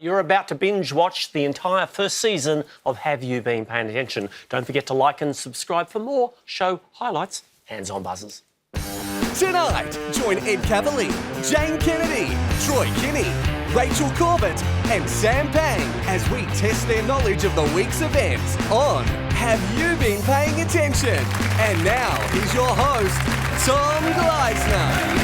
You're about to binge watch the entire first season of Have You Been Paying Attention? Don't forget to like and subscribe for more show highlights. Hands on buzzers. Tonight, join Ed Kavalee, Jane Kennedy, Troy Kinney, Rachel Corbett and Sam Pang as we test their knowledge of the week's events on Have You Been Paying Attention? And now, here's your host, Tom Gleisner.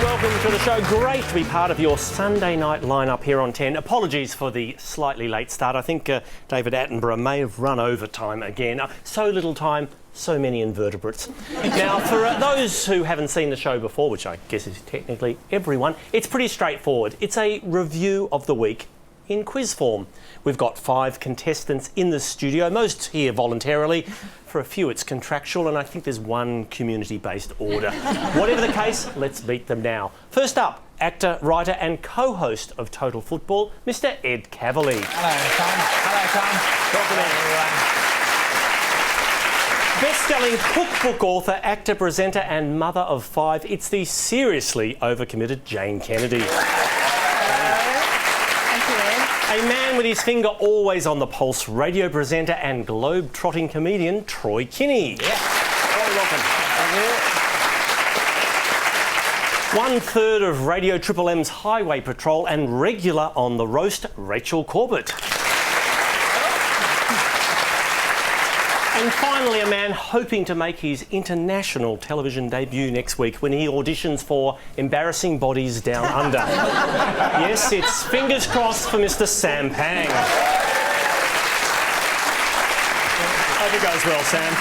Welcome to the show. Great to be part of your Sunday night lineup here on 10. Apologies for the slightly late start. I think David Attenborough may have run over time again. So little time, so many invertebrates. Now, for those who haven't seen the show before, which I guess is technically everyone, it's pretty straightforward. It's a review of the week in quiz form. We've got 5 contestants in the studio, most here voluntarily. For a few, it's contractual, and I think there's one community-based order. Whatever the case, let's beat them now. First up, actor, writer and co-host of Total Football, Mr. Ed Kavalee. Hello, Tom. Welcome in. Best-selling cookbook author, actor, presenter and mother of 5, it's the seriously overcommitted Jane Kennedy. A man with his finger always on the pulse, radio presenter and globe-trotting comedian, Troy Kinney. Yeah. Very welcome. Thank you. 1/3 of Radio Triple M's Highway Patrol and regular on The Roast, Rachel Corbett. And finally, a man hoping to make his international television debut next week when he auditions for Embarrassing Bodies Down Under. Yes, it's fingers crossed for Mr. Sam Pang. Hope it goes well, Sam.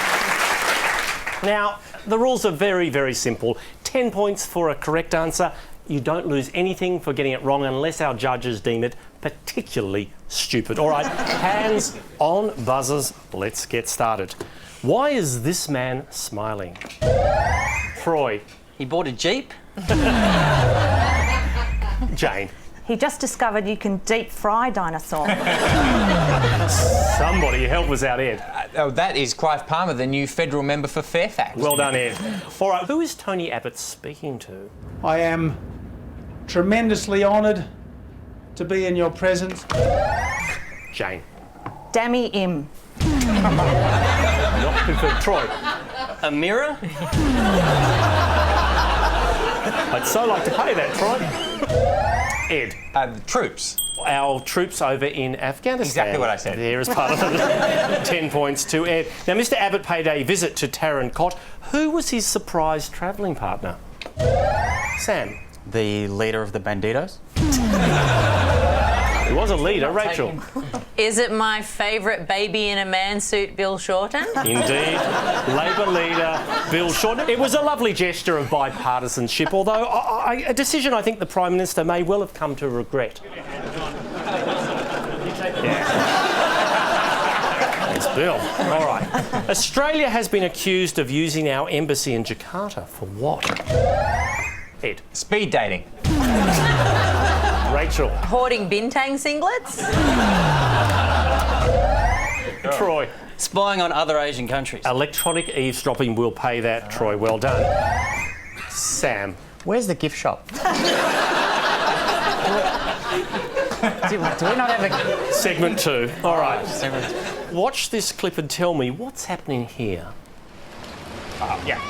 Now, the rules are very, very simple. 10 points for a correct answer. You don't lose anything for getting it wrong unless our judges deem it particularly stupid. All right, hands on buzzers. Let's get started. Why is this man smiling? Troy. He bought a Jeep. Jane. He just discovered you can deep fry dinosaurs. Somebody help us out, Ed. That is Clive Palmer, the new federal member for Fairfax. Well done, Ed. All right, who is Tony Abbott speaking to? I am tremendously honoured to be in your presence. Jane. Dammy Im. Not confirmed. Troy. A mirror? I'd so like to pay that, Troy. Ed. The troops. Our troops over in Afghanistan. Exactly what I said. There is part of it. 10 points to Ed. Now, Mr. Abbott paid a visit to Taron Cott. Who was his surprise travelling partner? Sam. The leader of the Banditos? He was a leader, Rachel. Is it my favourite baby in a man suit, Bill Shorten? Indeed. Labor leader Bill Shorten. It was a lovely gesture of bipartisanship, although a decision I think the Prime Minister may well have come to regret. Yeah. Thanks, Bill. All right. Australia has been accused of using our embassy in Jakarta for what? Ed. Speed dating. Rachel. Hoarding bintang singlets? Troy. Spying on other Asian countries. Electronic eavesdropping will pay that, Troy. Well done. Sam. Where's the gift shop? Do we not have a... Segment 2. All right. Segment. Watch this clip and tell me what's happening here. Yeah.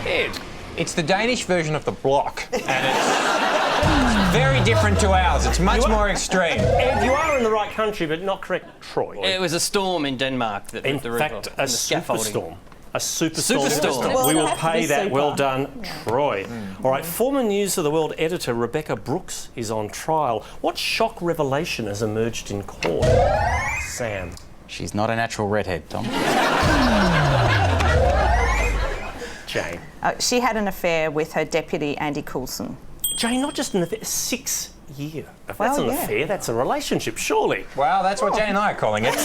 Ed. It's the Danish version of the block, and it's very different to ours. It's much more extreme. Ed, you are in the right country, but not correct, Troy. It was a storm in Denmark. In fact, a superstorm. A superstorm. Superstorm. We will pay that. Well done, Troy. All right, former News of the World editor Rebecca Brooks is on trial. What shock revelation has emerged in court? Sam. She's not a natural redhead, Tom. Jane. She had an affair with her deputy, Andy Coulson. Jane, not just an affair, 6 years. If Well, that's an yeah. affair, that's a relationship, surely. Well, that's what Jane and I are calling it.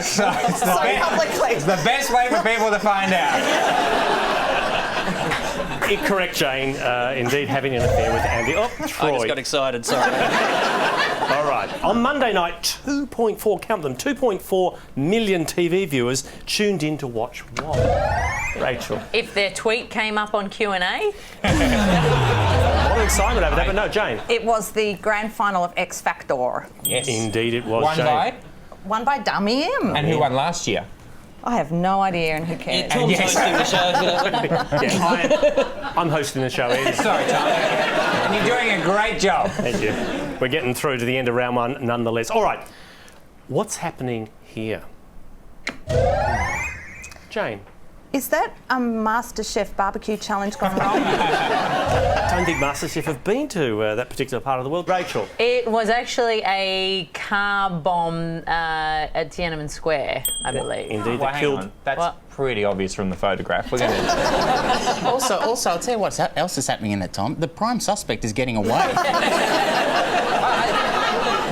Sorry publicly. It's the best way for people to find out. Correct, Jane. Indeed, having an affair with Andy. Oh, Troy. I just got excited, sorry. All right. On Monday night, 2.4 million TV viewers tuned in to watch what? Rachel. If their tweet came up on Q&A, What an excitement over that, but no, Jane. It was the grand final of X Factor. Yes. Indeed it was, Won Jane. by? Won by Dummy M. And who won last year? I have no idea, and who cares? And yes. I'm hosting the show, Ed. Sorry, Tom. And you're doing a great job. Thank you. We're getting through to the end of round one nonetheless. All right. What's happening here? Jane. Is that a MasterChef barbecue challenge gone wrong? I don't think MasterChef have been to that particular part of the world. Rachel. it was actually a car bomb at Tiananmen Square, I believe. Indeed, Well, they hang killed. on. That's What? pretty obvious from the photograph. We're going to... Also, I'll tell you what else is happening in that, Tom. The prime suspect is getting away.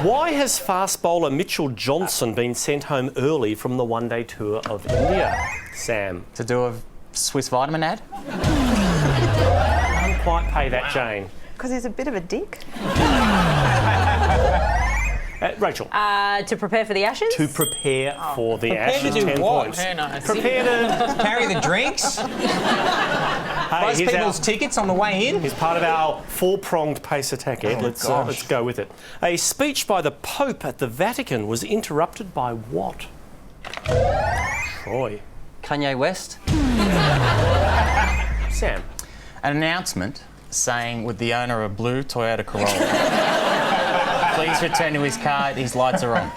Why has fast bowler Mitchell Johnson been sent home early from the one-day tour of India? Sam. To do a Swiss vitamin ad? Can't quite pay that, Jane. Because he's a bit of a dick. Rachel. To prepare for the Ashes? To prepare for the Ashes, to do 10 what? points. Very nice. Prepare to... Carry the drinks? Hey, Buzz here's people's tickets on the way in? Here's part of our four-pronged pace attack, Ed. Let's go with it. A speech by the Pope at the Vatican was interrupted by what? Troy. Kanye West? Sam. An announcement saying, with the owner of a blue Toyota Corolla, please return to his car, his lights are on.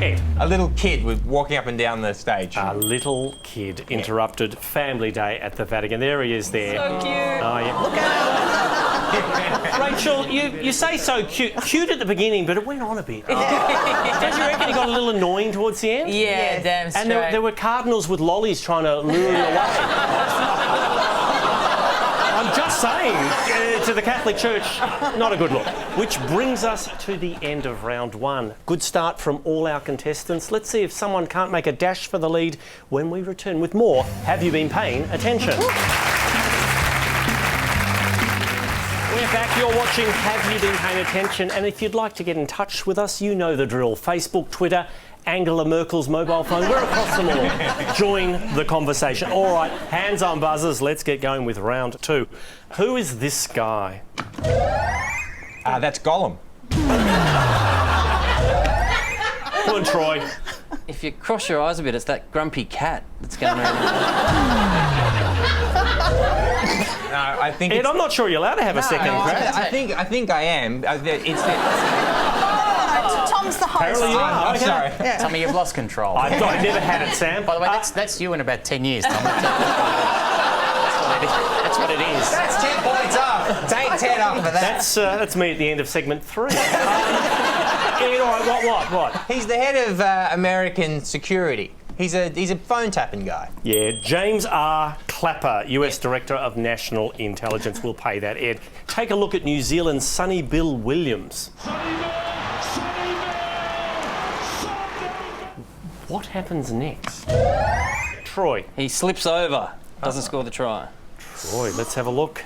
Ed. A little kid was walking up and down the stage. A little kid interrupted Family Day at the Vatican. There he is there. So cute. Oh, yeah. Look at Rachel, you say so cute. Cute at the beginning, but it went on a bit. Don't you reckon he got a little annoying towards the end? Yeah, damn straight. And there were cardinals with lollies trying to lure you away. I'm just saying, to the Catholic Church, not a good look. Which brings us to the end of round one. Good start from all our contestants. Let's see if someone can't make a dash for the lead when we return with more Have You Been Paying Attention? We're back. You're watching Have You Been Paying Attention? And if you'd like to get in touch with us, you know the drill. Facebook, Twitter, Angela Merkel's mobile phone. We're across them all. Join the conversation. All right, hands on buzzers. Let's get going with round two. Who is this guy? That's Gollum. Come on, Troy. If you cross your eyes a bit, it's that grumpy cat that's going around. No, I think Ed, it's... I'm not sure you're allowed to have a second crack. I think I am. It's the... Tom's the host. Apparently you are. I'm Okay. sorry. Tommy, you've lost control. I've never had it, Sam. By the way, that's you in about 10 years, Tom. That's what it is. That's 10 points off. Take 10 off for that. That's me at the end of segment 3. Ed, all right, what? He's the head of American security. He's a phone tapping guy. Yeah, James R. Clapper, US Director of National Intelligence. We'll pay that, Ed. Take a look at New Zealand's Sonny Bill Williams. What happens next? Troy. He slips over, doesn't score the try. Troy, let's have a look.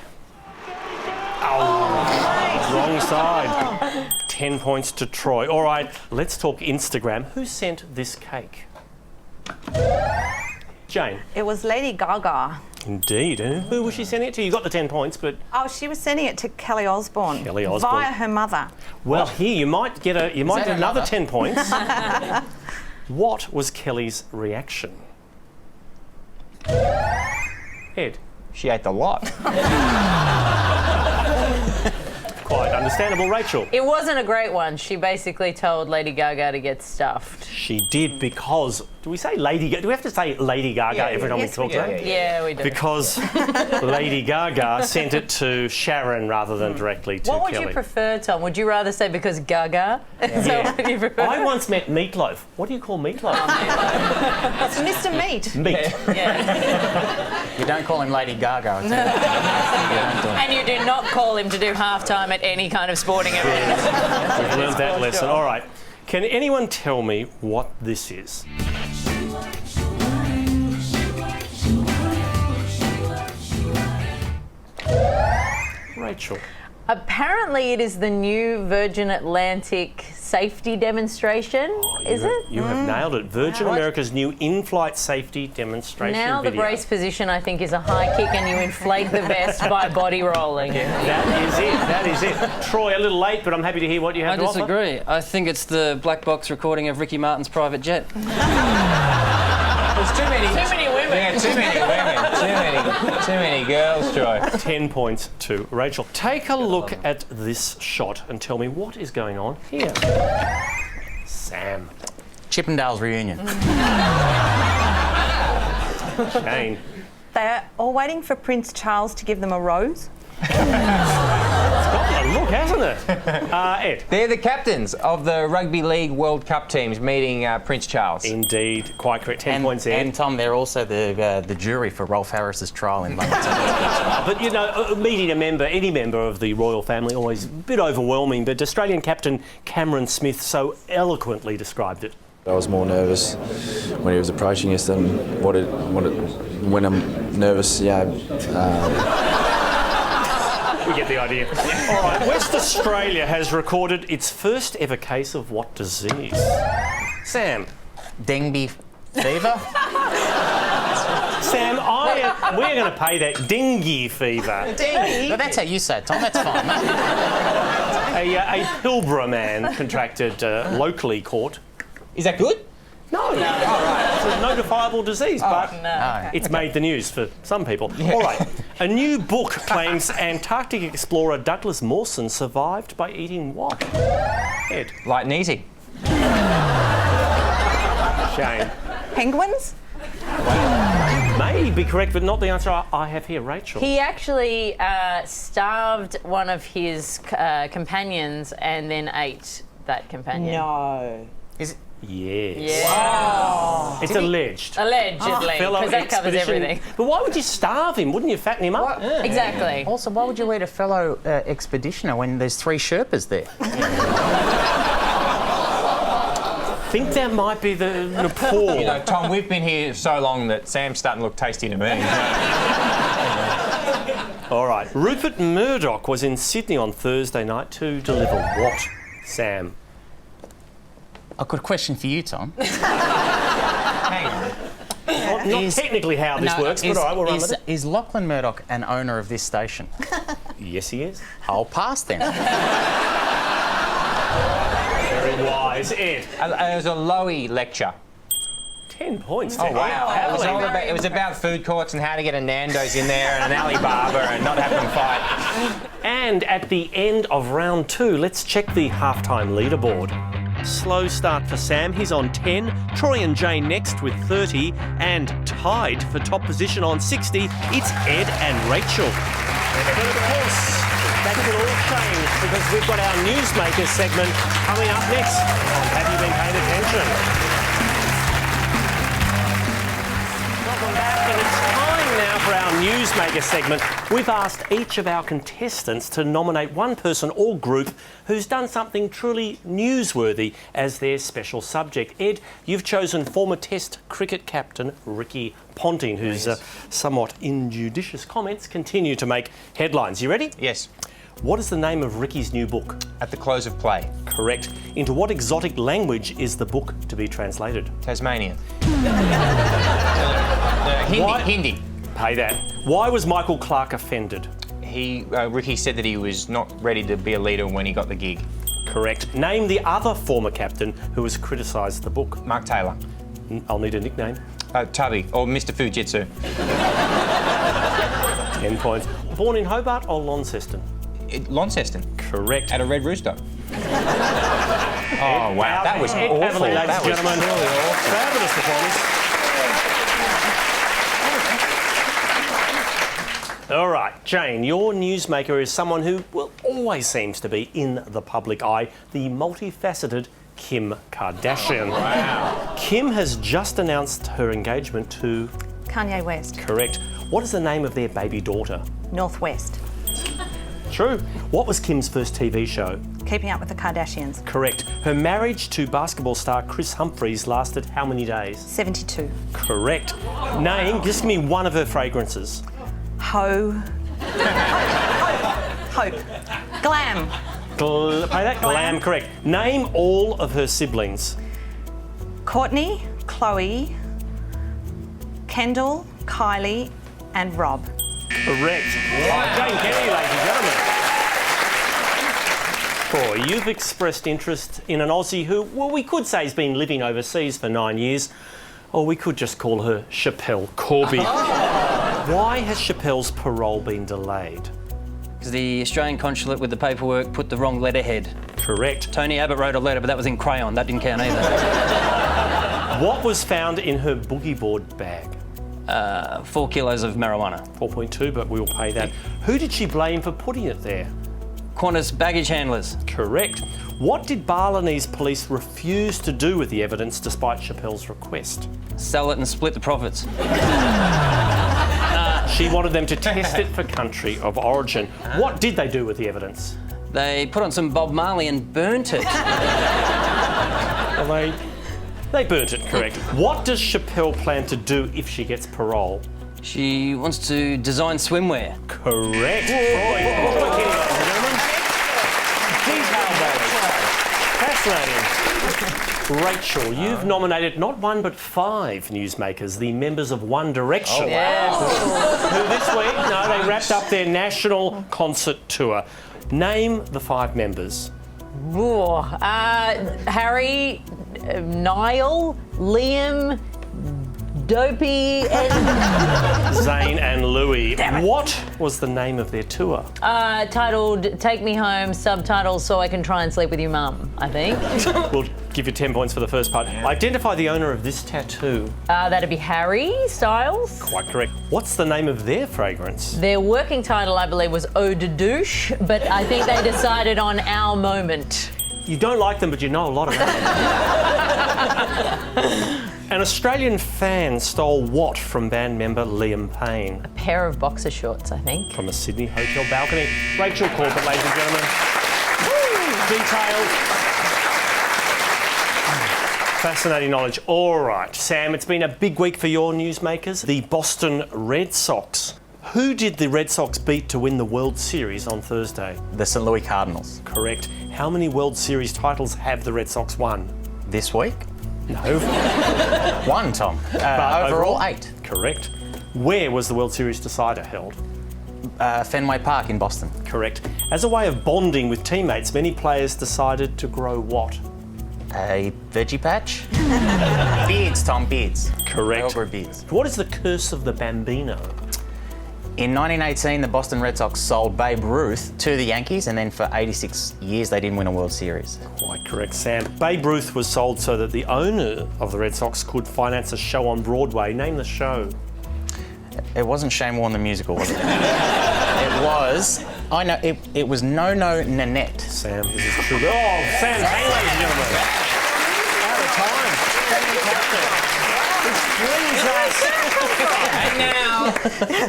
Oh, wrong side. 10 points to Troy. All right, let's talk Instagram. Who sent this cake? Jane. It was Lady Gaga. Indeed. And who was she sending it to? You got the 10 points, but... Oh, she was sending it to Kelly Osbourne. Kelly Osbourne. Via her mother. Well, here, you might get that another another? 10 points. What was Kelly's reaction? Ed. She ate the lot. Quite understandable. Rachel. It wasn't a great one. She basically told Lady Gaga to get stuffed. She did because... Do we say Lady Gaga? Do we have to say Lady Gaga every time yes, we talk we to do. her? Yeah, we do. Because Lady Gaga sent it to Sharon rather than directly to What would Kelly. you prefer, Tom? Would you rather say because Gaga? Is that what you prefer? I once met Meatloaf. What do you call Meatloaf? It's Mr. Meat. Meat. Yeah. You don't call him Lady Gaga. I tell you. You don't do it. And you do not call him to do halftime at any kind of sporting event. We've learned that lesson. All right. Can anyone tell me what this is? Rachel. Apparently, it is the new Virgin Atlantic safety demonstration. Is it? You have nailed it. Virgin America's new in-flight safety demonstration Now video. the brace position, I think, is a high kick, and you inflate the vest by body rolling. That is it. That is it. Troy, a little late, but I'm happy to hear what you have to offer. I disagree. I think it's the black box recording of Ricky Martin's private jet. There's too many women. Yeah, too many women. Too many girls, Troy. 10 points to Rachel. Take a look at this shot and tell me what is going on here. Sam. Chippendales reunion. Jane. They're all waiting for Prince Charles to give them a rose. Got a look, hasn't it? Ed. They're the captains of the Rugby League World Cup teams meeting Prince Charles. Indeed, quite correct. 10 points, Ed. And Tom, they're also the jury for Rolf Harris's trial in London. But, you know, meeting any member of the royal family, always a bit overwhelming, but Australian captain Cameron Smith so eloquently described it. I was more nervous when he was approaching us than when I'm nervous, We get the idea. All right, West Australia has recorded its first ever case of what disease? Sam. Dengue fever? Sam, we're going to pay that dengue fever. Well, that's how you say it, Tom. That's fine. A Pilbara man contracted locally caught. Is that good? No. It's a notifiable disease, but it's made the news for some people. Yeah. All right. A new book claims Antarctic explorer Douglas Mawson survived by eating what? Ed. Light and easy. Shane. Penguins? May be correct, but not the answer I have here. Rachel. He actually starved one of his companions and then ate that companion. No. Is it? Yes. Wow. It's alleged. Allegedly, because that covers everything. But why would you starve him? Wouldn't you fatten him up? Yeah. Exactly. Also, why would you eat a fellow expeditioner when there's 3 Sherpas there? I think that might be the Nepal. You know, Tom, we've been here so long that Sam's starting to look tasty to me. All right. Rupert Murdoch was in Sydney on Thursday night to deliver what? Sam. I've got a question for you, Tom. Hang on. Not technically how this works, but all right, we'll run with it. Is Lachlan Murdoch an owner of this station? Yes, he is. I'll pass then. Very wise. Ed. It was a Lowy lecture. 10 points. Oh, wow. It was about food courts and how to get a Nando's in there and an Alibaba and not have them fight. And at the end of round 2, let's check the halftime leaderboard. Slow start for Sam, he's on 10. Troy and Jane next with 30. And tied for top position on 60, it's Ed and Rachel. But of course, that could all change because we've got our Newsmakers segment coming up next on Have You Been Paying Attention? Welcome back, and it's time now for our Newsmaker segment. We've asked each of our contestants to nominate one person or group who's done something truly newsworthy as their special subject. Ed, you've chosen former Test cricket captain Ricky Ponting, whose somewhat injudicious comments continue to make headlines. You ready? Yes. What is the name of Ricky's new book? At the Close of Play. Correct. Into what exotic language is the book to be translated? Tasmanian. Why- Hindi. Pay that. Why was Michael Clarke offended? Ricky said that he was not ready to be a leader when he got the gig. Correct. Name the other former captain who has criticised the book. Mark Taylor. I'll need a nickname. Tubby, or Mr. Fujitsu. 10 points. Born in Hobart or Launceston? Launceston. Correct. At a Red Rooster. Oh, wow. That was Ed awful. Kavalee, ladies That and was gentlemen. really awful. Fabulous performance. All right, Jane, your newsmaker is someone who, well, always seems to be in the public eye, the multifaceted Kim Kardashian. Wow. Kim has just announced her engagement to... Kanye West. Correct. What is the name of their baby daughter? Northwest. True. What was Kim's first TV show? Keeping Up with the Kardashians. Correct. Her marriage to basketball star Chris Humphries lasted how many days? 72. Correct. Name, just give me one of her fragrances. Hope. Glam. Play that. Glam, correct. Name all of her siblings. Courtney, Chloe, Kendall, Kylie, and Rob. Correct. Wow. Jane Kennedy, ladies and gentlemen. Troy, you've expressed interest in an Aussie who, well, we could say has been living overseas for 9 years, or we could just call her Chappelle Corby. Why has Chappelle's parole been delayed? Because the Australian consulate with the paperwork put the wrong letterhead. Correct. Tony Abbott wrote a letter, but that was in crayon. That didn't count either. What was found in her boogie board bag? 4 kilos of marijuana. 4.2, but we'll pay that. Who did she blame for putting it there? Qantas baggage handlers. Correct. What did Balinese police refuse to do with the evidence despite Chappelle's request? Sell it and split the profits. She wanted them to test it for country of origin. What did they do with the evidence? They put on some Bob Marley and burnt it. Well, they burnt it, correct. What does Chappelle plan to do if she gets parole? She wants to design swimwear. Correct. Fascinating. Rachel, you've nominated not one but 5 newsmakers, the members of One Direction. Oh, wow. Who this week, they wrapped up their national concert tour. Name the 5 members. Ooh, Harry, Niall, Liam, Dopey, and Zayn and Louis. What was the name of their tour? titled "Take Me Home," subtitle "So I Can Try and Sleep with Your Mum," I think. We'll give you 10 points for the first part. Identify the owner of this tattoo. That'd be Harry Styles. Quite correct. What's the name of their fragrance? Their working title, I believe, was Eau de Douche, but I think they decided on Our Moment. You don't like them, but you know a lot about them. An Australian fan stole what from band member Liam Payne? A pair of boxer shorts, I think. From a Sydney hotel balcony. Rachel Corbett, ladies and gentlemen. Details. Fascinating knowledge. All right, Sam, it's been a big week for your newsmakers. The Boston Red Sox. Who did the Red Sox beat to win the World Series on Thursday? The St. Louis Cardinals. Correct. How many World Series titles have the Red Sox won? This week? No. 1, Tom. Overall, 8. Correct. Where was the World Series decider held? Fenway Park in Boston. Correct. As a way of bonding with teammates, many players decided to grow what? A veggie patch? Beards, Tom, beards. Correct. They all grew beards. What is the curse of the Bambino? In 1918, the Boston Red Sox sold Babe Ruth to the Yankees, and then for 86 years they didn't win a World Series. Quite correct, Sam. Babe Ruth was sold so that the owner of the Red Sox could finance a show on Broadway. Name the show. It wasn't Shane Warne the musical, was it? It was... I know, it was No No Nanette. Sam, this is true. Oh, Sam, hang, ladies and gentlemen. Out of time. Which brings us... And now,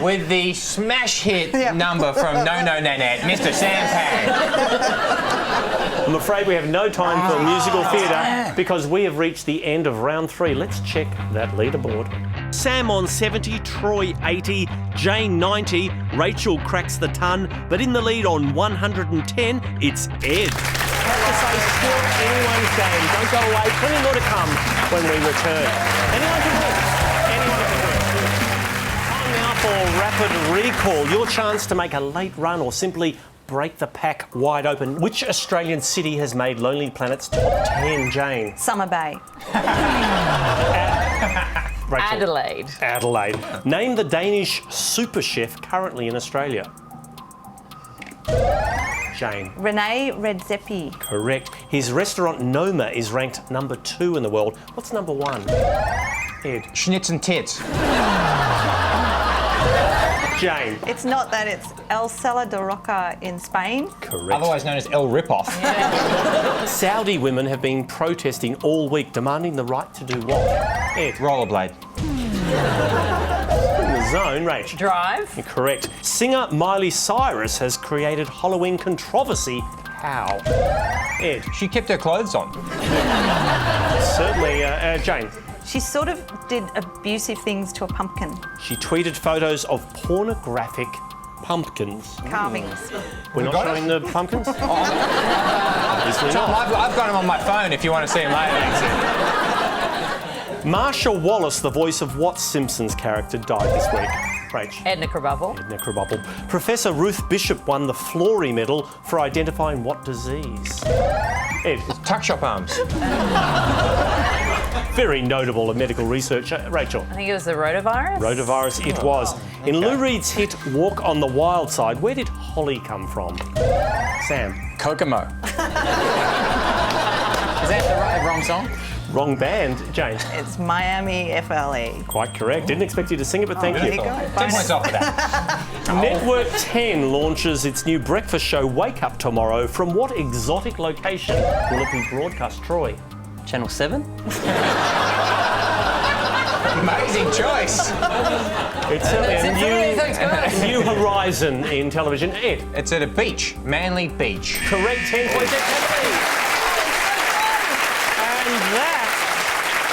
with the smash hit number from No No Nanette, Mr. Sam Pang. I'm afraid we have no time for musical theatre because we have reached the end of round 3. Let's check that leaderboard. Sam on 70, Troy 80, Jane 90, Rachel cracks the ton, but in the lead on 110, it's Ed. I have to say, still anyone's game. Don't go away. Plenty more to come when we return. Anyone can do it. Anyone can do it. Time now for Rapid Recall. Your chance to make a late run or simply break the pack wide open. Which Australian city has made Lonely Planet's top 10, Jane? Summer Bay. Rachel. Adelaide. Name the Danish super chef currently in Australia. Jane. Rene Redzepi. Correct. His restaurant Noma is ranked number 2 in the world. What's number 1? Ed. Schnitz and tits. Jane. It's not that, it's El Sala de Roca in Spain. Correct. Otherwise known as El Ripoff. Saudi women have been protesting all week, demanding the right to do what? Ed. Rollerblade. In the zone, Rach. Drive. Correct. Singer Miley Cyrus has created Halloween controversy. How? Ed. She kept her clothes on. Certainly. Jane. She sort of did abusive things to a pumpkin. She tweeted photos of pornographic pumpkins. Carvings. We're not showing the pumpkins? Obviously Tom, not. I've got him on my phone if you want to see him later. Marsha Wallace, the voice of what Simpsons character, died this week? Rach. Edna Krabappel. Edna Krabappel. Professor Ruth Bishop won the Florey Medal for identifying what disease? Ed. Tuck shop arms. Very notable medical research. Rachel. I think it was the rotavirus. Rotavirus it was. In Lou Reed's hit Walk on the Wild Side, where did Holly come from? Sam. Kokomo. Is that the wrong song? Wrong band. Jane. It's Miami FLE. Quite correct. Didn't expect you to sing it, but thank There you. you go. Take myself for that. Network 10 launches its new breakfast show Wake Up tomorrow. From what exotic location will it be broadcast, Troy? Channel 7? Amazing choice. It's certainly That's it for me, thanks, a guys. new horizon in television. Ed. It's at a beach, Manly Beach. Correct, 10 points. And that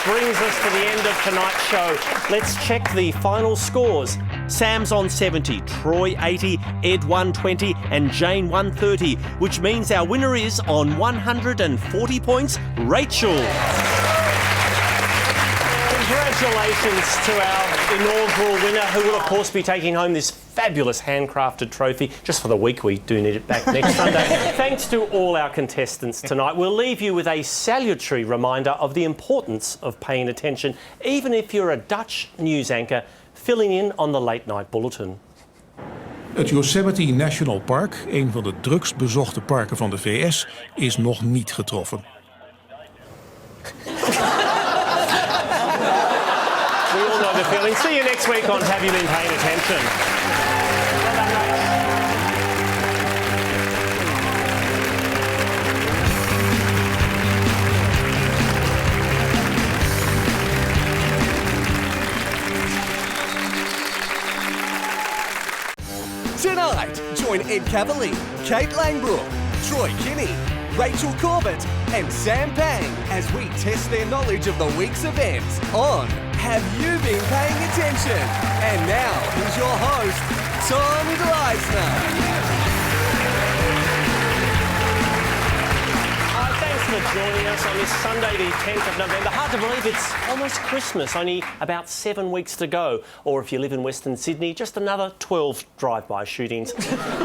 brings us to the end of tonight's show. Let's check the final scores. Sam's on 70, Troy 80, Ed 120 and Jane 130, which means our winner is on 140 points, Rachel. Congratulations to our inaugural winner, who will of course be taking home this fabulous handcrafted trophy. Just for the week, we do need it back next Sunday. Thanks to all our contestants tonight. We'll leave you with a salutary reminder of the importance of paying attention, even if you're a Dutch news anchor filling in on the late night bulletin. Het Yosemite National Park, een van de drukst bezochte parken van de VS, is nog niet getroffen. We all know the feeling. See you next week on Have You Been Paying Attention? Tonight, join Ed Kavalee, Kate Langbrook, Troy Kinney, Rachel Corbett and Sam Pang as we test their knowledge of the week's events on Have You Been Paying Attention? And now, here's your host, Tom Gleisner. Thanks for joining us on this Sunday, the 10th of November. Hard to believe it's almost Christmas, only about 7 weeks to go. Or if you live in Western Sydney, just another 12 drive-by shootings.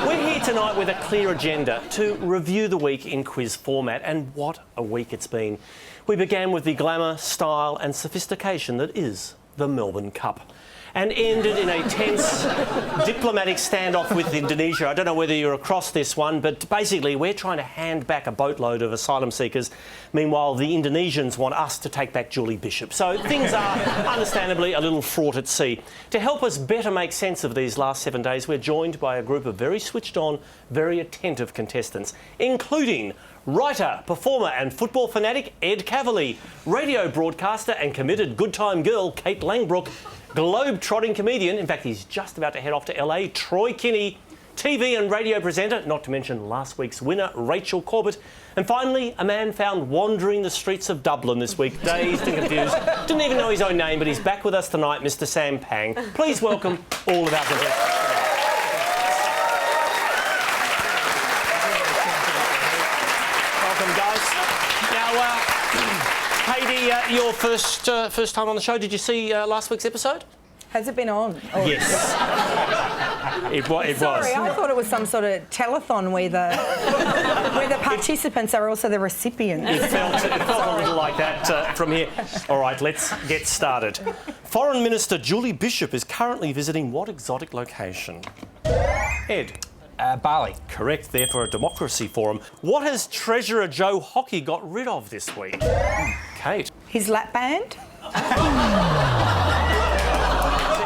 We're here tonight with a clear agenda to review the week in quiz format, and what a week it's been. We began with the glamour, style and sophistication that is the Melbourne Cup, and ended in a tense diplomatic standoff with Indonesia. I don't know whether you're across this one, but basically we're trying to hand back a boatload of asylum seekers. Meanwhile, the Indonesians want us to take back Julie Bishop. So things are understandably a little fraught at sea. To help us better make sense of these last 7 days, we're joined by a group of very switched on, very attentive contestants, including writer, performer and football fanatic Ed Kavalee, radio broadcaster and committed good time girl Kate Langbrook, globe-trotting comedian, in fact he's just about to head off to LA, Troy Kinney, TV and radio presenter, not to mention last week's winner Rachel Corbett, and finally a man found wandering the streets of Dublin this week, dazed and confused, didn't even know his own name, but he's back with us tonight, Mr. Sam Pang. Please welcome all of our contestants. Welcome, guys. Now, Katie, your first time on the show. Did you see last week's episode? Has it been on? Oh. Yes. It was. Sorry, I thought it was some sort of telethon where the participants are also the recipients. It felt a little like that from here. All right, let's get started. Foreign Minister Julie Bishop is currently visiting what exotic location? Ed. Bali. Correct, there for a democracy forum. What has Treasurer Joe Hockey got rid of this week? Kate. His lap band?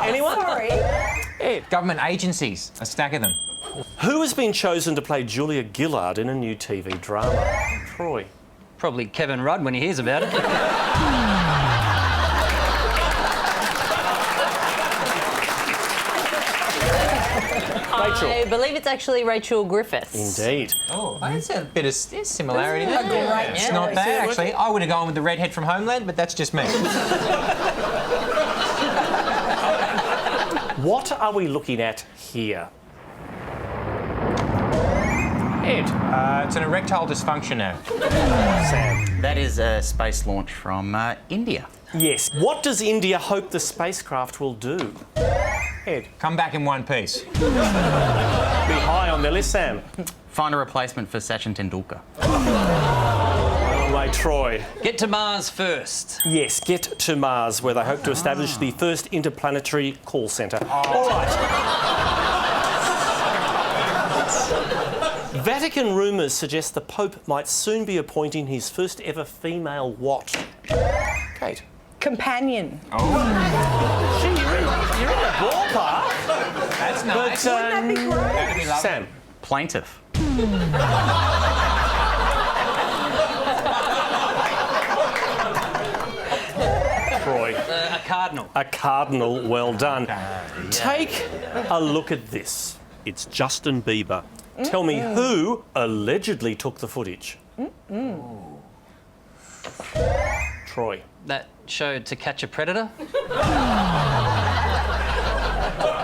Anyone? Sorry. Ed. Government agencies, a stack of them. Who has been chosen to play Julia Gillard in a new TV drama? Troy. Probably Kevin Rudd when he hears about it. Rachel. I believe it's actually Rachel Griffiths. Indeed. Oh, that's a bit of similarity there. Great It's not choice. bad, actually. I would have gone with the redhead from Homeland, but that's just me. What are we looking at here? Ed. It's an erectile dysfunction now. Sam. That is a space launch from India. Yes. What does India hope the spacecraft will do? Ed. Come back in one piece. Be high on their list, Sam. Find a replacement for Sachin Tendulkar. Long way, Troy. Get to Mars first. Yes, get to Mars, where they hope to establish the first interplanetary call centre. All right. Vatican rumours suggest the Pope might soon be appointing his first ever female what? Kate. Companion. Gee, you're in the ballpark. That's nice. But, Wouldn't that be great? That'd be lovely. Sam. Plaintiff. Troy. A cardinal. A cardinal, well done. Take a look at this. It's Justin Bieber. Tell me who allegedly took the footage? Troy. That show To Catch a Predator.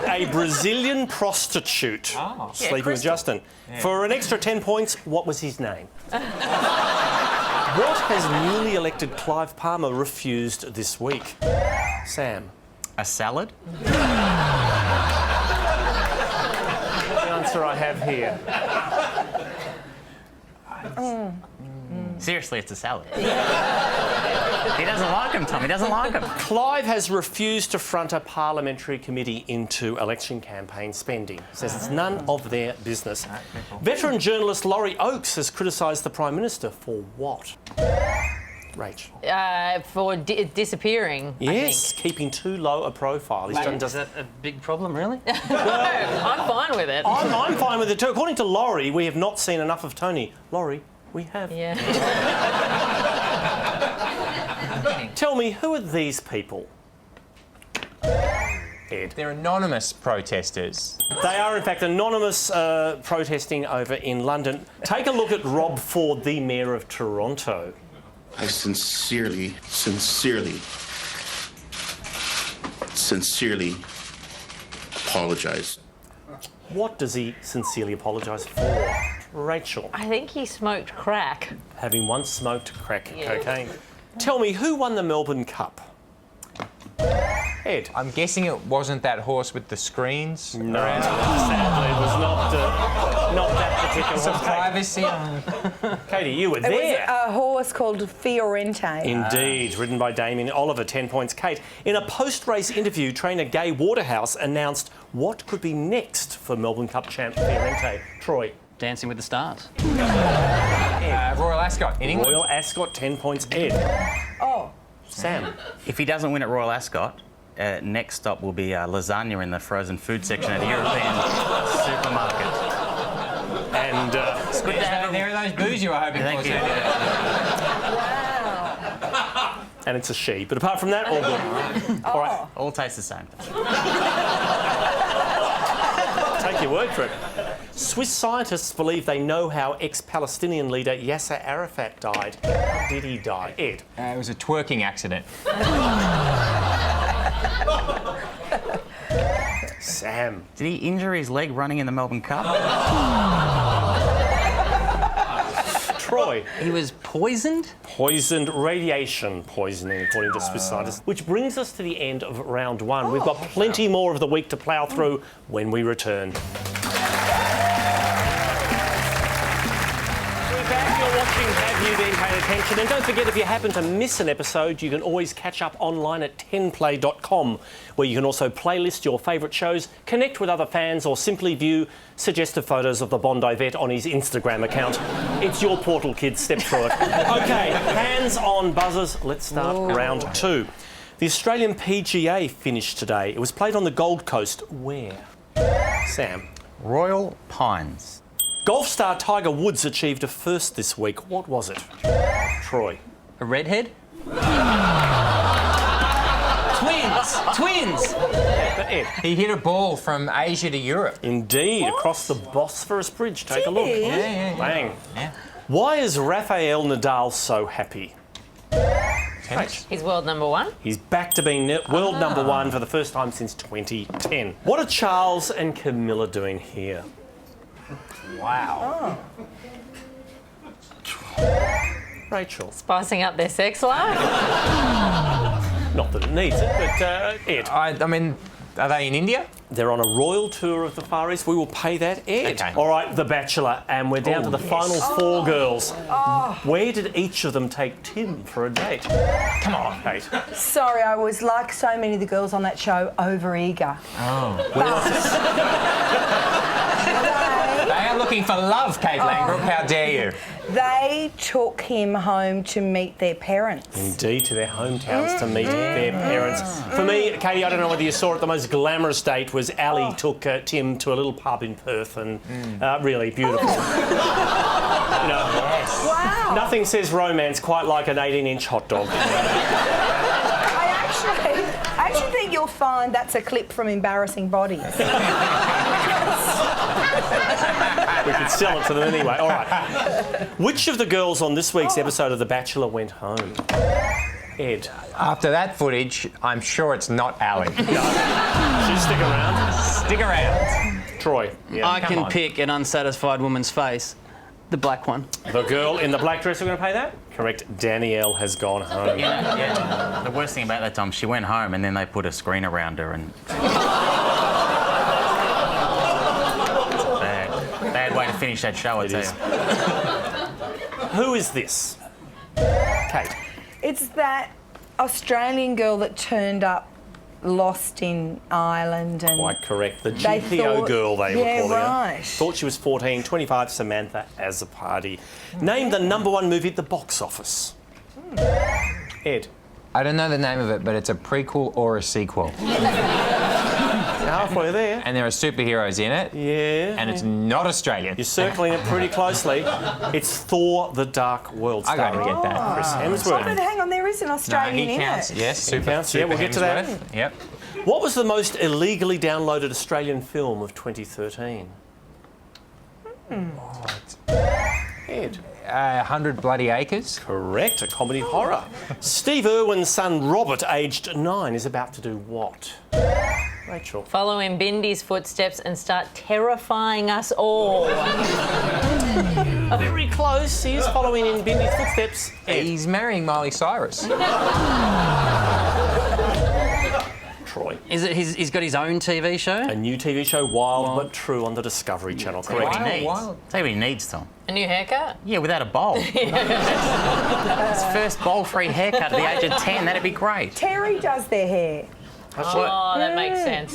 A Brazilian prostitute sleeping with Justin. For an extra 10 points, what was his name? What has newly elected Clive Palmer refused this week? Sam. A salad. The answer I have here. Seriously, it's a salad. He doesn't like him, Tom. He doesn't like him. Clive has refused to front a parliamentary committee into election campaign spending. Says it's none of their business. Veteran journalist Laurie Oakes has criticised the Prime Minister for what? Rach. For disappearing. Yes, keeping too low a profile. He's done Is just. that a big problem, really? I'm fine with it. I'm fine with it too. According to Laurie, we have not seen enough of Tony. Laurie, we have. Yeah. Tell me, who are these people? Ed. They're anonymous protesters. They are, in fact, anonymous protesting over in London. Take a look at Rob Ford, the Mayor of Toronto. I sincerely apologise. What does he sincerely apologise for? Rachel. I think he smoked crack. Having once smoked crack cocaine. Tell me, who won the Melbourne Cup? Ed. I'm guessing it wasn't that horse with the screens. No, sadly, it was not that particular Some horse. privacy. Katie, you were It there. was a horse called Fiorente. Indeed, ridden by Damien Oliver, 10 points. Kate, in a post-race interview, trainer Gay Waterhouse announced what could be next for Melbourne Cup champ Fiorente. Troy. Dancing with the Stars. Royal Ascot in England. Royal Ascot, 10 points. Ed. Oh. Sam. If he doesn't win at Royal Ascot, next stop will be lasagna in the frozen food section at a European supermarket. And it's good to have There are those booze you were hoping Thank for. you. Wow. and it's a she. But apart from that, all good. All right. All taste the same. Take your word for it. Swiss scientists believe they know how ex-Palestinian leader Yasser Arafat died. How did he die? Ed. It was a twerking accident. Sam. Did he injure his leg running in the Melbourne Cup? Troy. He was poisoned? Poisoned, radiation poisoning, according to Swiss scientists. Which brings us to the end of round one. We've got plenty more of the week to plough through when we return. You're watching Have You Been Paying Attention? And don't forget, if you happen to miss an episode, you can always catch up online at 10play.com, where you can also playlist your favourite shows, connect with other fans, or simply view suggestive photos of the Bondi vet on his Instagram account. It's your portal, kids. Step through it. OK, hands on buzzers. Let's start round two. The Australian PGA finished today. It was played on the Gold Coast. Where? Sam. Royal Pines. Golf star Tiger Woods achieved a first this week. What was it? Troy. A redhead? Twins! But Ed. He hit a ball from Asia to Europe. Indeed, across the Bosphorus Bridge. Take a look. Yeah. Bang. Yeah. Why is Rafael Nadal so happy? He's world number one. He's back to being world number one for the first time since 2010. What are Charles and Camilla doing here? Wow. Rachel. Spicing up their sex life. Not that it needs it, but Ed. I mean, are they in India? They're on a royal tour of the Far East. We will pay that, Ed. Okay. All right, The Bachelor, and we're down to the final 4 girls. Where did each of them take Tim for a date? Come on, Kate. Sorry, I was like so many of the girls on that show, over-eager. They are looking for love, Kate Langbrook. How dare you? They took him home to meet their parents. Indeed, to their hometowns to meet their parents. For me, Katie, I don't know whether you saw it, the most glamorous date was Ali took Tim to a little pub in Perth, and really beautiful. You know, Wow. nothing says romance quite like an 18-inch hot dog. I actually think you'll find that's a clip from Embarrassing Bodies. We could sell it to them anyway. All right. Which of the girls on this week's episode of The Bachelor went home? Ed. After that footage, I'm sure it's not Ali. No. She'll stick around. Stick around. Troy. Yeah. I can pick an unsatisfied woman's face. The black one. The girl in the black dress, we're going to pay that? Correct. Danielle has gone home. Yeah. The worst thing about that, Tom, she went home and then they put a screen around her and... Bad way to finish that show, I tell you. Who is this? Kate. It's that Australian girl that turned up lost in Ireland and... Quite correct. The They GPO thought- girl they were yeah, calling her. right. Thought she was 14, 25, Samantha as a party. Name the #1 movie at the box office. Ed. I don't know the name of it, but it's a prequel or a sequel. Halfway there. And there are superheroes in it. Yeah. And it's not Australian. You're circling it pretty closely. It's Thor: The Dark World. I gotta starring get that. Chris Oh, Hemsworth. but hang on, there is an Australian he in counts. it. Yes, He counts. Yeah, we'll get to that. Hemsworth. Yep. What was the most illegally downloaded Australian film of 2013? Ed. 100 Bloody Acres. Correct, a comedy horror. Steve Irwin's son Robert, aged 9, is about to do what? Rachel. Follow in Bindy's footsteps and start terrifying us all. Very close. He is following in Bindy's footsteps. Ed. He's marrying Miley Cyrus. Troy. Is it? He's got his own TV show. A new TV show, Wild But True, on the Discovery Channel. Tell you what he Correct. needs. Tell you what he needs, Tom. A new haircut? Yeah, without a bowl. His first bowl-free haircut at the age of 10, that'd be great. Terry does their hair. Oh, that makes sense.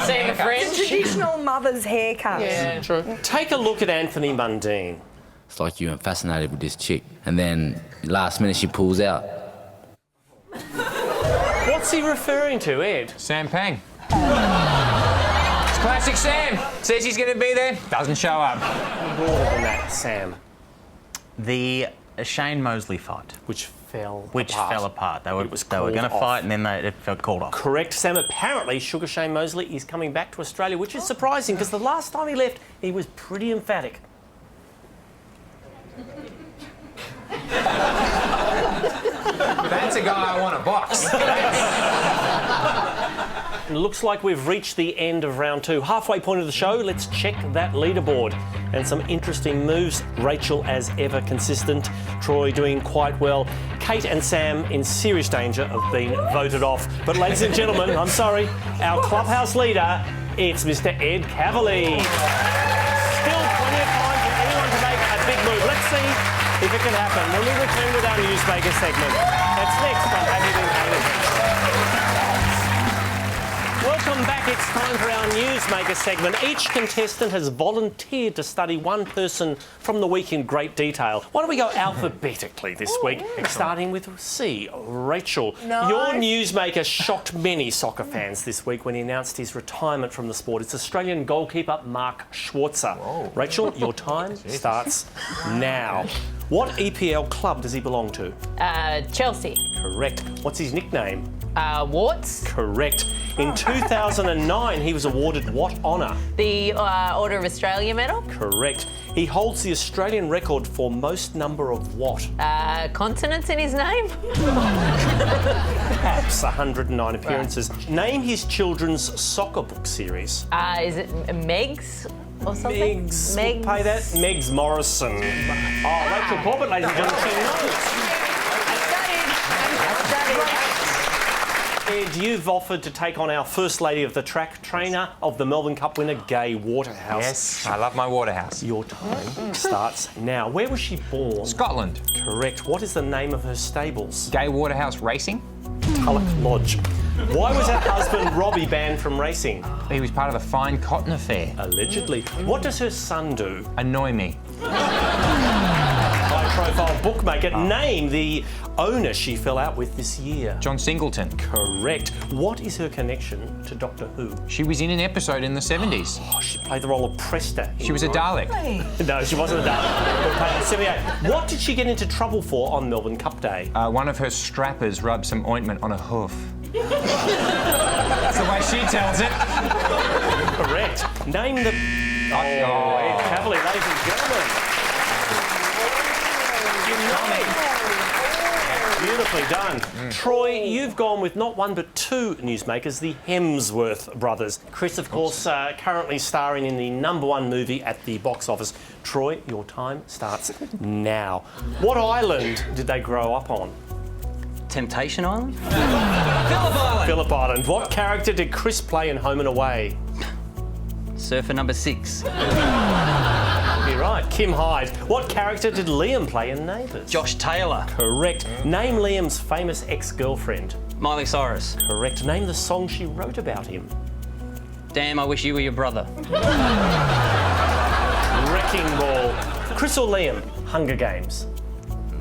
Seeing the French? Traditional mother's haircut. Yeah. True. Take a look at Anthony Mundine. It's like you were fascinated with this chick, and then last minute she pulls out. What's he referring to, Ed? Sam Pang. It's classic Sam. Says he's going to be there, doesn't show up. Broader than that, Sam. The Shane Mosley fight. Which fell apart. They were was going to called fight off. and then it felt called off. Correct, Sam. Apparently, Sugar Shane Mosley is coming back to Australia, which is surprising because the last time he left, he was pretty emphatic. That's a guy I want to box. It looks like we've reached the end of round 2. Halfway point of the show, let's check that leaderboard. And some interesting moves. Rachel, as ever, consistent. Troy doing quite well. Kate and Sam in serious danger of being voted off. But ladies and gentlemen, I'm sorry, our clubhouse leader, it's Mr. Ed Kavalee. Still plenty of time for anyone to make a big move. Let's see if it can happen when we return with our Newsmaker segment. That's next on Have You Been Paying Attention? Welcome back. It's time for our Newsmaker segment. Each contestant has volunteered to study one person from the week in great detail. Why don't we go alphabetically this week, starting with C, Rachel. Nice. Your Newsmaker shocked many soccer fans this week when he announced his retirement from the sport. It's Australian goalkeeper Mark Schwarzer. Rachel, your time starts now. What EPL club does he belong to? Chelsea. Correct. What's his nickname? Warts. Correct. In 2009, he was awarded what honour? The Order of Australia medal. Correct. He holds the Australian record for most number of what? Consonants in his name. Perhaps 109 appearances. Name his children's soccer book series. Is it Megs? or something? Megs. We'll pay that. Megs Morrison. Oh, Rachel Corbett, ladies and gentlemen, she knows. Ed, you've offered to take on our First Lady of the Track, trainer of the Melbourne Cup winner, Gay Waterhouse. Yes, I love my Waterhouse. Your time starts now. Where was she born? Scotland. Correct. What is the name of her stables? Gay Waterhouse Racing. Tulloch Lodge. Why was her husband Robbie banned from racing? He was part of a fine cotton affair. Allegedly. What does her son do? Annoy me. High-profile bookmaker. Name the owner she fell out with this year. John Singleton. Correct. What is her connection to Doctor Who? She was in an episode in the 70s. Oh, she played the role of Presta. She was a Dalek. No, she wasn't a Dalek. 78. What did she get into trouble for on Melbourne Cup Day? One of her strappers rubbed some ointment on a hoof. That's the way she tells it. Correct. Name the... Oh, Ed Kavalee, ladies and gentlemen. You know it. Beautifully done. Troy, you've gone with not one but two newsmakers, the Hemsworth brothers. Chris, of course, currently starring in the #1 movie at the box office. Troy, your time starts now. What island did they grow up on? Temptation Island? Phillip Island. Phillip Island. What character did Chris play in Home and Away? Surfer number 6. You're right. Kim Hyde. What character did Liam play in Neighbours? Josh Taylor. Correct. Name Liam's famous ex-girlfriend. Miley Cyrus. Correct. Name the song she wrote about him. Damn, I wish you were your brother. Wrecking Ball. Chris or Liam? Hunger Games.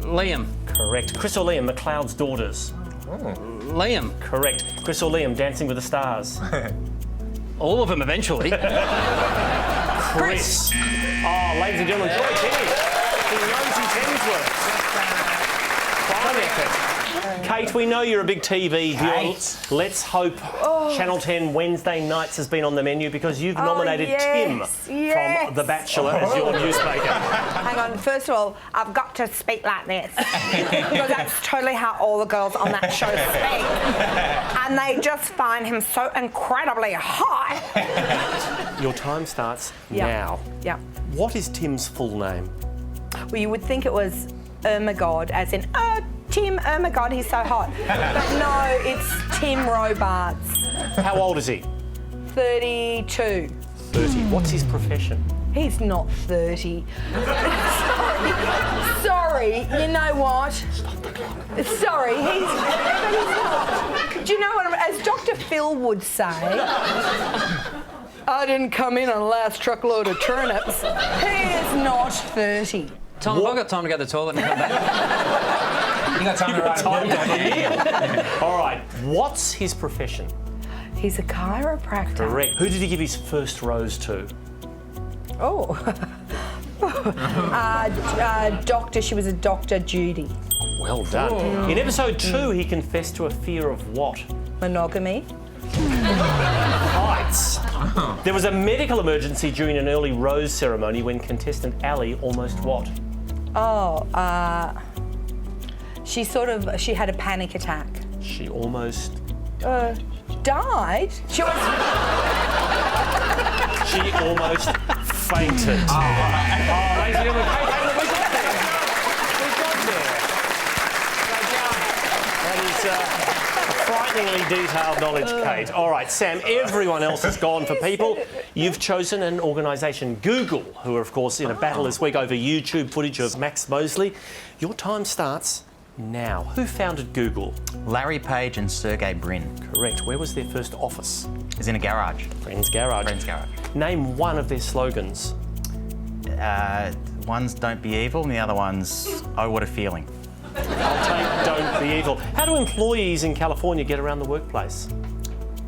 Liam. Correct. Chris or Liam? McLeod's Daughters. Liam. Correct. Chris or Liam? Dancing with the Stars. All of them eventually. Chris. Oh, ladies and gentlemen, Troy Kenny. He knows his Hemsworth. Fine effort. Kate, we know you're a big TV viewer. Let's hope Channel 10 Wednesday nights has been on the menu because you've nominated Tim from The Bachelor as your newsmaker. Hang on, first of all, I've got to speak like this because that's totally how all the girls on that show speak. And they just find him so incredibly hot. Your time starts now. Yeah. What is Tim's full name? Well, you would think it was oh my God, as in, Tim, oh my God, he's so hot. But no, it's Tim Robarts. How old is he? 32. 30. What's his profession? He's not 30. Sorry, you know what? Sorry, he's not. Do you know what, as Dr. Phil would say, I didn't come in on the last truckload of turnips. He is not 30. Tom, have I got time to go to the toilet and come back? You got time to write All right, what's his profession? He's a chiropractor. Correct. Who did he give his first rose to? Oh. She was a Dr. Judy. Well done. In episode 2, he confessed to a fear of what? Monogamy. Heights. There was a medical emergency during an early rose ceremony when contestant Ali almost what? She had a panic attack. She almost... died? She almost fainted. Ladies and gentlemen, we got there. That is frighteningly detailed knowledge, Kate. All right, Sam, everyone else has gone for people. You've chosen an organisation, Google, who are, of course, in a battle this week over YouTube footage of Max Mosley. Your time starts now. Who founded Google? Larry Page and Sergey Brin. Correct. Where was their first office? Is in a garage. Friend's Garage. Friend's Garage. Name one of their slogans. One's don't be evil and the other one's oh, what a feeling. I'll take don't be evil. How do employees in California get around the workplace?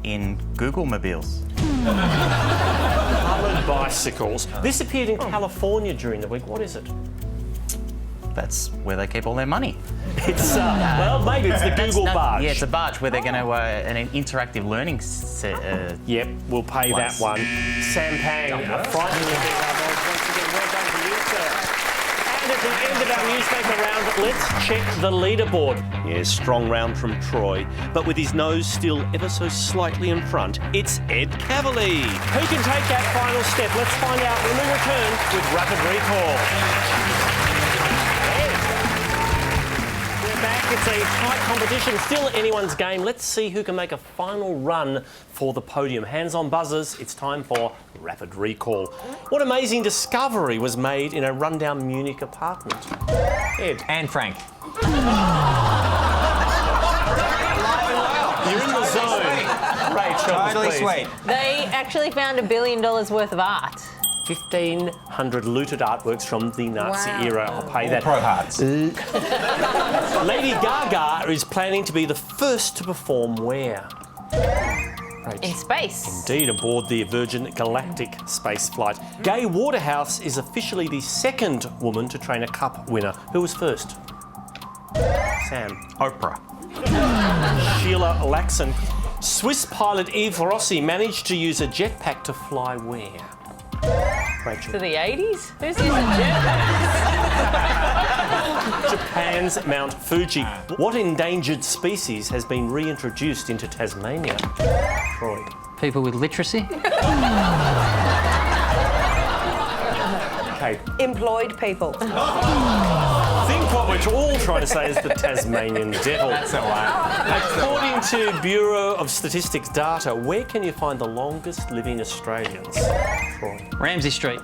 In Google mobiles. Coloured bicycles. This appeared in California during the week. What is it? That's where they keep all their money. It's, well, maybe it's the Google barge. Yeah, it's a barge where they're going to, an interactive learning Yep, we'll pay that one. Sam Pang, frighteningly detailed knowledge once again. Well done to you, sir. And at the end of our newspaper round, let's check the leaderboard. Yes, strong round from Troy, but with his nose still ever so slightly in front, it's Ed Kavalee. Who can take that final step? Let's find out when we return with Rapid Recall. We're back. It's a tight competition, still anyone's game. Let's see who can make a final run for the podium. Hands on buzzers, it's time for Rapid Recall. What amazing discovery was made in a rundown Munich apartment? Ed. And Frank. You're in the zone. Rachel, Totally please. sweet. They actually found $1 billion worth of art. 1,500 looted artworks from the Nazi era. I'll pay that. Pro hearts. Lady Gaga is planning to be the first to perform where? In space. Indeed, aboard the Virgin Galactic space flight. Gay Waterhouse is officially the second woman to train a cup winner. Who was first? Sam. Oprah. Sheila Laxon. Swiss pilot Yves Rossi managed to use a jetpack to fly where? Rachel. To the 80s? Who's using jetpacks? Japan's Mount Fuji. What endangered species has been reintroduced into Tasmania? Troy. People with literacy? Kate. Employed people. I think what we're all trying to say is the Tasmanian devil. That's all right. According to Bureau of Statistics data, where can you find the longest living Australians? Troy. Ramsay Street.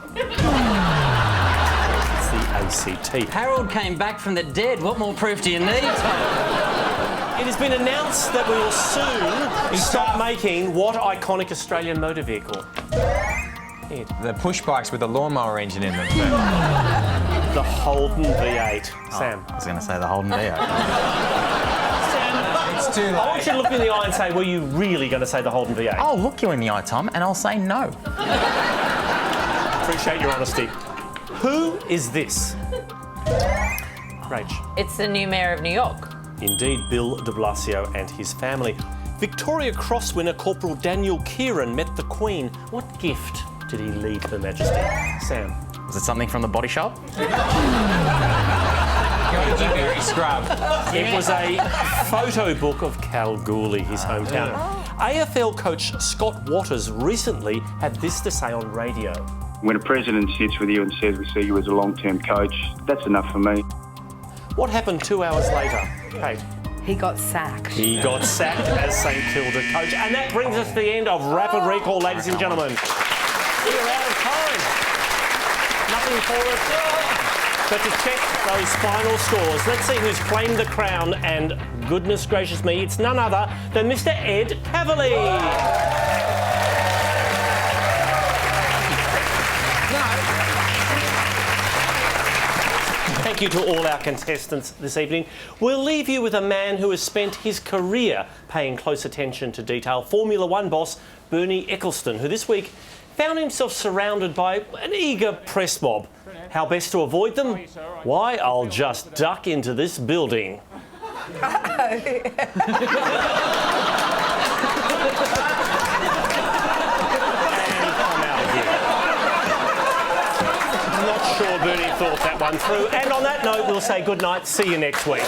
It's the ACT. Harold came back from the dead. What more proof do you need, Tom? It has been announced that we will soon stop making what iconic Australian motor vehicle? Ed. The push bikes with the lawnmower engine in them. The Holden V8. Sam. I was going to say the Holden V8. It's too late. I want you to look me in the eye and say, were you really going to say the Holden V8? I'll look you in the eye, Tom, and I'll say no. Appreciate your honesty. Who is this? Rach. It's the new mayor of New York. Indeed, Bill de Blasio and his family. Victoria Cross winner Corporal Daniel Kieran met the Queen. What gift did he leave Her Majesty? Sam. Was it something from the body shop? Goji berry scrub. It was a photo book of Kalgoorlie, his hometown. AFL coach Scott Waters recently had this to say on radio. When a president sits with you and says we see you as a long-term coach, that's enough for me. What happened 2 hours later? Kate. He got sacked. He got sacked as St Kilda coach. And that brings us to the end of Rapid Recall, ladies and gentlemen. We are out of time. Nothing for us but to check those final scores. Let's see who's claimed the crown, and goodness gracious me, it's none other than Mr. Ed Kavalee. Thank you to all our contestants this evening. We'll leave you with a man who has spent his career paying close attention to detail. Formula One boss Bernie Ecclestone, who this week found himself surrounded by an eager press mob. How best to avoid them? Why, I'll just duck into this building. I'm not sure Bernie thought that one through. And on that note, we'll say good night. See you next week.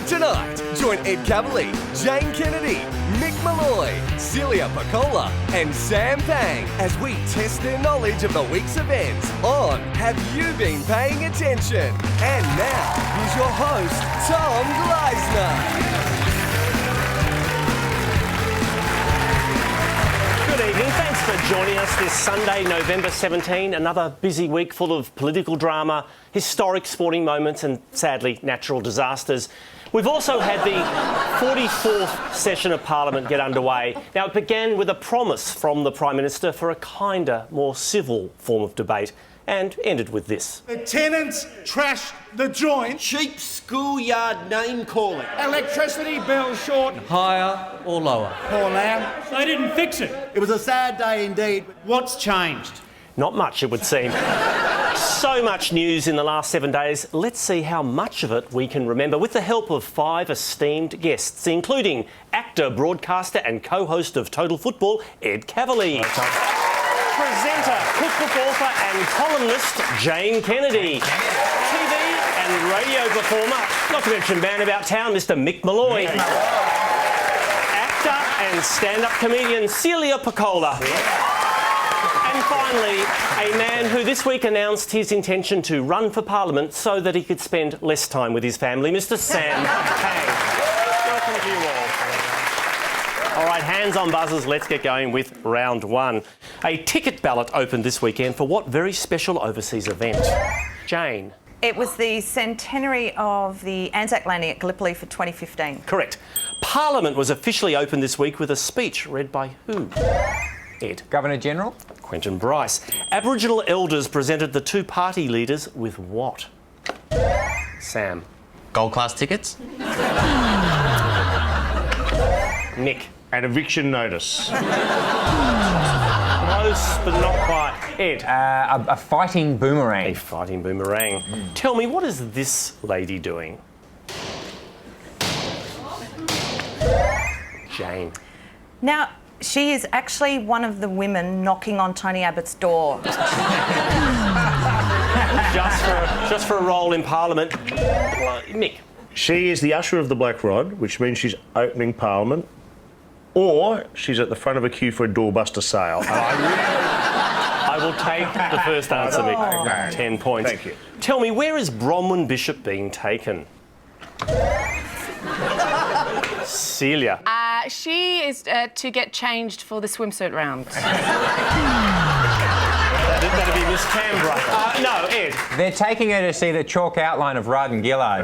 Tonight, join Ed Kavalee, Jane Kennedy, Mick Malloy, Celia Paccola and Sam Pang as we test their knowledge of the week's events on Have You Been Paying Attention? And now, here's your host, Tom Gleisner. Good evening. Thanks for joining us this Sunday, November 17. Another busy week full of political drama, historic sporting moments and, sadly, natural disasters. We've also had the 44th session of Parliament get underway. Now, it began with a promise from the Prime Minister for a kinder, more civil form of debate, and ended with this. The tenants trashed the joint. Cheap schoolyard name calling. Electricity bill short. Higher or lower? Poor lamb. They didn't fix it. It was a sad day indeed. What's changed? Not much, it would seem. So much news in the last 7 days. Let's see how much of it we can remember with the help of 5 esteemed guests, including actor, broadcaster and co-host of Total Football, Ed Kavalee. Presenter, cookbook author and columnist, Jane Kennedy. TV and radio performer, not to mention man about town, Mr Mick Malloy. Actor and stand-up comedian, Celia Piccola. And finally, a man who this week announced his intention to run for Parliament so that he could spend less time with his family, Mr Sam Pang. Welcome to you all. All right, hands on buzzers, let's get going with round 1. A ticket ballot opened this weekend for what very special overseas event? Jane. It was the centenary of the Anzac landing at Gallipoli for 2015. Correct. Parliament was officially opened this week with a speech read by who? Ed. Governor General. Quentin Bryce. Aboriginal elders presented the 2 party leaders with what? Sam. Gold class tickets? Nick. An eviction notice. Close, but not quite. Ed. A fighting boomerang. A fighting boomerang. Tell me, what is this lady doing? Jane. Now, she is actually one of the women knocking on Tony Abbott's door. just for a role in Parliament. Mick. She is the usher of the Black Rod, which means she's opening Parliament, or she's at the front of a queue for a doorbuster sale. I will take the first answer, Mick. 10 points. Thank you. Tell me, where is Bronwyn Bishop being taken? Celia. She is to get changed for the swimsuit round. That'd be Miss Canberra. No, Ed. They're taking her to see the chalk outline of Rudd and Gillow.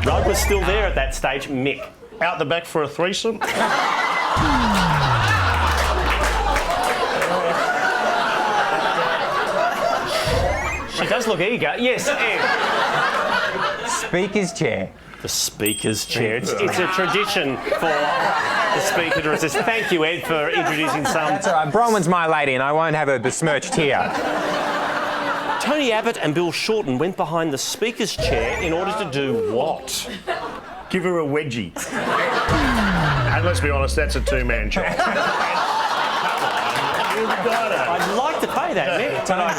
Rudd was still there at that stage. Mick. Out the back for a threesome? She does look eager. Yes, Ed. Speaker's chair. The Speaker's chair. It's a tradition for the Speaker to resist. Thank you, Ed, for introducing some... That's all right. Bronwyn's my lady and I won't have her besmirched here. Tony Abbott and Bill Shorten went behind the Speaker's chair in order to do what? Give her a wedgie. And let's be honest, that's a 2-man job. I'd like to pay that, Nick, but I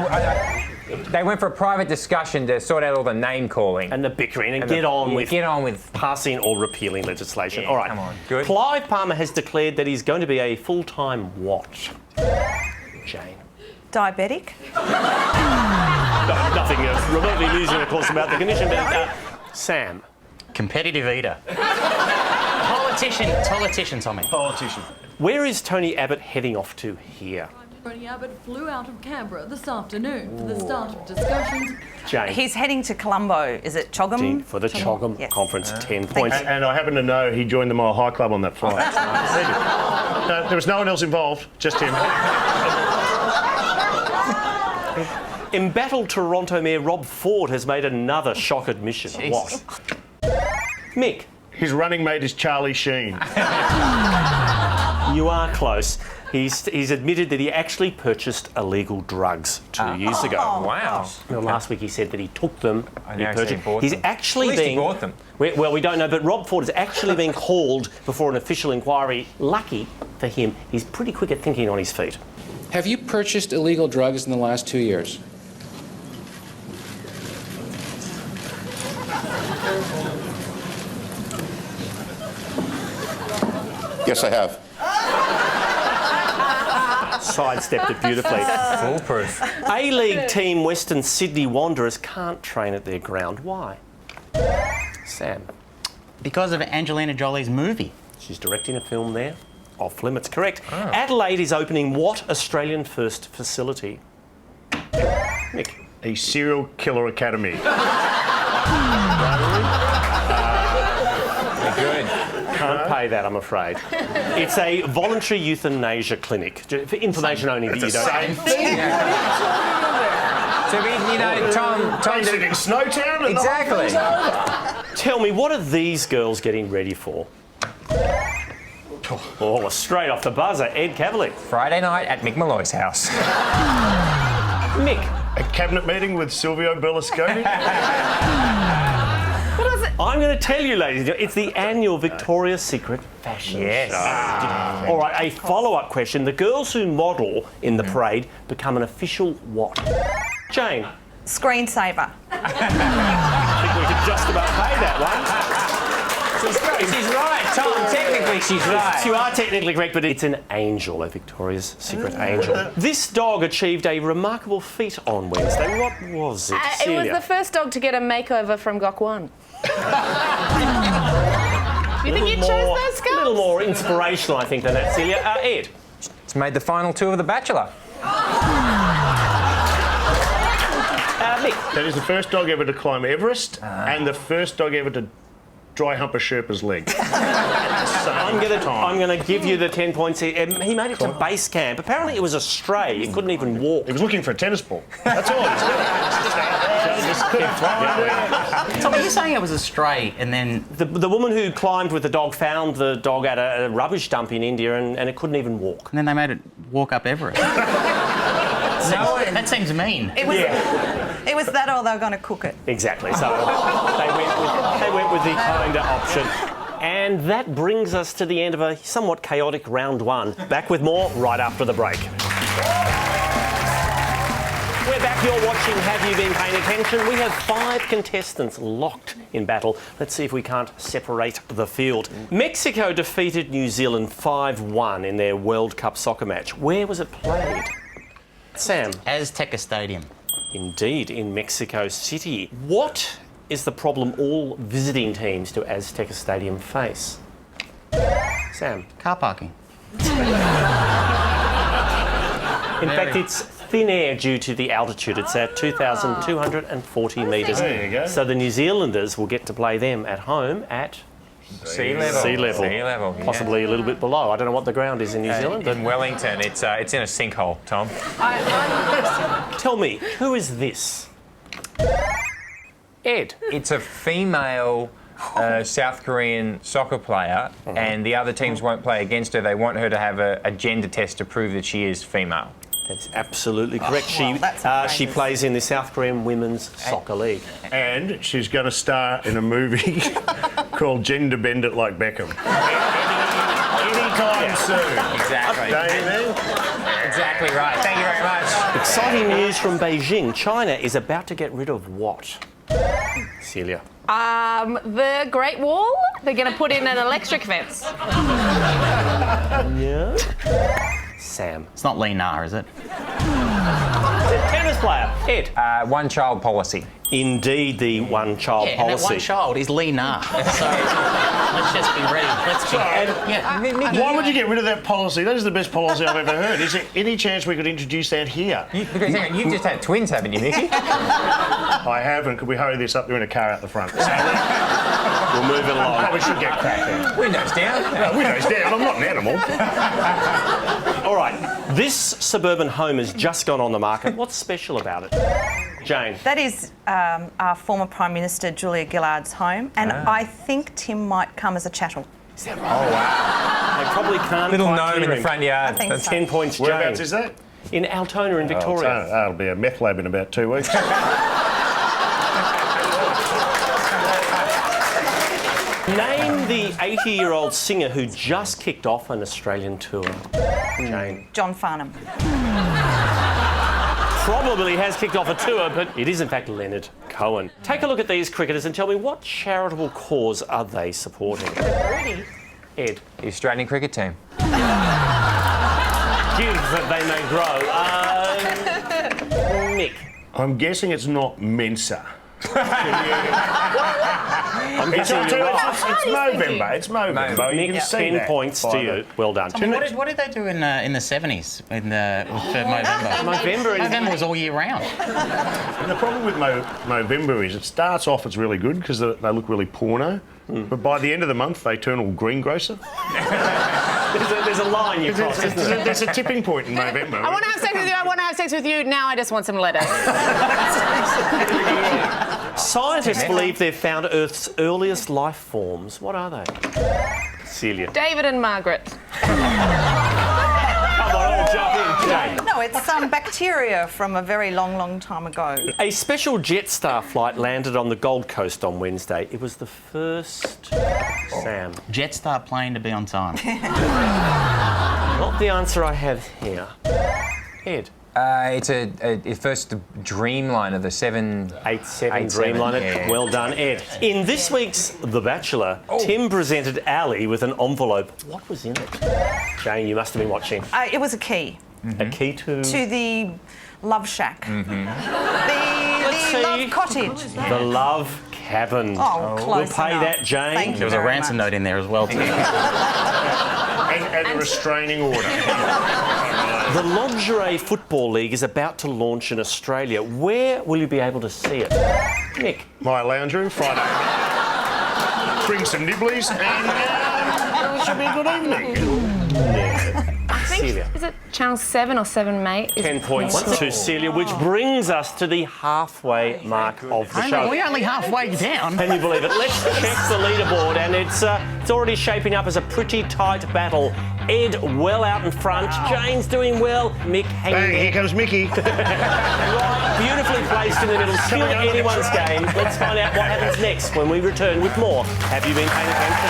can't. They went for a private discussion to sort out all the name calling and the bickering and get on with passing or repealing legislation. Yeah, all right. come on. Good. Clive Palmer has declared that he's going to be a full-time what? Jane. Diabetic? Nothing remotely amusing, of course, about the condition, but Sam. Competitive eater. Politician, Tommy. Politician. Where is Tony Abbott heading off to here? Tony Abbott flew out of Canberra this afternoon for the start of discussions. Jane. He's heading to Colombo. Is it Chogham? For the Chogham Conference, 10 Thank points. you. And I happen to know he joined the Mile High Club on that flight. No, there was no one else involved, just him. Embattled Toronto Mayor Rob Ford has made another shock admission. Jesus. What? Mick. His running mate is Charlie Sheen. You are close. He's admitted that he actually purchased illegal drugs 2 years ago. Wow. Well, last week he said that he took them. He's actually being... He bought them. Well, we don't know, but Rob Ford is actually being hauled before an official inquiry. Lucky for him, he's pretty quick at thinking on his feet. Have you purchased illegal drugs in the last 2 years? Yes, I have. Sidestepped it beautifully. Foolproof. A-League team Western Sydney Wanderers can't train at their ground. Why? Sam. Because of Angelina Jolie's movie. She's directing a film there. Off limits, correct. Adelaide is opening what Australian first facility? Nick. A serial killer academy. Good. Can't pay that, I'm afraid. It's a voluntary euthanasia clinic. For information only that you don't... Same thing. So, you know, Tom... Based in Snowtown? And exactly. Tell me, what are these girls getting ready for? Oh, straight off the buzzer, Ed Kavalee. Friday night at Mick Malloy's house. Mick. A cabinet meeting with Silvio Berlusconi. What is it? I'm going to tell you, ladies and gentlemen, it's the annual Victoria's Secret fashion show. All right, a follow-up question. The girls who model in the parade become an official what? Jane. Screensaver. I think we could just about pay that one. She's right, Tom. Technically, she's right. You are technically correct, but it's an angel, a Victoria's Secret angel. This dog achieved a remarkable feat on Wednesday. What was it, It Celia? was the first dog to get a makeover from Gok 1. You think you chose those A little skulls? more inspirational, I think, than that, Celia. Ed. It's made the final two of The Bachelor. Mick. That is the first dog ever to climb Everest and the first dog ever to dry hump a Sherpa's leg. I'm going to give you the 10 points here. He made it to base camp. Apparently it was a stray. He couldn't even walk. He was looking for a tennis ball. That's all he's doing. Tom, are you saying it was a stray and then... The woman who climbed with the dog found the dog at a rubbish dump in India and it couldn't even walk. And then they made it walk up Everest? That seems mean. It was that or they were going to cook it. Exactly. So they went with the kinder option. And that brings us to the end of a somewhat chaotic round one. Back with more right after the break. We're back. You're watching Have You Been Paying Attention? We have 5 contestants locked in battle. Let's see if we can't separate the field. Mexico defeated New Zealand 5-1 in their World Cup soccer match. Where was it played? Sam. Azteca Stadium. Indeed, in Mexico City. What is the problem all visiting teams to Azteca Stadium face? Sam. Car parking. In fact, it's thin air due to the altitude. It's at 2,240 metres. There you go. So the New Zealanders will get to play them at home at... Sea level. Sea level. Sea level, yeah. Possibly a little bit below. I don't know what the ground is in New Zealand. In Wellington, it's in a sinkhole, Tom. Tell me, who is this? Ed. It's a female South Korean soccer player, and the other teams won't play against her. They want her to have a gender test to prove that she is female. That's absolutely correct. Well, she plays in the South Korean Women's Soccer League. And she's going to star in a movie called Gender Bend It Like Beckham. Anytime soon. Exactly. Don't you think? Exactly right. Thank you very much. Exciting news from Beijing. China is about to get rid of what? Celia. The Great Wall. They're going to put in an electric fence. Yeah. Sam. It's not Lee Na, is it? Tennis player. Ed. One-child policy. Indeed, the one-child And policy. that one child is Lee Na. So let's just be ready. Let's be... Why would you get rid of that policy? That is the best policy I've ever heard. Is there any chance we could introduce that here? You've just had twins, haven't you, Mickey? I haven't. Could we hurry this up? They're in a car out the front. We'll move it along. Probably should get cracking. Windows down. No, windows down. I'm not an animal. All right. This suburban home has just gone on the market. What's special about it? Jane. That is our former Prime Minister Julia Gillard's home, and I think Tim might come as a chattel. Is that right? Oh, wow. They probably can't Little quite gnome hear in the him. front yard. I think That's so. 10 points, Jane. Whereabouts is that? In Altona in Victoria. That'll be a meth lab in about 2 weeks. Name the 80-year-old singer who just kicked off an Australian tour. Jane. John Farnham. Probably has kicked off a tour, but it is in fact Leonard Cohen. Take a look at these cricketers and tell me what charitable cause are they supporting? Rudy. Ed. The Australian cricket team. Give that they may grow. Mick. I'm guessing it's not Mensa. I'm guessing you're right. It's Movember. It's Movember. You can see 10 that. points to you. Well done. What did they do in the 70s for Movember? Movember was all year round. And the problem with Movember is it starts off it's really good because they look really porno, but by the end of the month they turn all greengrocer. There's a line you cross, isn't there? There's a tipping point in November. I want to have sex with you. I want to have sex with you. Now I just want some lettuce. Scientists believe they've found Earth's earliest life forms. What are they? Celia. David and Margaret. Come on, all jump in. No, it's some bacteria from a very long, long time ago. A special Jetstar flight landed on the Gold Coast on Wednesday. It was the first... Sam. Jetstar plane to be on time. Not the answer I have here. Ed. It's a first Dreamliner, the 787 Dreamliner. Yeah. Well done, Ed. In this week's The Bachelor, Tim presented Ali with an envelope. What was in it? Jane, you must have been watching. It was a key. A key to... To the Love Shack. The Love Cottage. The Love Cabin. Oh, close We'll pay enough. that, Jane. Thank you There was a very ransom much. note in there as well, too. and a restraining order. The Lingerie Football League is about to launch in Australia. Where will you be able to see it? Nick. My lounge room, Friday. Bring some nibblies and it should be a good evening. I think, Celia. is it Channel 7 or 7 Mate? 10 points to Celia, which brings us to the halfway mark of the show. We're only halfway down. Can you believe it? Let's check the leaderboard, and it's already shaping up as a pretty tight battle. Ed well out in front, Jane's doing well, Mick hanging Hey, here comes Mickey. Right, beautifully placed in the middle, still anyone's game. Let's find out what happens next when we return with more Have You Been Paying Attention?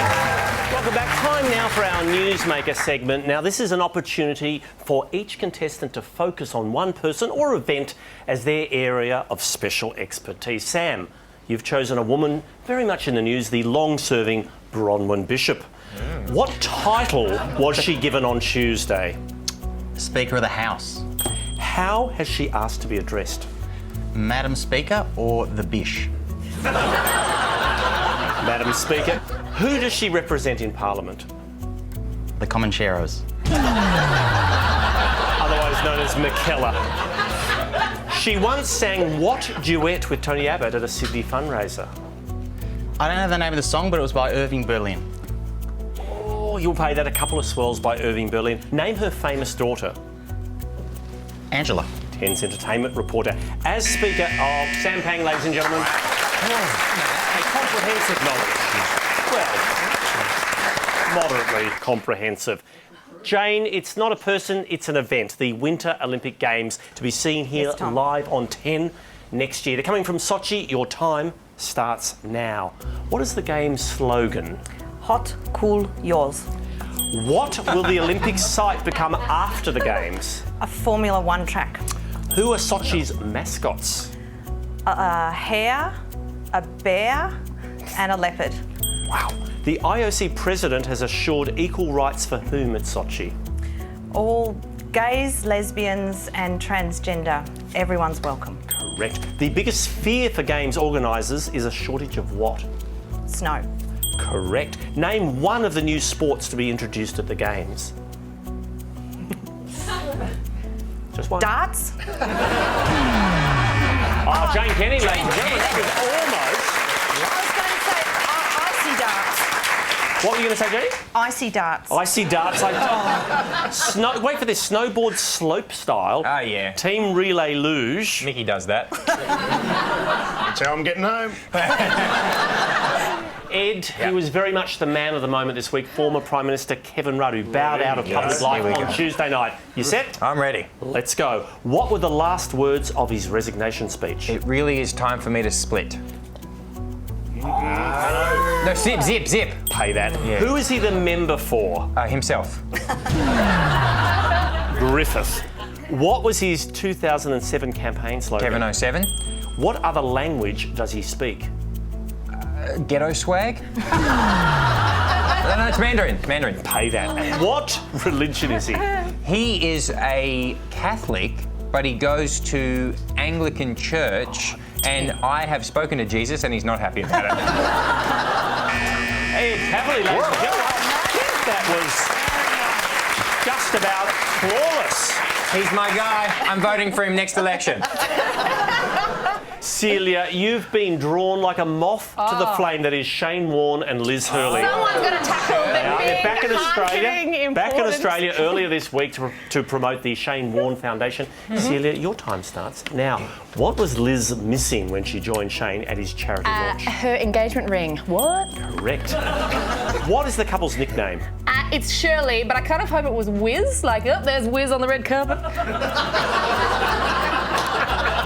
Welcome back. Time now for our Newsmaker segment. Now, this is an opportunity for each contestant to focus on one person or event as their area of special expertise. Sam, you've chosen a woman very much in the news, the long-serving Bronwyn Bishop. What title was she given on Tuesday? Speaker of the House. How has she asked to be addressed? Madam Speaker or the Bish? Madam Speaker. Who does she represent in Parliament? The Comancheros. Otherwise known as McKellar. She once sang what duet with Tony Abbott at a Sydney fundraiser? I don't know the name of the song, but it was by Irving Berlin. Oh, you'll pay that a couple of swirls by Irving Berlin. Name her famous daughter. Angela. 10's entertainment reporter. As Speaker of Sam Pang, ladies and gentlemen. A comprehensive knowledge. Well, moderately comprehensive. Jane, it's not a person, it's an event. The Winter Olympic Games to be seen here live on 10 next year. They're coming from Sochi. Your time starts now. What is the game's slogan? Hot, cool, yours. What will the Olympic site become after the Games? A Formula One track. Who are Sochi's mascots? A hare, a bear, and a leopard. Wow. The IOC president has assured equal rights for whom at Sochi? All gays, lesbians, and transgender. Everyone's welcome. Correct. The biggest fear for Games organisers is a shortage of what? Snow. Correct. Name one of the new sports to be introduced at the Games. Just one. Darts. Oh, Jane Kenny, ladies and gentlemen, that was almost. I was going to say icy darts. What were you going to say, Jane? Icy darts. Icy darts. Wait for this. Snowboard slope style. Oh, yeah. Team relay luge. Mickey does that. That's how I'm getting home. Ed, who was very much the man of the moment this week, former Prime Minister Kevin Rudd, who bowed out of public life on Tuesday night. You set? I'm ready. Let's go. What were the last words of his resignation speech? It really is time for me to split. No, zip. Pay that. Yeah. Who is he the member for? Himself. Griffith. What was his 2007 campaign slogan? Kevin 07. What other language does he speak? Ghetto swag? No, it's Mandarin. Pay that. What religion is he? He is a Catholic, but he goes to Anglican church, and I have spoken to Jesus, and he's not happy about it. Ed Kavalee, ladies and gentlemen. That was just about flawless. He's my guy. I'm voting for him next election. Celia, you've been drawn like a moth to the flame that is Shane Warne and Liz Hurley. Someone's going to tackle the big back in important. Australia earlier this week to promote the Shane Warne Foundation. Celia, your time starts now. What was Liz missing when she joined Shane at his charity launch? Her engagement ring. What? Correct. What is the couple's nickname? It's Shirley, but I kind of hope it was Wiz. Like, oh, there's Wiz on the red carpet.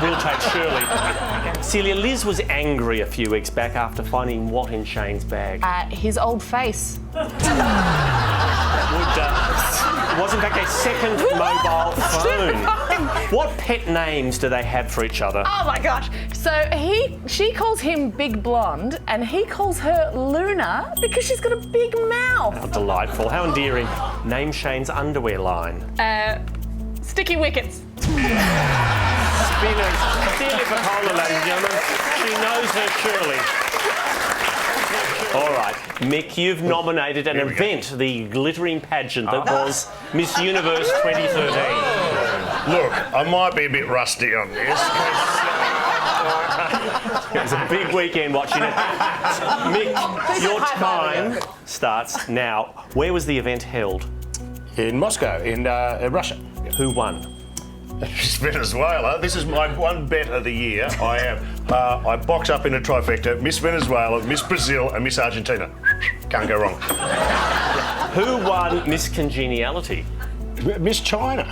We'll take Shirley. Celia, Liz was angry a few weeks back after finding what in Shane's bag? His old face. Was in fact a second mobile phone. What pet names do they have for each other? Oh my gosh. So she calls him Big Blonde and he calls her Luna because she's got a big mouth. How delightful. How endearing. Name Shane's underwear line. Sticky Wickets. Spinners. Celia Pacola, ladies and gentlemen. She knows her Shirley. All right, Mick, you've nominated an event, the glittering pageant that was Miss Universe 2013. Look, I might be a bit rusty on this. It was a big weekend watching it. Mick, your time starts now. Where was the event held? In Moscow, in Russia. Who won? Miss Venezuela. This is my one bet of the year. I box up in a trifecta: Miss Venezuela, Miss Brazil, and Miss Argentina. Can't go wrong. Who won Miss Congeniality? Miss China.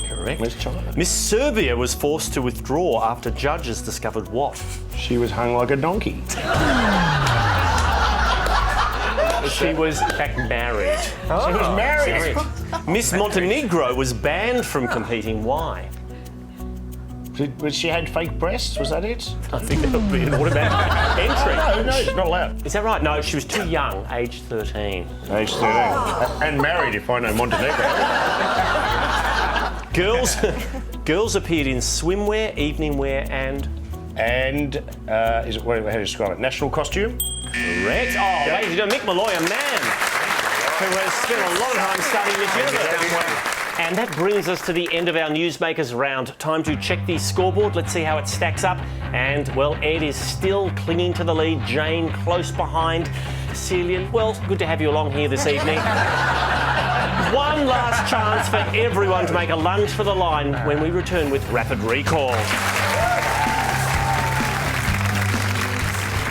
Correct. Miss China. Miss Serbia was forced to withdraw after judges discovered what? She was hung like a donkey. She was, in fact, married. Oh, she was married. Miss Montenegro was banned from competing. Why? She had fake breasts, was that it? I think that would be an automatic entry. No, she's not allowed. Is that right? No, she was too young, aged 13. Aged 13. And married, if I know Montenegro. Girls appeared in swimwear, evening wear, and is it, how do you describe it? National costume? Correct. Oh, ladies and gentlemen, Mick Malloy, a man who has spent a lot of time studying Miss Universe. And that brings us to the end of our Newsmakers round. Time to check the scoreboard. Let's see how it stacks up. And, well, Ed is still clinging to the lead. Jane close behind. Celia, well, good to have you along here this evening. One last chance for everyone to make a lunge for the line when we return with Rapid Recall.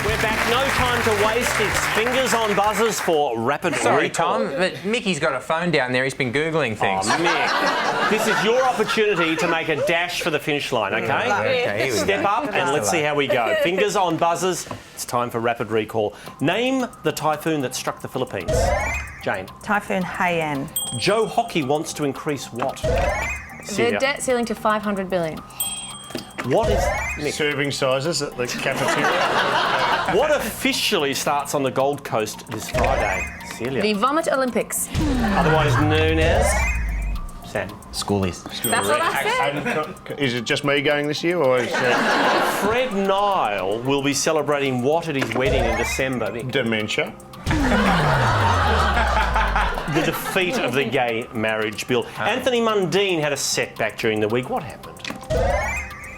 We're back. No time to waste. It's fingers on buzzers for Rapid Sorry, Recall. Tom, but Mickey's got a phone down there. He's been Googling things. Oh, Mick. This is your opportunity to make a dash for the finish line, OK? Okay, here we Step go. up and let's see how we go. Fingers on buzzers. It's time for Rapid Recall. Name the typhoon that struck the Philippines. Jane. Typhoon Haiyan. Joe Hockey wants to increase what? The Celia. debt ceiling to 500 billion. What is... Mick. Serving sizes at the cafeteria. What officially starts on the Gold Coast this Friday? Celia. The Vomit Olympics. Otherwise known as... Sam. Schoolies. That's what I said. Is it just me going this year, or is Fred Nile will be celebrating what at his wedding in December? Mick? dementia? The defeat of the gay marriage bill. Anthony Mundine had a setback during the week. What happened?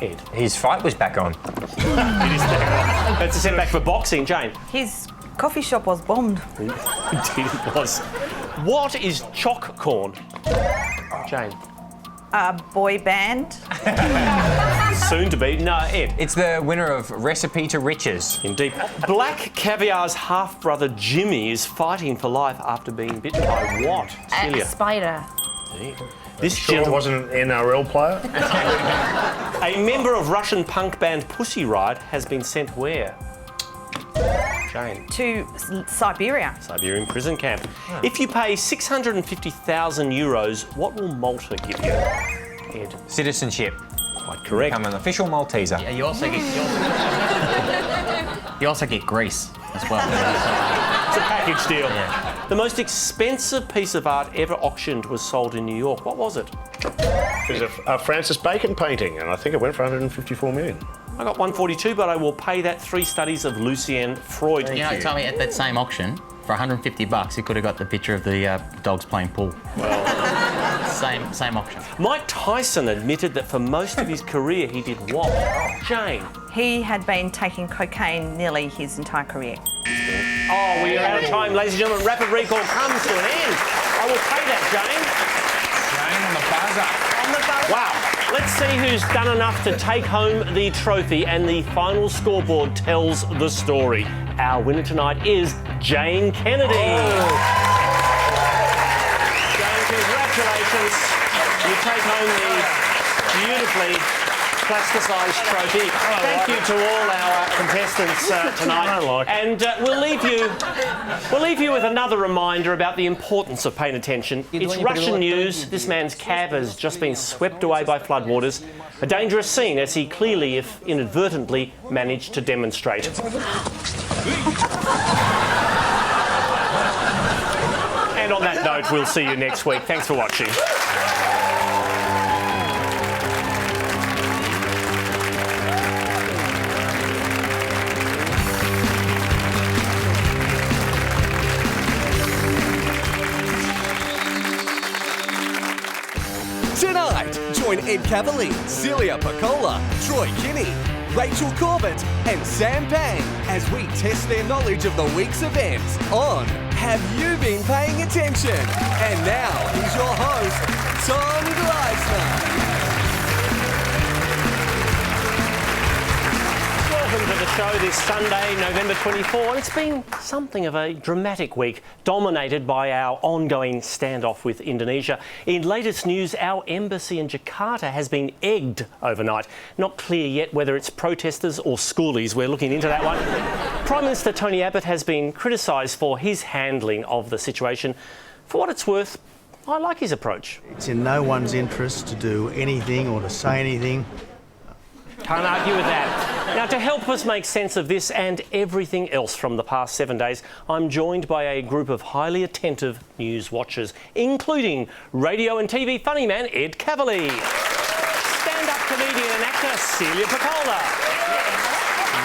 Ed. His fight was back on. It is back. That's a setback for boxing. Jane. His coffee shop was bombed. Indeed it was. What is chalk corn? Jane. A boy band. Soon to be. No, Ed. It's the winner of Recipe to Riches. Indeed. Black Caviar's half-brother Jimmy is fighting for life after being bitten by what? Celia. A spider. This Sure, gentleman wasn't an NRL player. A member of Russian punk band Pussy Riot has been sent where? Jane. To Siberia. Siberian prison camp. If you pay 650,000 euros, what will Malta give you? Ed. Citizenship. Quite correct. Become an official Malteser. Yeah, you also get Greece as well. It's a package deal. Yeah. The most expensive piece of art ever auctioned was sold in New York. What was it? It was a Francis Bacon painting, and I think it went for 154 million. I got 142, but I will pay that 3 studies of Lucien Freud. You know, tell me at that same auction, for $150, you could have got the picture of the dogs playing pool. Well, same auction. Mike Tyson admitted that for most of his career he did what? Jane. He had been taking cocaine nearly his entire career. Oh, we are out of time, ladies and gentlemen. Rapid Recall comes to an end. I will pay that, Jane. Jane on the buzzer. Wow. Let's see who's done enough to take home the trophy, and the final scoreboard tells the story. Our winner tonight is Jane Kennedy. Jane, congratulations. You take home the beautifully plasticized trophy. Thank you to all our contestants tonight. And we'll leave you with another reminder about the importance of paying attention. It's Russian news. This man's cab has just been swept away by floodwaters. A dangerous scene, as he clearly, if inadvertently, managed to demonstrate. And on that note, we'll see you next week. Thanks for watching. Tonight, join Ed Kavalee, Celia Piccola, Troy Kinney, Rachel Corbett and Sam Pang as we test their knowledge of the week's events on Have You Been Paying Attention? And now, here's your host, Tom Gleisner. Welcome to the show this Sunday, November 24. And it's been something of a dramatic week, dominated by our ongoing standoff with Indonesia. In latest news, our embassy in Jakarta has been egged overnight. Not clear yet whether it's protesters or schoolies. We're looking into that one. Prime Minister Tony Abbott has been criticised for his handling of the situation. For what it's worth, I like his approach. It's in no one's interest to do anything or to say anything. Can't argue with that. Now, to help us make sense of this and everything else from the past 7 days, I'm joined by a group of highly attentive news watchers, including radio and TV funny man Ed Kavalee, stand-up comedian and actor Celia Piccola,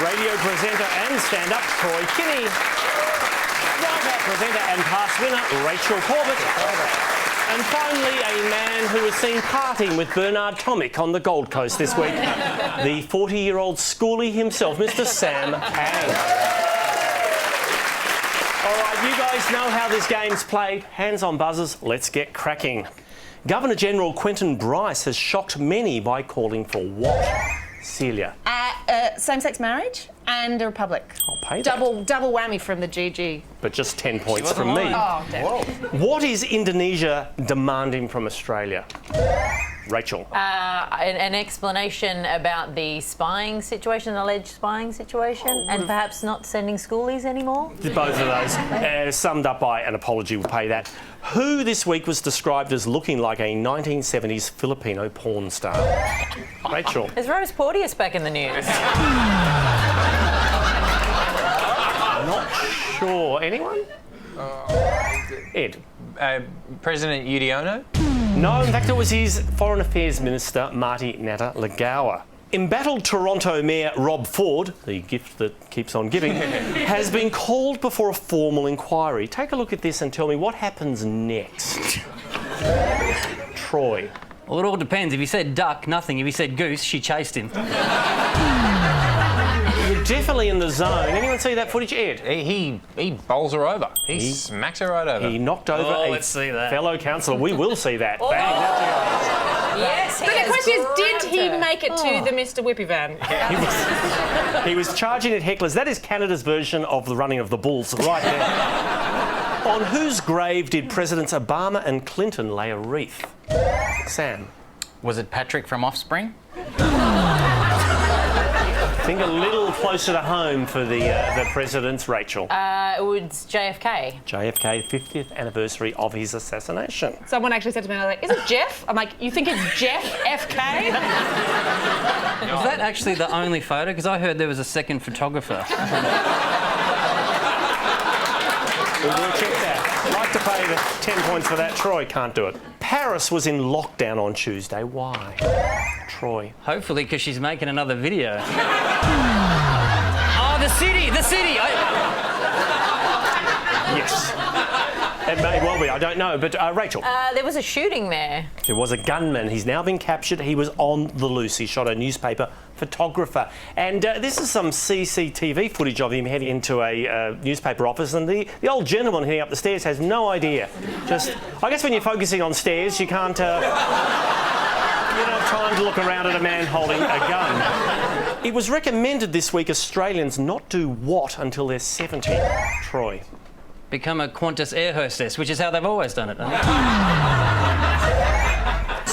radio presenter and stand-up Troy Kinney, Wildcat presenter and past winner Rachel Corbett, and finally, a man who was seen partying with Bernard Tomic on the Gold Coast this week, the 40-year-old schoolie himself, Mr. Sam Pang. All right, you guys know how this game's played. Hands on buzzers, let's get cracking. Governor-General Quentin Bryce has shocked many by calling for what? Celia? Same-sex marriage and a republic. I'll pay that. Double whammy from the GG. But just 10 points from me. Oh, damn. What is Indonesia demanding from Australia? Rachel? An explanation about the spying situation, alleged spying situation, and perhaps not sending schoolies anymore? Both of those. Summed up by an apology, we'll pay that. Who this week was described as looking like a 1970s Filipino porn star? Rachel? Is Rose Porteous back in the news? Not sure. Anyone? Ed? President Yudhoyono? No, in fact it was his Foreign Affairs Minister, Marty Natalegawa. Embattled Toronto Mayor Rob Ford, the gift that keeps on giving, has been called before a formal inquiry. Take a look at this and tell me what happens next. Troy. Well, it all depends. If he said duck, nothing. If he said goose, she chased him. You're definitely in the zone. Anyone see that footage, Ed? He bowls her over. He smacks her right over. He knocked over a fellow councillor. We will see that. Oh. Bang, that's Yes, but the question is, did he make it to the Mr. Whippy van? He was charging at hecklers. That is Canada's version of the running of the bulls, right there. On whose grave did Presidents Obama and Clinton lay a wreath? Sam? Was it Patrick from Offspring? I think a little closer to home for the presidents, Rachel. It was JFK. JFK, 50th anniversary of his assassination. Someone actually said to me, like, is it Jeff? I'm like, you think it's Jeff FK? Was that actually the only photo? Because I heard there was a second photographer. We will check that. I'd like to pay the 10 points for that. Troy can't do it. Paris was in lockdown on Tuesday. Why? Troy. Hopefully because she's making another video. Oh, the city! Yes. It may well be, I don't know. But Rachel? There was a shooting there. There was a gunman. He's now been captured. He was on the loose. He shot a newspaper photographer. And this is some CCTV footage of him heading into a newspaper office. And the old gentleman heading up the stairs has no idea. I guess when you're focusing on stairs, you can't... you're not trying to look around at a man holding a gun. It was recommended this week Australians not do what until they're 70? Troy. Become a Qantas air hostess, which is how they've always done it.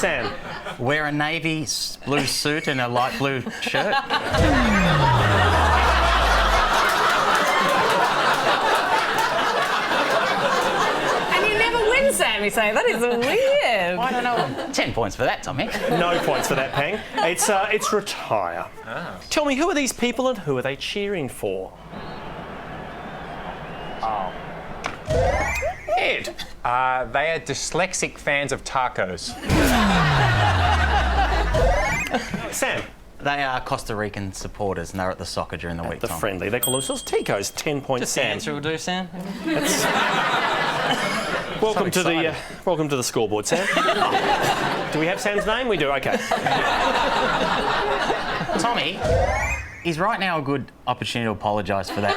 Sam. Wear a navy blue suit and a light blue shirt. And you never win, Sam, you say. That is weird. I don't know. 10 points for that, Tommy. No points for that, Pang. It's retire. Tell me, who are these people and who are they cheering for? Ed. They are dyslexic fans of tacos. Sam. They are Costa Rican supporters and they're at the soccer during the week, The Tom. friendly. They call themselves Ticos. 10 points, Just the Sam. answer will do, Sam. Welcome to the scoreboard, Sam. Do we have Sam's name? We do. Okay. Tommy, is right now a good opportunity to apologise for that?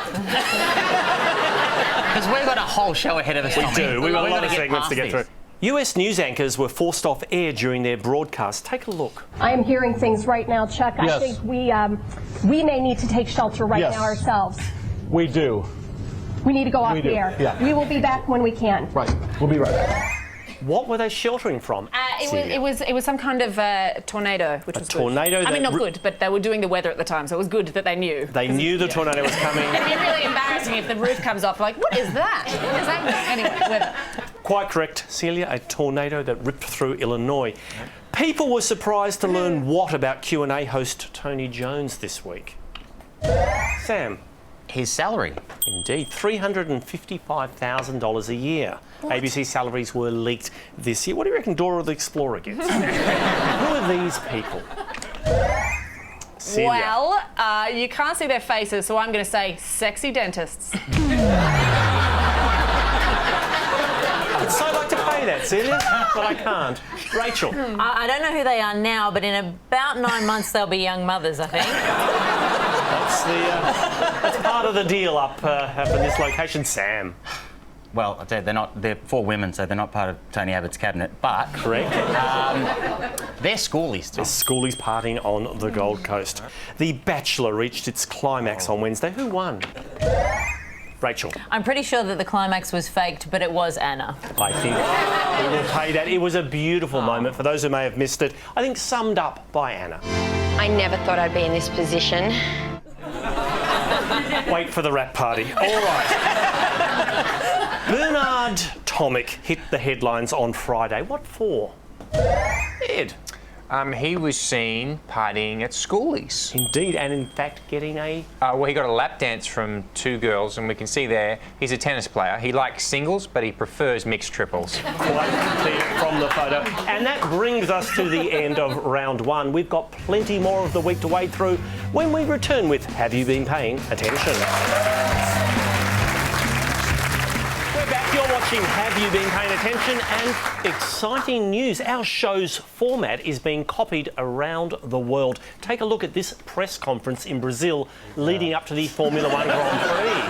Because we've got a whole show ahead of us, Tommy. We do. We've got a lot of segments to get through. this. US news anchors were forced off air during their broadcast. Take a look. I am hearing things right now, Chuck. Yes. I think we may need to take shelter right now ourselves. We do. We need to go off We the do, air. yeah. We will be back when we can. Right. We'll be right back. What were they sheltering from? It was some kind of tornado, which was tornado good. I mean, that not good, but they were doing the weather at the time, so it was good that they knew. They knew the tornado was coming. It'd be really embarrassing if the roof comes off. Like, what is that? What is that? Anyway, weather. Quite correct, Celia. A tornado that ripped through Illinois. People were surprised to learn what about Q&A host Tony Jones this week? Sam. His salary. Indeed, $355,000 a year. ABC salaries were leaked this year. What do you reckon Dora the Explorer gets? Who are these people? Celia. Well, you can't see their faces, so I'm going to say sexy dentists. I'd so like to pay that, Celia, but I can't. Rachel. I don't know who they are now, but in about 9 months they'll be young mothers, I think. That's part of the deal up in this location. Sam. Well, I tell you, they're 4 women, so they're not part of Tony Abbott's cabinet, but... Correct. They're schoolies, Tom. They're schoolies partying on the Gold Coast. The Bachelor reached its climax on Wednesday. Who won? Rachel. I'm pretty sure that the climax was faked, but it was Anna. I think we will pay that. It was a beautiful moment. For those who may have missed it, I think summed up by Anna. I never thought I'd be in this position. Wait for the rap party. All right. Bernard Tomic hit the headlines on Friday. What for? Ed. He was seen partying at schoolies. Indeed, and in fact getting a... well, he got a lap dance from 2 girls, and we can see there he's a tennis player. He likes singles, but he prefers mixed triples. Quite clear from the photo. And that brings us to the end of round 1. We've got plenty more of the week to wade through when we return with Have You Been Paying Attention? You're watching Have You Been Paying Attention? And exciting news. Our show's format is being copied around the world. Take a look at this press conference in Brazil leading up to the Formula 1 Grand Prix.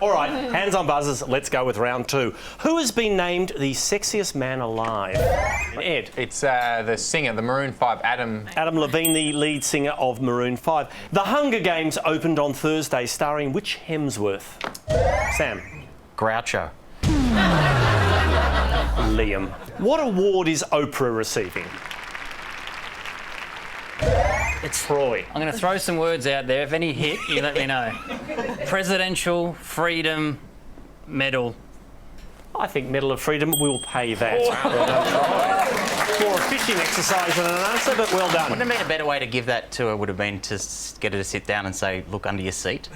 All right, hands on buzzers. Let's go with round 2. Who has been named the sexiest man alive? Ed. It's the singer, the Maroon 5, Adam Levine, the lead singer of Maroon 5. The Hunger Games opened on Thursday, starring which Hemsworth? Sam. Groucho. Liam. What award is Oprah receiving? It's Troy. I'm going to throw some words out there. If any hit, you let me know. Presidential Freedom Medal. I think Medal of Freedom, we'll pay that. Well done, Troy. More a fishing exercise than an answer, but well done. Wouldn't it have been a better way to give that to her would have been to get her to sit down and say, look under your seat?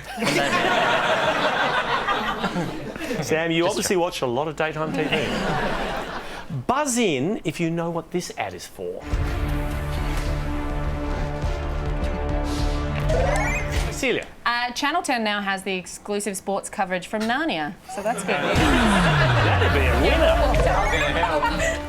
Sam, you obviously watch a lot of daytime TV. Buzz in if you know what this ad is for. Celia. Channel 10 now has the exclusive sports coverage from Narnia, so that's good. That'd be a winner.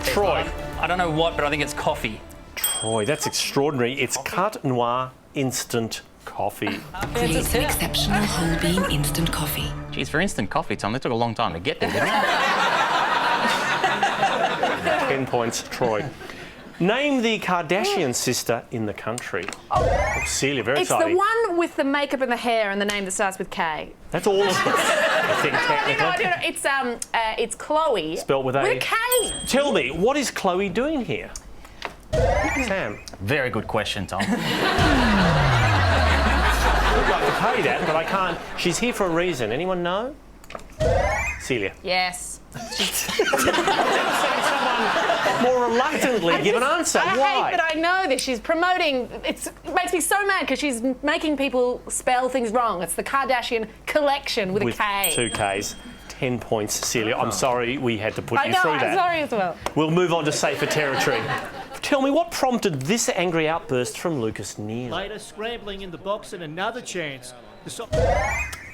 Troy. I don't know what, but I think it's coffee. Troy, that's extraordinary. It's Carte Noire Instant Coffee. Create an exceptional whole bean instant coffee. Geez, for instant coffee, Tom, they took a long time to get there, didn't they? 10 points, Troy. Name the Kardashian sister in the country. Oh, Celia, very It's exciting. the one with the makeup and the hair and the name that starts with K. That's all of them, I think, technically. No. It's Chloe. Spelled with a... With a K. Tell me, what is Chloe doing here? Sam. Very good question, Tom. I'd like to pay that, but I can't. She's here for a reason. Anyone know? Celia. Yes. More reluctantly give an answer. I Why? hate that I know this. She's promoting. It makes me so mad because she's making people spell things wrong. It's the Kardashian collection with a K. 2 Ks. 10 points, Celia. I'm sorry we had to put you through that. I'm sorry as well. We'll move on to safer territory. Tell me, what prompted this angry outburst from Lucas Neal? Later, scrambling in the box and another chance.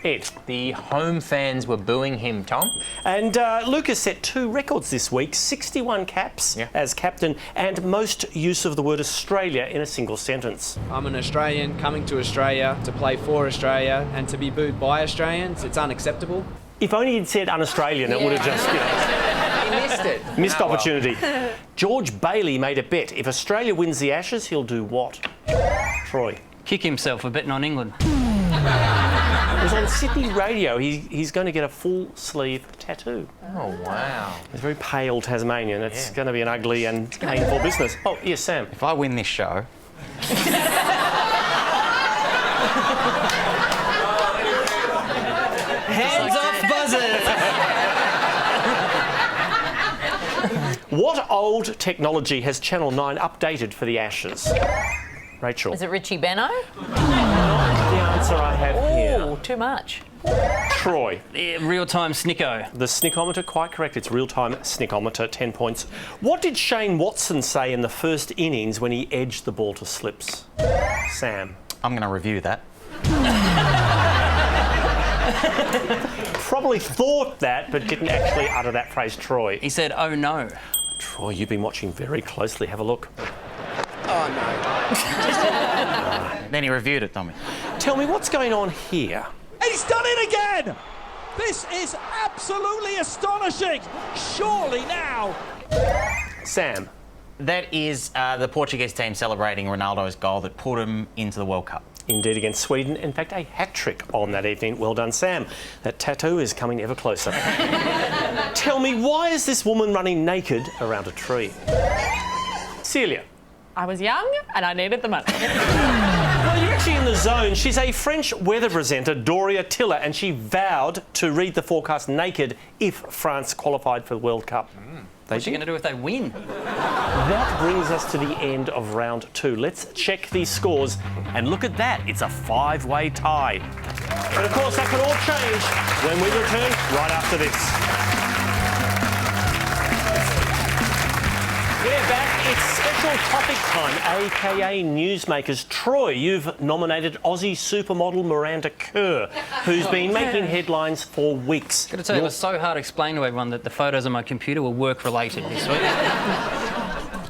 Ed. The home fans were booing him, Tom. And Lucas set 2 records this week, 61 caps as captain and most use of the word Australia in a single sentence. I'm an Australian coming to Australia to play for Australia, and to be booed by Australians, it's unacceptable. If only he'd said un-Australian, it would have just, He missed it. missed opportunity. George Bailey made a bet. If Australia wins the Ashes, he'll do what? Troy. Kick himself for betting on England. It was on Sydney radio. He's going to get a full sleeve tattoo. Oh, wow. He's a very pale Tasmanian. It's going to be an ugly and painful business. Oh, yes, Sam. If I win this show... Hands off buzzers! What old technology has Channel 9 updated for the Ashes? Rachel. Is it Richie Benno? Not the answer I have here. Oh, too much. Troy. Real-time snicko. The snickometer, quite correct. It's real-time snickometer, 10 points. What did Shane Watson say in the first innings when he edged the ball to slips? Sam. I'm going to review that. Probably thought that, but didn't actually utter that phrase, Troy. He said, oh no. Troy, you've been watching very closely. Have a look. Oh, no. Then he reviewed it, Tommy. Tell me, what's going on here? He's done it again! This is absolutely astonishing! Surely now! Sam. That is the Portuguese team celebrating Ronaldo's goal that put him into the World Cup. Indeed, against Sweden. In fact, a hat-trick on that evening. Well done, Sam. That tattoo is coming ever closer. Tell me, why is this woman running naked around a tree? Celia. I was young and I needed the money. Well, you're actually in the zone. She's a French weather presenter, Doria Tiller, and she vowed to read the forecast naked if France qualified for the World Cup. What's she going to do if they win? That brings us to the end of round 2. Let's check these scores, and look at that. It's a 5-way tie. But of course, that can all change when we return right after this. We're back. It's special topic time, aka Newsmakers. Troy, you've nominated Aussie supermodel Miranda Kerr, who's been making headlines for weeks. Got to tell you, it was so hard to explain to everyone that the photos on my computer were work-related this week.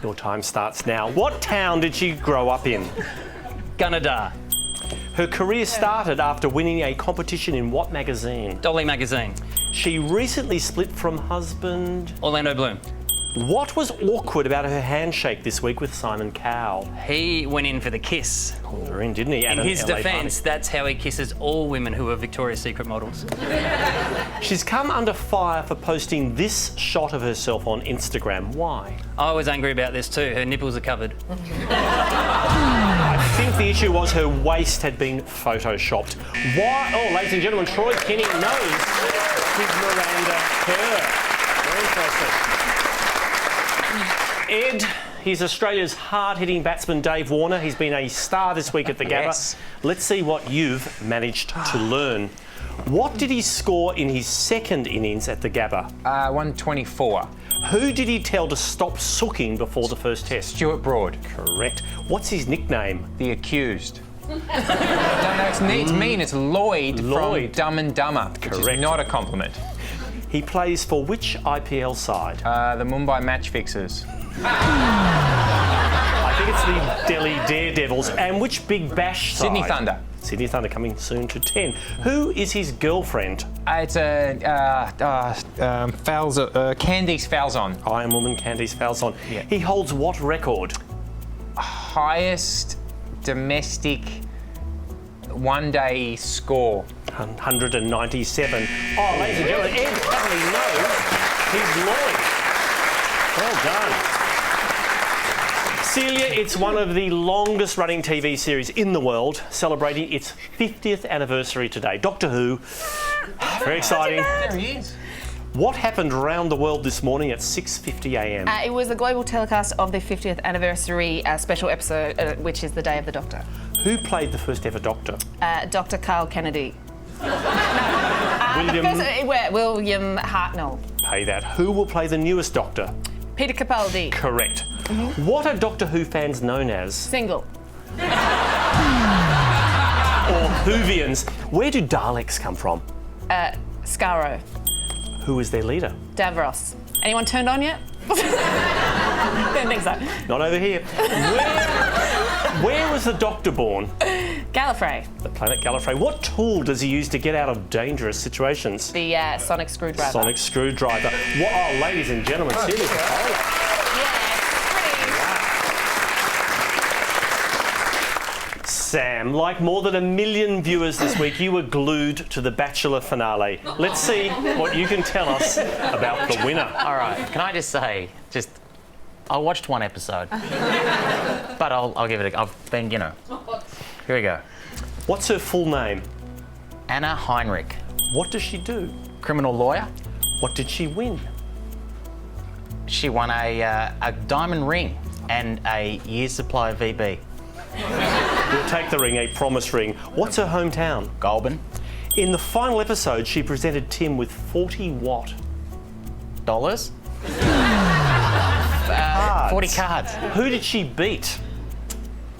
Your time starts now. What town did she grow up in? Gunnedah. Her career started after winning a competition in what magazine? Dolly magazine. She recently split from husband... Orlando Bloom. What was awkward about her handshake this week with Simon Cowell? He went in for the kiss. Pulled her in, didn't he? In his defence, that's how he kisses all women who are Victoria's Secret models. She's come under fire for posting this shot of herself on Instagram. Why? I was angry about this too. Her nipples are covered. I think the issue was her waist had been photoshopped. Why? Oh, ladies and gentlemen, Troy Kenny knows his Miranda Kerr. Very impressive. Ed, he's Australia's hard-hitting batsman Dave Warner. He's been a star this week at the Gabba. Yes. Let's see what you've managed to learn. What did he score in his second innings at the Gabba? 124. Who did he tell to stop sooking before the first test? Stuart Broad. Correct. What's his nickname? The Accused. No, it's mean. It's Lloyd from Dumb and Dumber. Which is not a compliment. He plays for which IPL side? The Mumbai Match Fixers. I think it's the Delhi Daredevils. And which Big Bash side? Sydney Thunder. Sydney Thunder coming soon to 10. Who is his girlfriend? It's Candice Falzon. Iron Woman Candice Falzon. Yeah. He holds what record? Highest domestic one-day score. 197. Oh, ladies and gentlemen, Ed Kavalee knows he's Lloyd. Well done. Celia, it's one of the longest running TV series in the world, celebrating its 50th anniversary today. Doctor Who. Very exciting. There he is. What happened around the world this morning at 6:50 a.m? It was the global telecast of the 50th anniversary special episode, which is the Day of the Doctor. Who played the first ever Doctor? Dr. Carl Kennedy. William... William Hartnell. Pay that. Who will play the newest Doctor? Peter Capaldi. Correct. What are Doctor Who fans known as? Single. Or Whovians. Where do Daleks come from? Skaro. Who is their leader? Davros. Anyone turned on yet? Don't think so. Not over here. Where was the Doctor born? Gallifrey. The planet Gallifrey. What tool does he use to get out of dangerous situations? The sonic screwdriver. Sonic screwdriver. Oh, ladies and gentlemen, Celia Packola. Sam, like more than 1 million viewers this week, you were glued to the Bachelor finale. Let's see what you can tell us about the winner. All right, can I just say, I watched one episode, but I'll give it a... I've been, you know... Here we go. What's her full name? Anna Heinrich. What does she do? Criminal lawyer. What did she win? She won a diamond ring and a year's supply of VB. We'll take the ring, a promise ring. What's her hometown? Goulburn. In the final episode, she presented Tim with 40 what? Dollars? 40 cards. Who did she beat?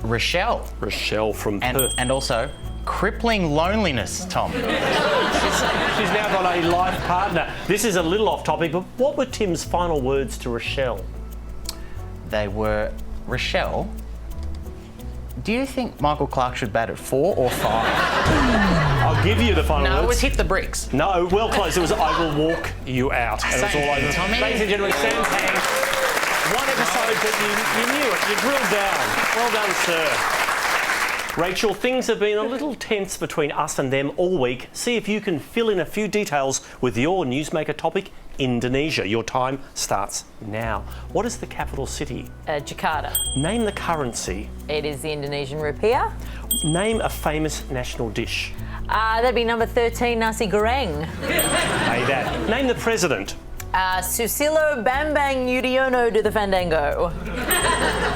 Rochelle. Rochelle from Perth. And also, crippling loneliness, Tom. She's now got a life partner. This is a little off topic, but what were Tim's final words to Rochelle? They were, Rochelle, do you think Michael Clark should bat at 4 or 5? I'll give you the final words. No, it was hit the bricks. No, well close. It was I will walk you out. And it was all over. Tommy. Ladies and gentlemen, Sam Pang. One episode, but you knew it. You drilled down. Well done, sir. Rachel, things have been a little tense between us and them all week. See if you can fill in a few details with your newsmaker topic, Indonesia. Your time starts now. What is the capital city? Jakarta. Name the currency. It is the Indonesian rupiah. Name a famous national dish. That'd be number 13, nasi goreng. Hey, that. Name the president. Susilo Bambang Yudhoyono to the Fandango.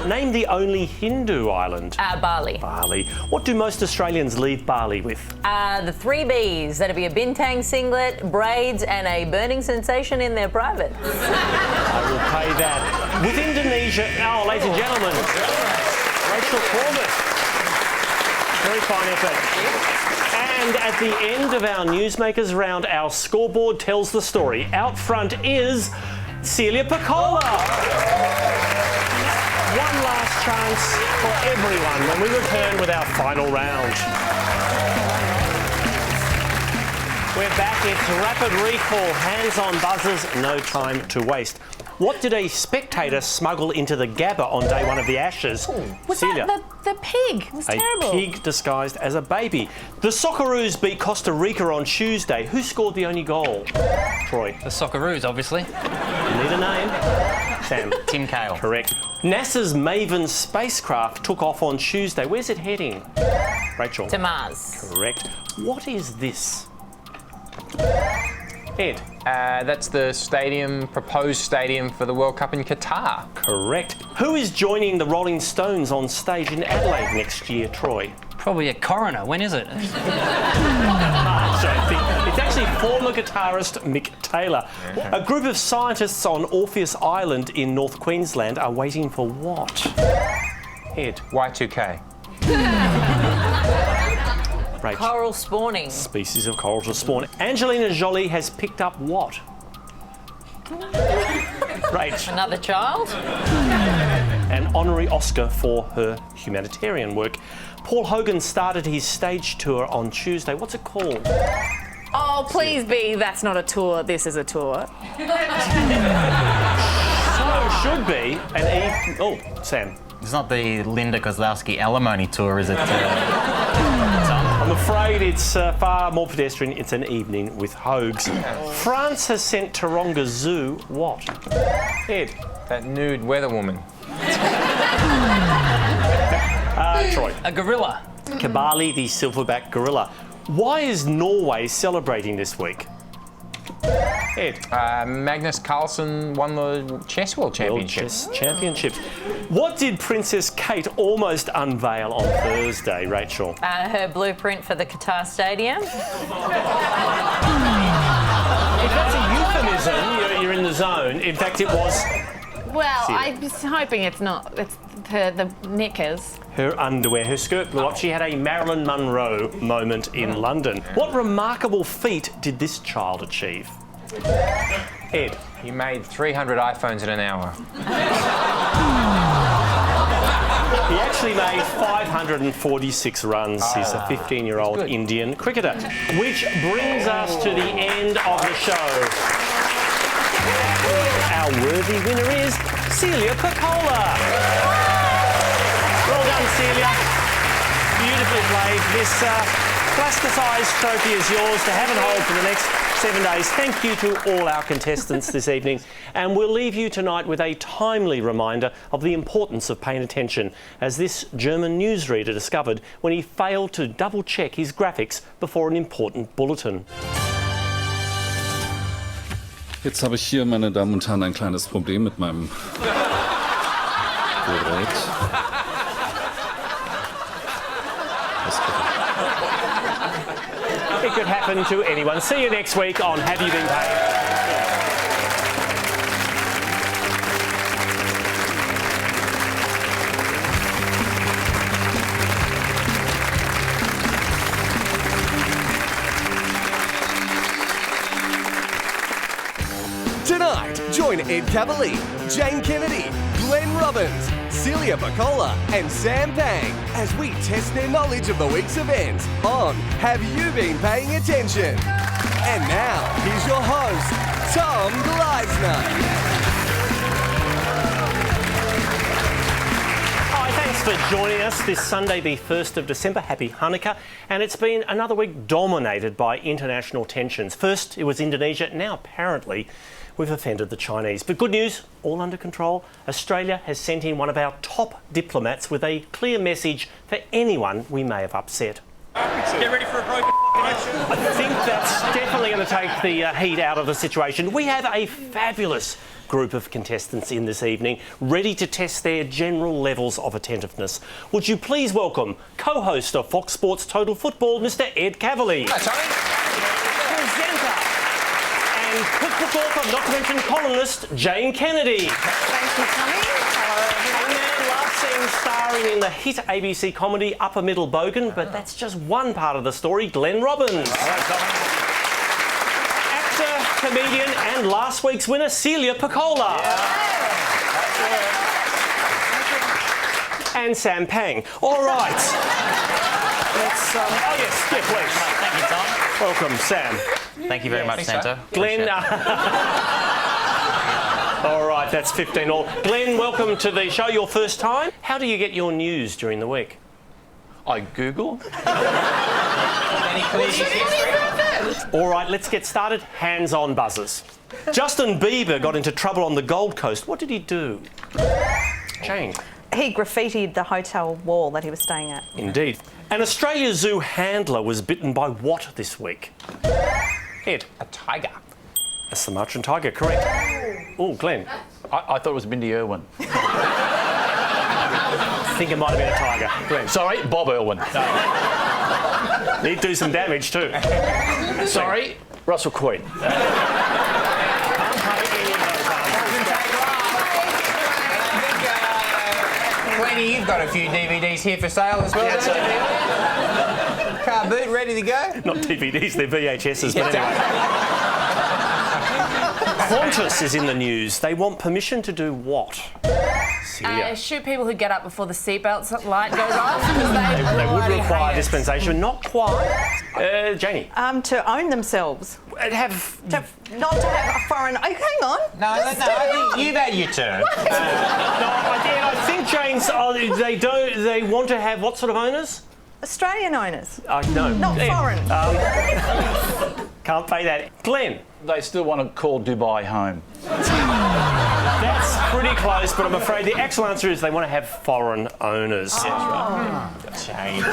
Name the only Hindu island. Bali. Bali. What do most Australians leave Bali with? The 3 Bs. That'd be a bintang singlet, braids, and a burning sensation in their privates. I will pay that. With Indonesia, ladies and gentlemen, Rachel Corbett. Very fine effort. And at the end of our Newsmakers round, our scoreboard tells the story. Out front is Celia Packola. One last chance for everyone when we return with our final round. We're back. It's rapid recall, hands-on buzzers, no time to waste. What did a spectator smuggle into the Gabba on day 1 of the Ashes? Was Celia. that the pig? It was terrible. A pig disguised as a baby. The Socceroos beat Costa Rica on Tuesday. Who scored the only goal? Troy. The Socceroos, obviously. You need a name? Sam. Tim Cale. Correct. NASA's Maven spacecraft took off on Tuesday. Where's it heading? Rachel. To Mars. Correct. What is this? Ed. That's the proposed stadium for the World Cup in Qatar. Correct. Who is joining the Rolling Stones on stage in Adelaide next year, Troy? Probably a coroner. When is it? It's actually former guitarist Mick Taylor. A group of scientists on Orpheus Island in North Queensland are waiting for what? Ed. Y2K. Rach. Coral spawning. Species of coral to spawn. Angelina Jolie has picked up what? Rach. Another child. An honorary Oscar for her humanitarian work. Paul Hogan started his stage tour on Tuesday. What's it called? Oh, please be. That's not a tour. This is a tour. So should be an Oh, Sam. It's not the Linda Kozlowski alimony tour, is it? I'm afraid it's far more pedestrian. It's an evening with Hogs. France has sent Taronga Zoo what? Ed. That nude weather woman. Troy. A gorilla. Kavalee, the silverback gorilla. Why is Norway celebrating this week? Ed. Magnus Carlsen won the Chess World Championship. Chess Championships. What did Princess Kate almost unveil on Thursday, Rachel? Her blueprint for the Qatar Stadium. If that's a euphemism, you're in the zone. In fact, it was... Well, Celia. I was hoping it's not. It's the knickers. Her underwear, her skirt blew up. She had a Marilyn Monroe moment in London. What remarkable feat did this child achieve? Ed. He made 300 iPhones in an hour. He actually made 546 runs. He's a 15-year-old Indian cricketer. Which brings us to the end of the show. Our worthy winner is Celia Piccola. Well done, Celia. Beautifully played. This plasticized trophy is yours to have and hold for the next 7 days. Thank you to all our contestants this evening. And we'll leave you tonight with a timely reminder of the importance of paying attention, as this German newsreader discovered when he failed to double-check his graphics before an important bulletin. Jetzt habe ich hier, meine Damen und Herren, ein kleines Problem mit meinem Gerät. It could happen to anyone. See you next week on Have You Been Paid? Tonight, join Ed Kavalee, Jane Kennedy, Glenn Robbins, Celia Piccola and Sam Pang as we test their knowledge of the week's events on Have You Been Paying Attention? And now, here's your host, Tom Gleisner. Hi, thanks for joining us this Sunday, the 1st of December. Happy Hanukkah. And it's been another week dominated by international tensions. First, it was Indonesia. Now, apparently, we've offended the Chinese. But good news, all under control. Australia has sent in one of our top diplomats with a clear message for anyone we may have upset. Get ready for a broken connection. I think that's definitely going to take the heat out of the situation. We have a fabulous group of contestants in this evening, ready to test their general levels of attentiveness. Would you please welcome co-host of Fox Sports Total Football, Mr. Ed Kavalee. Hi, Tony. Presenter and cookbook author, not to mention columnist, Jane Kennedy. Thank you, Tommy. And then last seen starring in the hit ABC comedy Upper Middle Bogan, but that's just one part of the story, Glenn Robbins. Actor, comedian and last week's winner, Celia Piccola. And Sam Pang. All right. Let's, oh yes, please. Thank you, Tom. Welcome, Sam. Thank you very much, Santo. Glenn. All right, that's 15 all. Glenn, welcome to the show. Your first time. How do you get your news during the week? I Google. Any clues? All right, let's get started. Hands-on buzzers. Justin Bieber got into trouble on the Gold Coast. What did he do? Jane. He graffitied the hotel wall that he was staying at. Indeed. An Australia Zoo handler was bitten by what this week? Ed. A tiger. A Sumatran tiger, correct. Oh, Glenn. I thought it was Mindy Irwin. I think it might have been a tiger. Glenn. Sorry, Bob Irwin. He'd do some damage too. Sorry, Russell Queen. Glennie, you've got a few DVDs here for sale as well, don't you? Car boot, ready to go? Not DVDs, they're VHSs, but anyway. Qantas is in the news. They want permission to do what? Shoot people who get up before the seatbelt light goes off. They would require dispensation, not quite. Janie. To own themselves. Not to have a foreign... Oh, hang on. No, I think you've had your turn. I think, Jane's... they want to have what sort of owners? Australian owners. No. Not foreign. Can't pay that. Glenn. They still want to call Dubai home. That's pretty close, but I'm afraid the actual answer is they want to have foreign owners. Shame.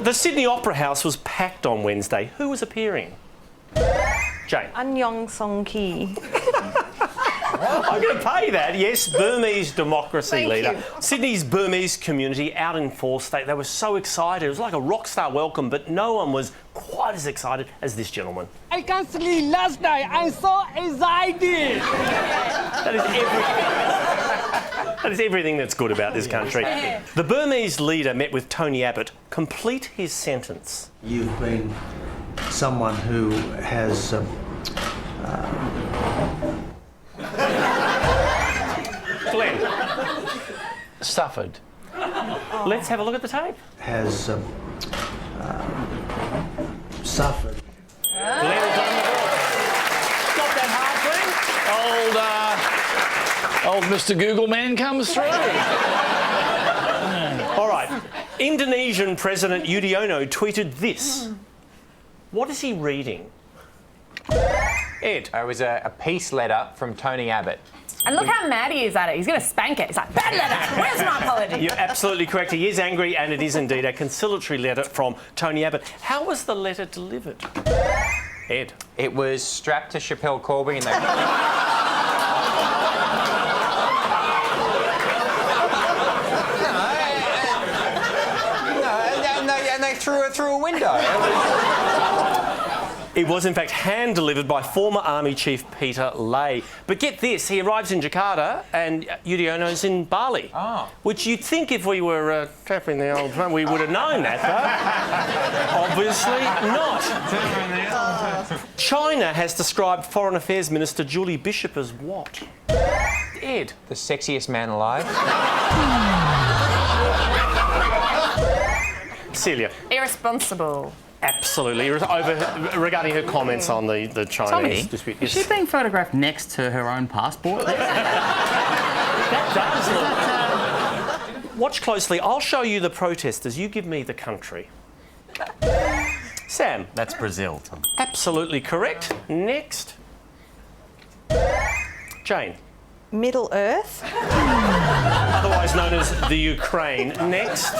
The Sydney Opera House was packed on Wednesday. Who was appearing? Jane. Anyong Song Ki. I'm going to pay that. Yes, Burmese democracy Thank leader. you. Sydney's Burmese community out in full state. They were so excited. It was like a rock star welcome, but no one was quite as excited as this gentleman. I can't sleep. Last night I saw anxiety. That is everything that's good about this country. The Burmese leader met with Tony Abbott. Complete his sentence. You've been someone who has Glenn. Suffered. Let's have a look at the tape. Suffered. Glenn is on the board. Not that hard, Glenn. Old Mr. Google man comes through. All right. Indonesian President Yudhoyono tweeted this. What is he reading? Ed. It was a peace letter from Tony Abbott. And look how mad he is at it. He's going to spank it. He's like, bad letter. Where's my apology? You're absolutely correct. He is angry, and it is indeed a conciliatory letter from Tony Abbott. How was the letter delivered? Ed. It was strapped to Chappelle Corby and they threw it through a window. It was, in fact, hand-delivered by former Army Chief Peter Lay. But get this, he arrives in Jakarta and Yudhoyono's in Bali. Which you'd think if we were tapping the old drum, we would have known that, though. Obviously not. China has described Foreign Affairs Minister Julie Bishop as what? Ed. The sexiest man alive. Celia. Irresponsible. Absolutely. Regarding her comments on the Chinese Tommy, dispute. is she being photographed next to her own passport? That does look. Watch closely. I'll show you the protesters. You give me the country. Sam. That's Brazil, Tom. Absolutely correct. Next. Jane. Middle Earth. Otherwise known as the Ukraine. Next.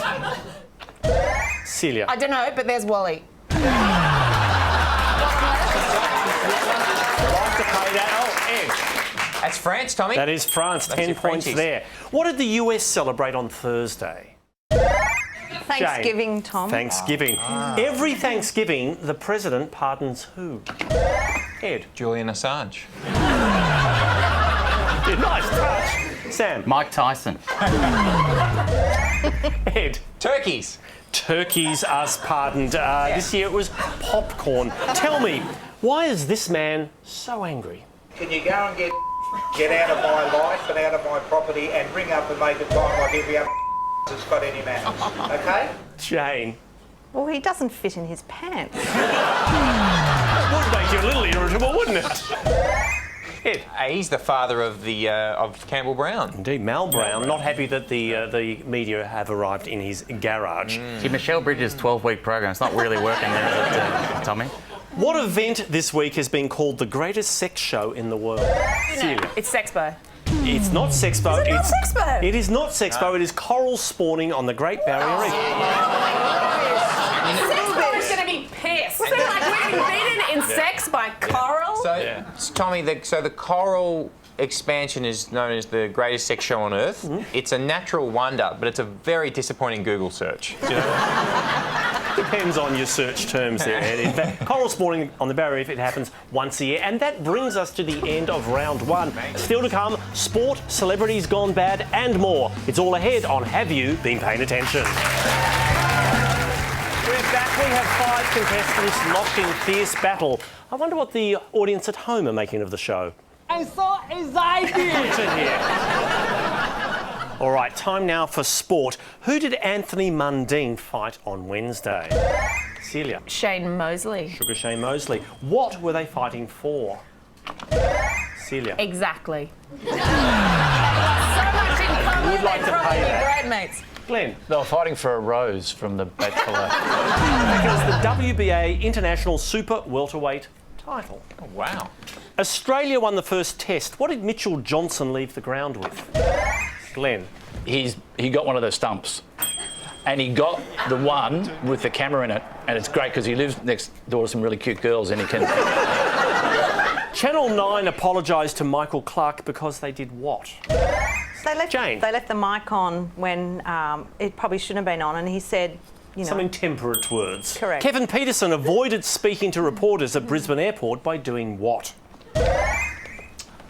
Celia. I don't know, but there's Wally. That's France, Tommy. That is France. That's 10 your points Frenchies. there. What did the US celebrate on Thursday? Thanksgiving, Jane. Tom. Thanksgiving. Every Thanksgiving, the president pardons who? Ed. Julian Assange. Nice touch. Sam. Mike Tyson. Ed. Turkeys. Turkeys are pardoned. This year it was popcorn. Tell me, why is this man so angry? Can you go and get out of my life and out of my property and ring up and make a time like every other that's got any manners, okay? Jane. Well, he doesn't fit in his pants. That would make you a little irritable, wouldn't it? Ed. He's the father of Campbell Brown. Indeed, Mal Brown. Not happy that the media have arrived in his garage. See, Michelle Bridges' 12-week program, it's not really working there, Tommy. What event this week has been called the greatest sex show in the world? Celia. It's Sexpo. It's not Sexpo. Is it not Sexpo? It is not Sexpo. It is coral spawning on the Great Barrier Reef. Sexpo is going to be pissed. So, like, we're getting beaten in sex by coral? So, Tommy, the coral expansion is known as the greatest sex show on Earth. It's a natural wonder, but it's a very disappointing Google search. Depends on your search terms there, Ed. In fact, coral spawning on the Barrier Reef, it happens once a year. And that brings us to the end of round one. Still to come, sport, celebrities gone bad, and more. It's all ahead on Have You Been Paying Attention? We're back. We have 5 contestants locked in fierce battle. I wonder what the audience at home are making of the show. I saw anxiety. Good to hear. All right, time now for sport. Who did Anthony Mundine fight on Wednesday? Celia. Shane Mosley. Sugar Shane Mosley. What were they fighting for? Celia. Exactly. So much in common, Would like they'd to probably pay be that. great mates. Glenn. They were fighting for a rose from The Bachelor. Because the WBA International Super Welterweight title. Oh, wow. Australia won the first test. What did Mitchell Johnson leave the ground with? Glenn. He got one of those stumps. And he got the one with the camera in it. And it's great because he lives next door to some really cute girls and he can... Channel 9 apologised to Michael Clark because they did what? They left, Jane. They left the mic on when it probably shouldn't have been on, and he said, you know... Some intemperate words. Correct. Kevin Peterson avoided speaking to reporters at Brisbane Airport by doing what?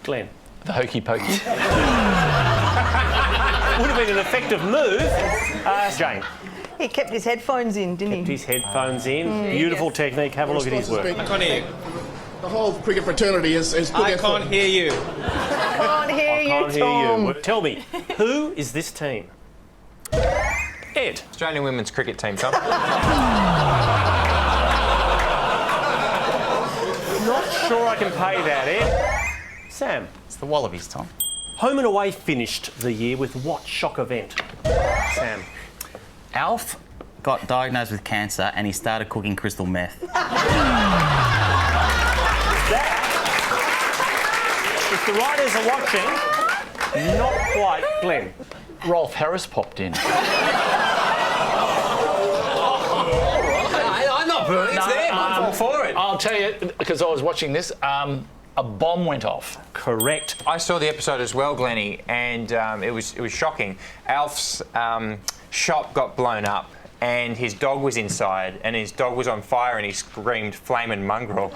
Glenn. The hokey pokey. Would have been an effective move. Jane. He kept his headphones in, didn't he? Kept his headphones in. Beautiful technique. Have a look at his work. I can't hear you. The whole cricket fraternity is put I can't hear you. Can't hear you, Can't hear Tom. you. Tell me, who is this team? Ed. Australian women's cricket team, Tom. Not sure I can pay that, Ed. Sam. It's the Wallabies, Tom. Home and away finished the year with what shock event? Sam. Alf got diagnosed with cancer and he started cooking crystal meth. If the writers are watching, not quite. Glenn. Rolf Harris popped in. I'm not booing, it's them. I'm all for it. I'll tell you, because I was watching this, a bomb went off. Correct. I saw the episode as well, Glennie, and it was shocking. Alf's shop got blown up and his dog was inside and his dog was on fire and he screamed flamin' mongrel.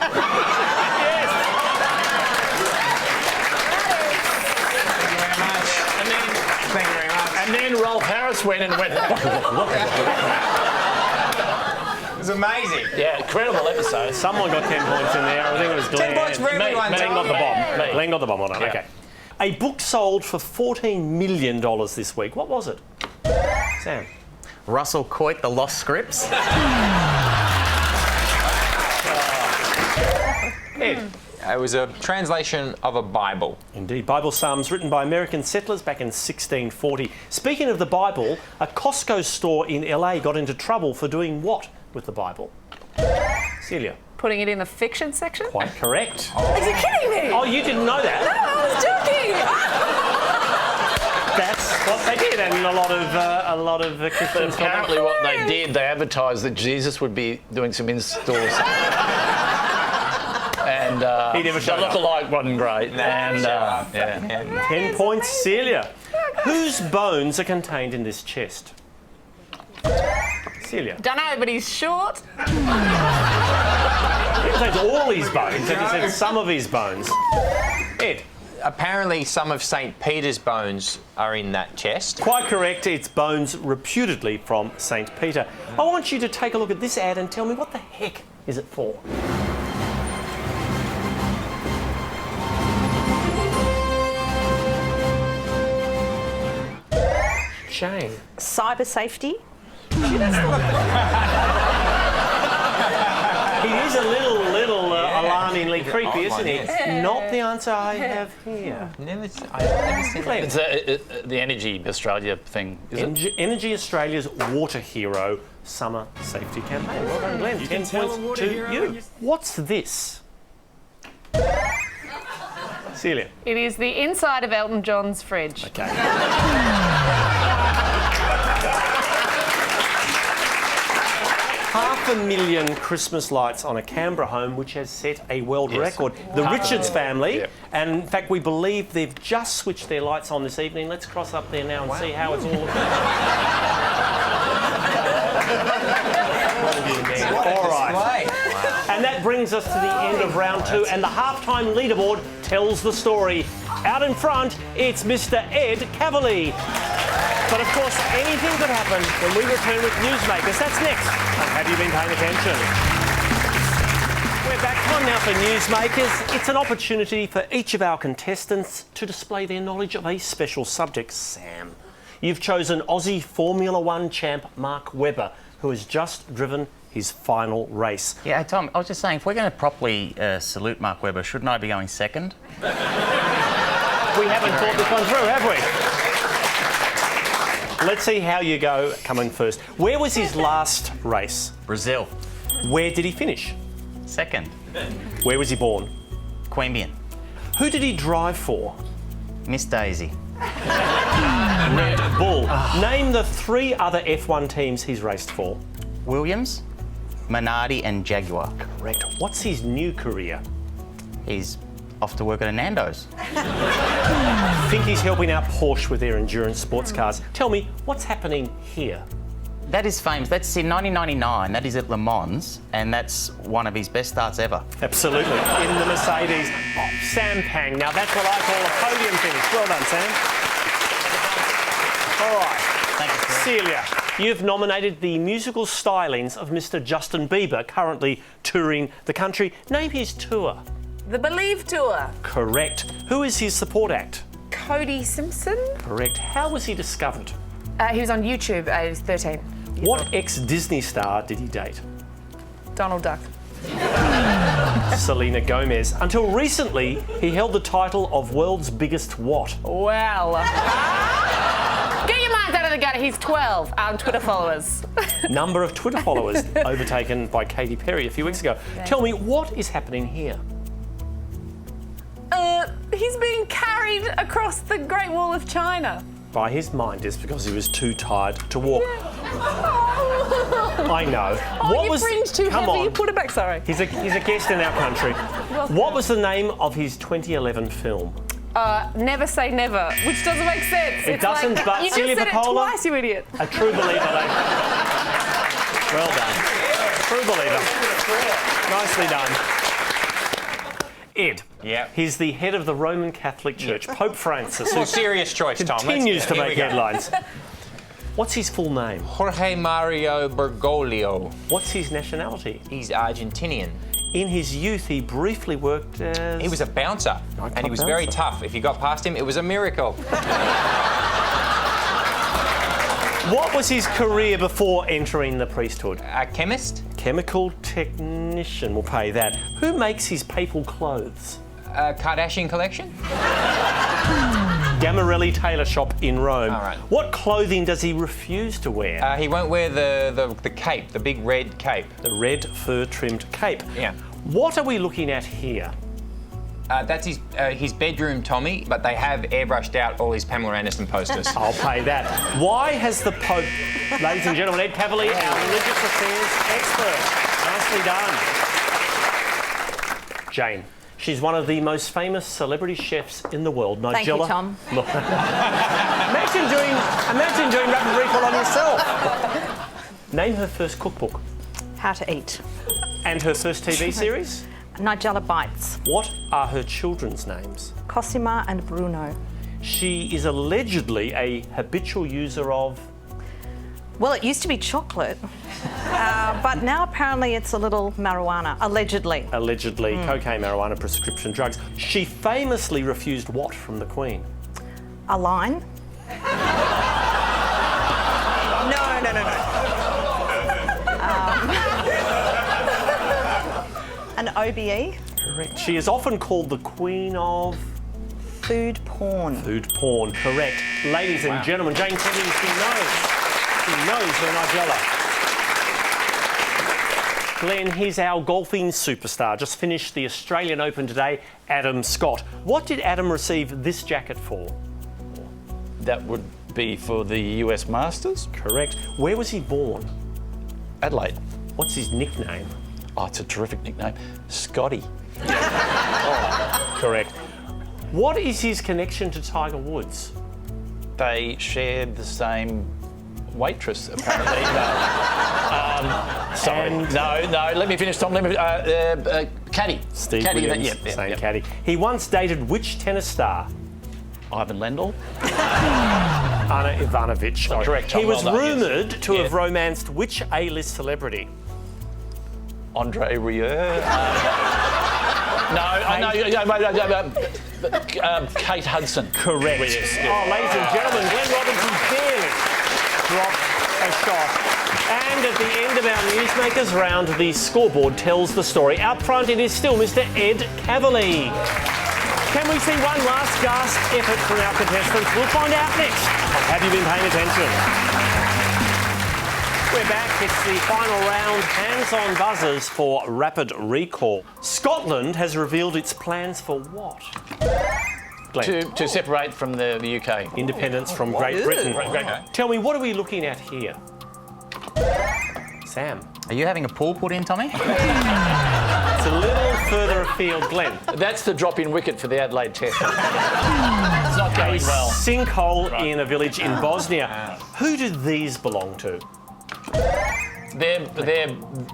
And then Rolf Harris went and went... It was amazing. Yeah, incredible episode. Someone got 10 points in there. I think it was Glenn. 10 points for everyone. Glenn got the bomb. Me. Glenn got the bomb on it. Yeah. Okay. A book sold for $14 million this week. What was it? Sam. Russell Coit, The Lost Scripts. Ed. It was a translation of a Bible. Indeed, Bible Psalms written by American settlers back in 1640. Speaking of the Bible, a Costco store in LA got into trouble for doing what with the Bible? Celia. Putting it in the fiction section? Quite correct. Are you kidding me? Oh, you didn't know that? No, I was joking. That's what they did, and a lot of Christians. Apparently what they did, they advertised that Jesus would be doing some in-stores. And He never the showed up. lookalike wasn't great. And yeah. 10 points, Celia. Whose bones are contained in this chest? Celia. Don't know, but he's short. He said all his bones, he said some of his bones. Ed. Apparently some of St. Peter's bones are in that chest. Quite correct, it's bones reputedly from St. Peter. I want you to take a look at this ad and tell me what the heck is it for? Jane. Cyber safety. He is a little alarmingly creepy, isn't he? Not the answer I have here. I've never seen that. It's the Energy Australia thing, is it? Energy Australia's Water Hero Summer Safety Campaign. Well done, Glenn. 10 points to you. What's this? Celia. It is the inside of Elton John's fridge. Okay. $500,000 Christmas lights on a Canberra home, which has set a world record. The Richards family, and in fact we believe they've just switched their lights on this evening. Let's cross up there now and see how it's all looking. All right. And that brings us to the end of round two, and the halftime leaderboard tells the story. Out in front, it's Mr. Ed Kavalee. But of course, anything could happen when we return with Newsmakers. That's next. Have you been paying attention? We're back. Time now for Newsmakers. It's an opportunity for each of our contestants to display their knowledge of a special subject. Sam, you've chosen Aussie Formula One champ Mark Webber, who has just driven his final race. Yeah, Tom, I was just saying, if we're going to properly salute Mark Webber, shouldn't I be going second? We haven't thought this one through, have we? Let's see how you go coming first. Where was his last race? Brazil. Where did he finish? Second. Where was he born? Queanbeyan. Who did he drive for? Miss Daisy. Red Bull. Name the 3 other F1 teams he's raced for. Williams, Minardi and Jaguar. Correct. What's his new career? He's off to work at a Nando's. I think he's helping out Porsche with their endurance sports cars. Tell me, what's happening here? That is famous. That's in 1999. That is at Le Mans, and that's one of his best starts ever. Absolutely. In the Mercedes. Oh, Sam Pang. Now, that's what I call a podium finish. Well done, Sam. All right. Thank you, sir. Celia, you've nominated the musical stylings of Mr. Justin Bieber, currently touring the country. Name his tour. The Believe Tour. Correct. Who is his support act? Cody Simpson. Correct. How was he discovered? He was on YouTube at 13. What ex-Disney star did he date? Donald Duck. Selena Gomez. Until recently, he held the title of world's biggest what? Well. Get your minds out of the gutter. He's 12 Twitter followers. Number of Twitter followers overtaken by Katy Perry a few weeks ago. Tell me, what is happening here? He's being carried across the Great Wall of China. By his mind is because he was too tired to walk. I know. Oh, your fringe too Come heavy. on. You put it back. Sorry. He's a guest in our country. Welcome. What was the name of his 2011 film? Never Say Never, which doesn't make sense. It doesn't, like, but you just Celia said Paccola, it twice, you idiot. A true believer, Well done. True believer. Nicely done. Ed. Yeah. He's the head of the Roman Catholic Church, Pope Francis. Well, serious choice, Tom. Continues to make headlines. What's his full name? Jorge Mario Bergoglio. What's his nationality? He's Argentinian. In his youth, he briefly worked as... He was a bouncer, and he was very tough. If you got past him, it was a miracle. What was his career before entering the priesthood? A chemist. Chemical technician, we'll pay that. Who makes his papal clothes? Kardashian collection. Gamarelli Tailor Shop in Rome. All right. What clothing does he refuse to wear? He won't wear the cape, the big red cape. The red fur-trimmed cape. Yeah. What are we looking at here? That's his bedroom, Tommy, but they have airbrushed out all his Pamela Anderson posters. I'll pay that. Why has the Pope... Ladies and gentlemen, Ed Kavalee, our religious affairs expert. Nicely done. Jane. She's one of the most famous celebrity chefs in the world. Thank you, Nigella. Tom. Imagine doing rapid recall on yourself. Name her first cookbook. How to Eat. And her first TV series? Nigella Bites. What are her children's names? Cosima and Bruno. She is allegedly a habitual user of... Well, it used to be chocolate, but now apparently it's a little marijuana, allegedly. Allegedly, cocaine, marijuana, prescription drugs. She famously refused what from the Queen? A line? No. An OBE? Correct. She is often called the Queen of... Food porn. Food porn, correct. Ladies and gentlemen, Jane Kennedy, she knows her Nigella. Glenn, he's our golfing superstar. Just finished the Australian Open today, Adam Scott. What did Adam receive this jacket for? That would be for the US Masters. Correct. Where was he born? Adelaide. What's his nickname? Oh, it's a terrific nickname. Scotty. Correct. What is his connection to Tiger Woods? They shared the same waitress, apparently. Sorry. No, let me finish, Tom. Caddy. Steve Caddy, Williams, same caddy. He once dated which tennis star? Ivan Lendl. Ana Ivanovic. Oh, correct, Tom. He was Well done, rumoured to have romanced which A-list celebrity? Andre Rieu. Kate Hudson. Correct. Yes. Oh, ladies and gentlemen, Glenn Robinson barely dropped a shot. And at the end of our Newsmakers round, the scoreboard tells the story. Out front, it is still Mr. Ed Kavalee. Can we see one last gasp effort from our contestants? We'll find out next. Have you been paying attention? We're back. It's the final round. Hands-on buzzers for rapid recall. Scotland has revealed its plans for what? To separate from the UK. Independence from Great Britain. Tell me, what are we looking at here? Sam. Are you having a pool put in, Tommy? It's a little further afield, Glenn. That's the drop-in wicket for the Adelaide Test. It's not going well. Sinkhole in a village in Bosnia. Who do these belong to? They're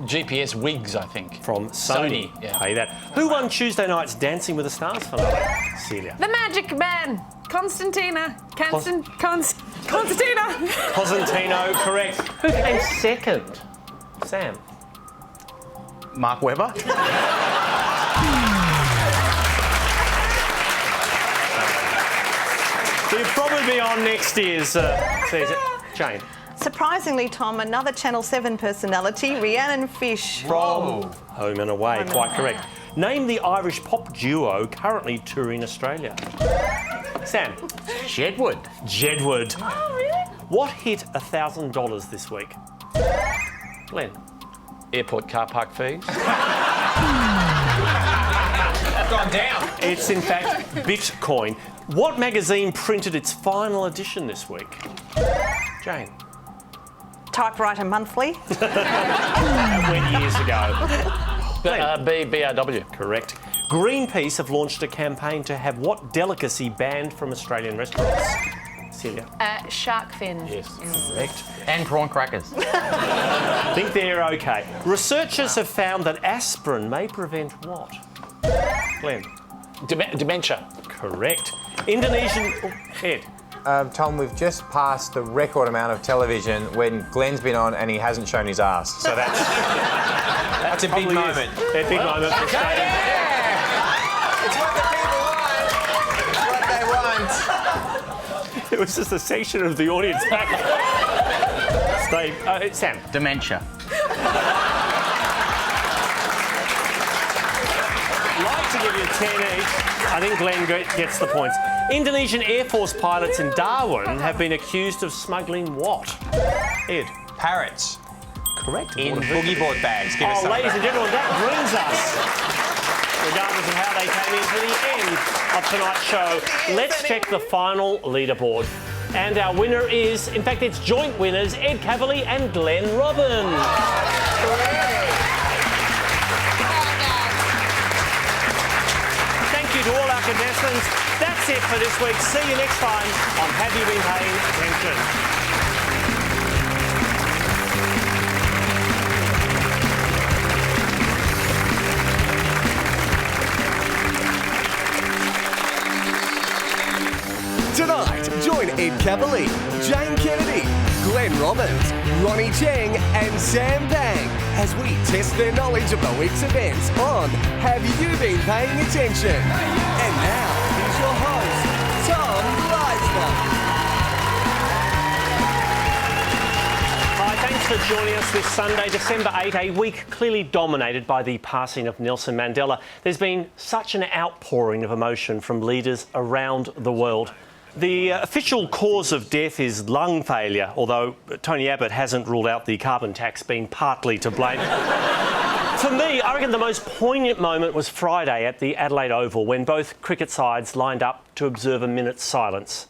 GPS wigs, I think. From Sony. Yeah. Pay that. Who won Tuesday night's Dancing with the Stars finale? Celia. The Magic Man. Constantina. Constantina. Cosentino, correct. Who came second? Sam. Mark Webber. He'll probably be on next year's season. Jane. Surprisingly, Tom, another Channel 7 personality, Rhiannon Fish. From Home and Away, quite correct. Name the Irish pop duo currently touring Australia. Sam. Jedward. Jedward. Oh, really? What hit $1,000 this week? Glenn. Airport car park fees. Gone down. It's in fact Bitcoin. What magazine printed its final edition this week? Jane. Typewriter Monthly. That went years ago. BRW. Correct. Greenpeace have launched a campaign to have what delicacy banned from Australian restaurants? Celia. Shark fin. Yes, correct. And prawn crackers. I think they're okay. Researchers have found that aspirin may prevent what? Glenn. Dementia. Correct. Indonesian... Oh, Ed. Tom, we've just passed the record amount of television when Glenn's been on and he hasn't shown his ass. So that's a big moment. A big moment for Australia. Yeah! It's what the people want. It's what they want. It was just a section of the audience back. Steve. Sam. Dementia. I'd like to give you 10 each. I think Glenn gets the points. Indonesian Air Force pilots in Darwin have been accused of smuggling what? Ed. Parrots. Correct. In boogie board bags. Give us some ladies and gentlemen, that brings us, regardless of how they came in, to the end of tonight's show. Let's check the final leaderboard. And our winner is, in fact, it's joint winners, Ed Kavalee and Glenn Robbins. Thank you to all our contestants. That's it for this week. See you next time on Have You Been Paying Attention? Tonight, join Ed Kavalee, Jane Kennedy, Glenn Robbins, Ronnie Cheng and Sam Pang as we test their knowledge of the week's events on Have You Been Paying Attention? And now, here's your host, Tom Gleisner. Hi, thanks for joining us this Sunday, December 8, a week clearly dominated by the passing of Nelson Mandela. There's been such an outpouring of emotion from leaders around the world. The official cause of death is lung failure, although Tony Abbott hasn't ruled out the carbon tax being partly to blame. For me, I reckon the most poignant moment was Friday at the Adelaide Oval when both cricket sides lined up to observe a minute's silence,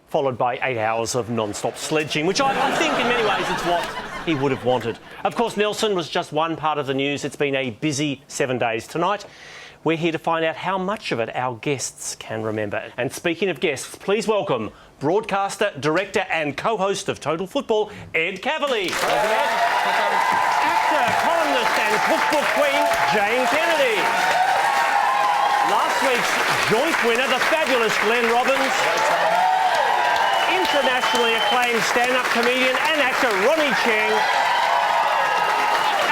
followed by 8 hours of non-stop sledging, which I think in many ways it's what he would have wanted. Of course, Nelson was just one part of the news. It's been a busy 7 days. Tonight, we're here to find out how much of it our guests can remember. And speaking of guests, please welcome broadcaster, director and co-host of Total Football, Ed Kavalee. Welcome, Ed. Actor, columnist and cookbook queen, Jane Kennedy. Last week's joint winner, the fabulous Glenn Robbins. Internationally acclaimed stand-up comedian and actor Ronnie Cheng.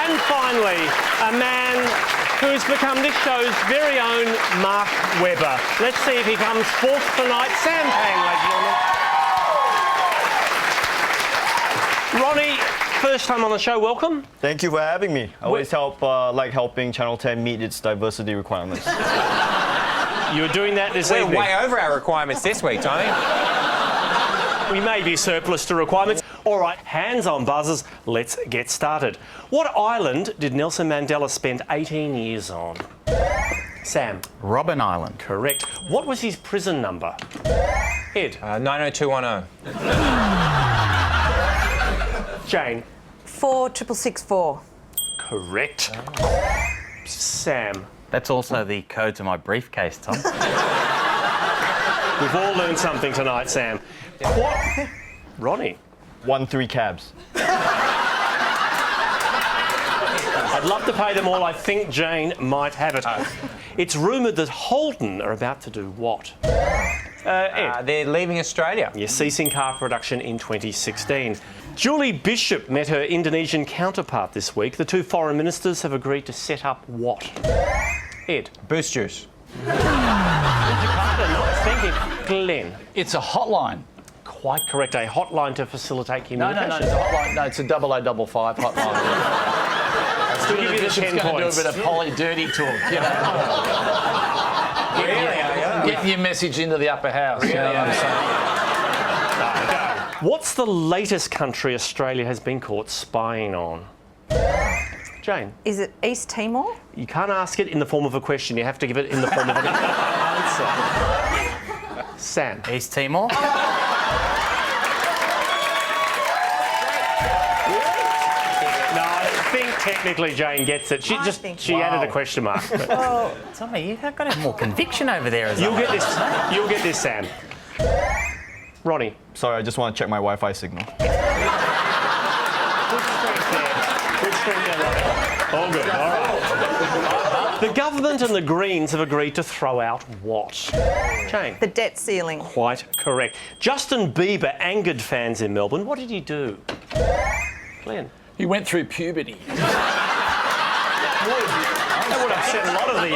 And finally, a man who's become this show's very own Mark Webber. Let's see if he comes fourth tonight. Sam Pang, ladies and gentlemen. Ronnie, first time on the show, welcome. Thank you for having me. I always like helping Channel 10 meet its diversity requirements. You were doing that this evening. We're way over our requirements this week, Tony. We may be surplus to requirements. All right, hands on buzzers, let's get started. What island did Nelson Mandela spend 18 years on? Sam. Robben Island. Correct. What was his prison number? Ed. 90210. Jane. 46664. Correct. Sam. That's also the code to my briefcase, Tom. We've all learned something tonight, Sam. What? Ronnie. 13 cabs. I'd love to pay them all. I think Jane might have it. It's rumoured that Holden are about to do what? Ed. They're leaving Australia. Yes, ceasing car production in 2016. Julie Bishop met her Indonesian counterpart this week. The two foreign ministers have agreed to set up what? Ed. Boost juice. Thank you. Glenn. It's a hotline. Quite correct. A hotline to facilitate communication. No, it's a hotline. No, it's a 0055 hotline. Still give you the 10 points. Do a bit of poly dirty talk, you know. Get your message into the upper house. You know what I'm saying? What's the latest country Australia has been caught spying on? Jane. Is it East Timor? You can't ask it in the form of a question. You have to give it in the form of an answer. Sam. East Timor. Technically, Jane gets it. She added a question mark. Well, Tommy, you've got to have more conviction over there. You'll get this. You'll get this, Sam. Ronnie. Sorry, I just want to check my Wi-Fi signal. Good strength there, Ronnie. All good. All right. The government and the Greens have agreed to throw out what? Jane. The debt ceiling. Quite correct. Justin Bieber angered fans in Melbourne. What did he do? Glenn. He went through puberty. That would upset a lot of the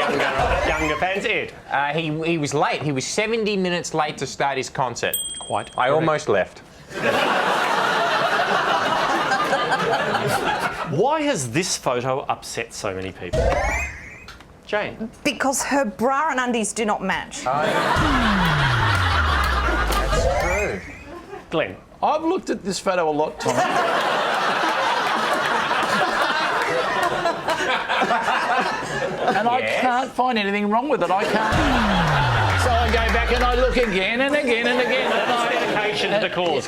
younger fans. Ed. He was late. He was 70 minutes late to start his concert. Quite. I almost left. Why has this photo upset so many people? Jane. Because her bra and undies do not match. That's true. Glenn. I've looked at this photo a lot, Tom. And I can't find anything wrong with it. I can't. So I go back and I look again and again and again. That's dedication to the cause.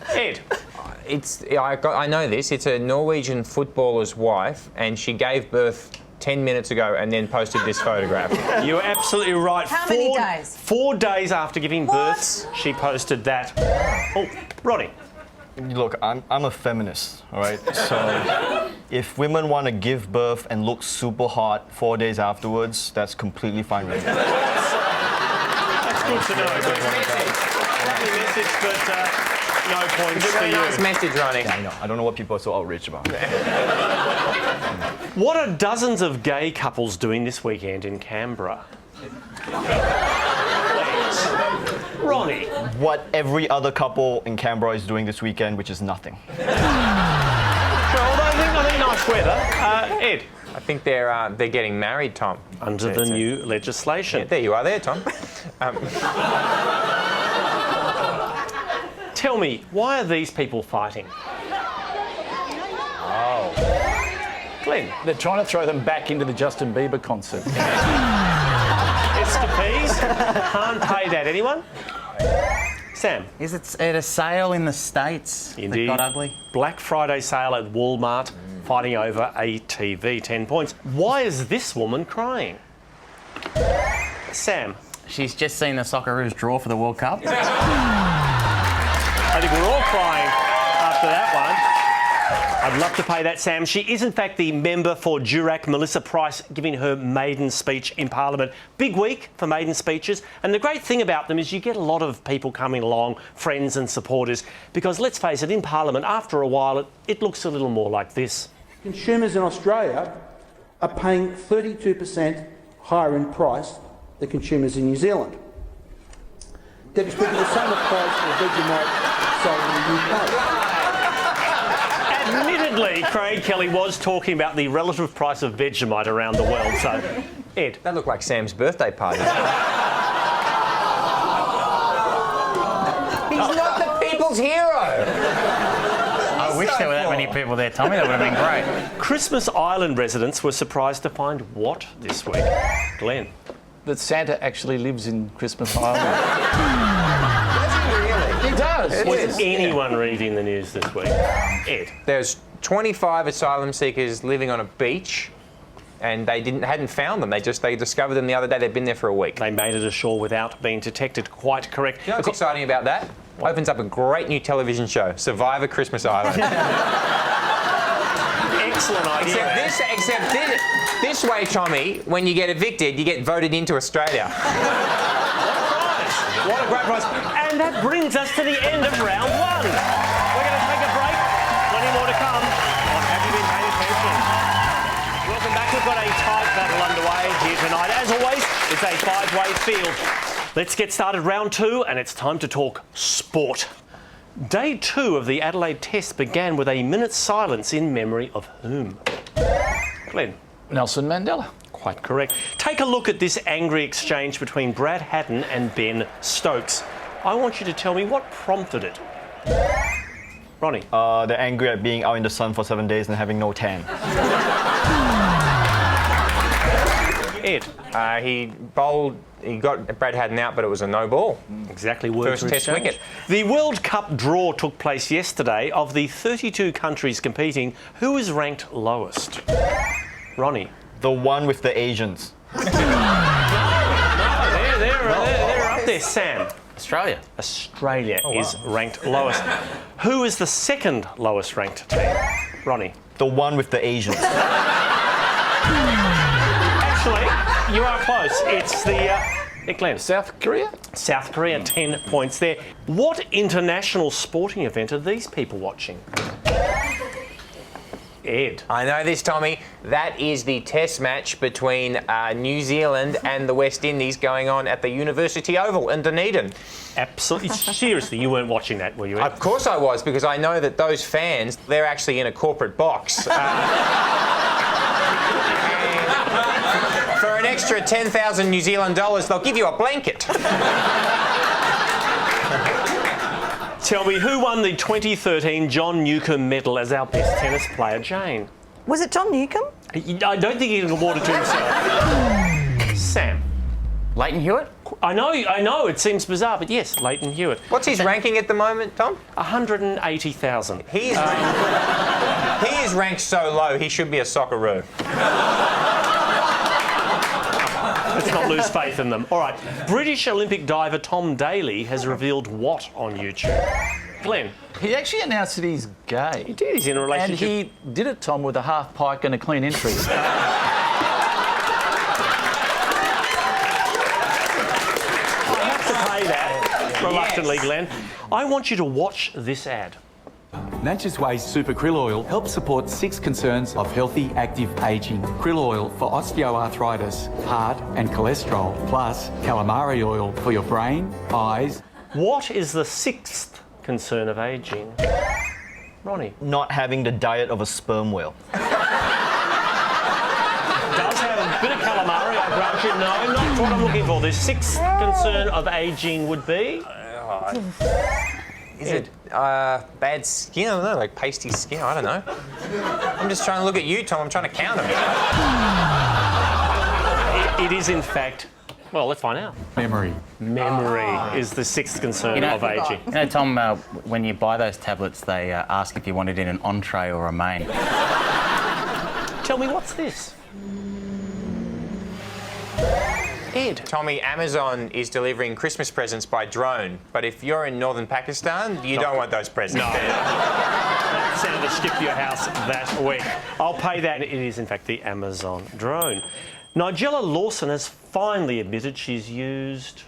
Ed. I know this. It's a Norwegian footballer's wife, and she gave birth 10 minutes ago and then posted this photograph. You're absolutely right. How many days? 4 days after giving birth, she posted that. Oh, Ronnie. Look, I'm a feminist, all right? So if women want to give birth and look super hot 4 days afterwards, that's completely fine with me. That's good to know. Lovely message, but no points for you. Nice message, Ronnie. Yeah, I know. I don't know what people are so outraged about. What are dozens of gay couples doing this weekend in Canberra? Ronnie. What every other couple in Canberra is doing this weekend, which is nothing. Well, I think nice weather. Ed. I think they're getting married, Tom. Under the new legislation. Yeah, there you are there, Tom. Tell me, why are these people fighting? Oh. Glenn. They're trying to throw them back into the Justin Bieber concert. Escapees. Can't pay that. Anyone? Sam. Is it at a sale in the States Indeed. that got ugly? Black Friday sale at Walmart, fighting over a TV. 10 points. Why is this woman crying? Sam. She's just seen the Socceroos draw for the World Cup. I think we're all crying after that one. I'd love to pay that, Sam. She is, in fact, the member for Durack, Melissa Price, giving her maiden speech in Parliament. Big week for maiden speeches. And the great thing about them is you get a lot of people coming along, friends and supporters, because let's face it, in Parliament, after a while, it looks a little more like this. Consumers in Australia are paying 32% higher in price than consumers in New Zealand. Deputy Speaker, the same applies for Vegemite sold in the UK. Admittedly, Craig Kelly was talking about the relative price of Vegemite around the world, so... Ed. That looked like Sam's birthday party. He's not the people world's hero. I wish there were that many people there, Tommy. That would have been great. Christmas Island residents were surprised to find what this week? Glenn. That Santa actually lives in Christmas Island. He does. Was anyone reading the news this week? Ed. There's 25 asylum seekers living on a beach, and they hadn't found them. They discovered them the other day. They've been there for a week. They made it ashore without being detected. Quite correct. You know what's exciting about that? Opens up a great new television show, Survivor Christmas Island. Excellent idea. Except this way, Tommy, when you get evicted, you get voted into Australia. What a great prize. And that brings us to the end of round one. We're going to take a break. Plenty more to come on Have You Been Paying Attention? Welcome back. We've got a tight battle underway here tonight. As always, it's a five-way field. Let's get started round two, and it's time to talk sport. Day two of the Adelaide Test began with a minute's silence in memory of whom? Glenn. Nelson Mandela. Quite correct. Take a look at this angry exchange between Brad Haddin and Ben Stokes. I want you to tell me what prompted it. Ronnie. They're angry at being out in the sun for 7 days and having no tan. Ed. He got Brad Haddin out, but it was a no ball. Exactly. Words First Test wicket. The World Cup draw took place yesterday. Of the 32 countries competing, who is ranked lowest? Ronnie. The one with the Asians. They're up there. Sam. Australia. Australia is ranked lowest. Who is the second lowest ranked team? Ronnie. The one with the Asians. Actually, you are close. It's the... Glenn. South Korea? South Korea, 10 points there. What international sporting event are these people watching? Ed. I know this, Tommy. That is the test match between New Zealand and the West Indies going on at the University Oval in Dunedin. Absolutely. Seriously, you weren't watching that, were you, Ed? Of course I was, because I know that those fans, they're actually in a corporate box. For an extra 10,000 New Zealand dollars, they'll give you a blanket. Tell me, who won the 2013 John Newcombe medal as our best tennis player, Jane? Was it John Newcombe? I don't think he can award it to himself. Sam. Leighton Hewitt? I know, it seems bizarre, but yes, Leighton Hewitt. What's his ranking at the moment, Tom? 180,000. He is ranked so low, he should be a Socceroo. Let's not lose faith in them. All right, British Olympic diver Tom Daley has revealed what on YouTube? Glenn. He actually announced that he's gay. He did. He's in a relationship. And he did it, Tom, with a half pike and a clean entry. I have to pay that, reluctantly, yes. Glenn. I want you to watch this ad. Nature's Ways Super Krill Oil helps support 6 concerns of healthy, active ageing. Krill oil for osteoarthritis, heart and cholesterol, plus calamari oil for your brain, eyes. What is the 6th concern of ageing? Ronnie. Not having the diet of a sperm whale. It does have a bit of calamari, I grant you. No, not what I'm looking for. The 6th concern of ageing would be... Is it bad skin? I don't know, like pasty skin. I don't know. I'm just trying to look at you, Tom. I'm trying to count them. It is, in fact... Well, let's find out. Memory. Memory is the 6th concern of ageing. You know, Tom, when you buy those tablets, they ask if you want it in an entree or a main. Tell me, what's this? Ed. Tommy, Amazon is delivering Christmas presents by drone, but if you're in northern Pakistan, you don't want those presents. No. Send it to skip your house that week. I'll pay that. It is, in fact, the Amazon drone. Nigella Lawson has finally admitted she's used...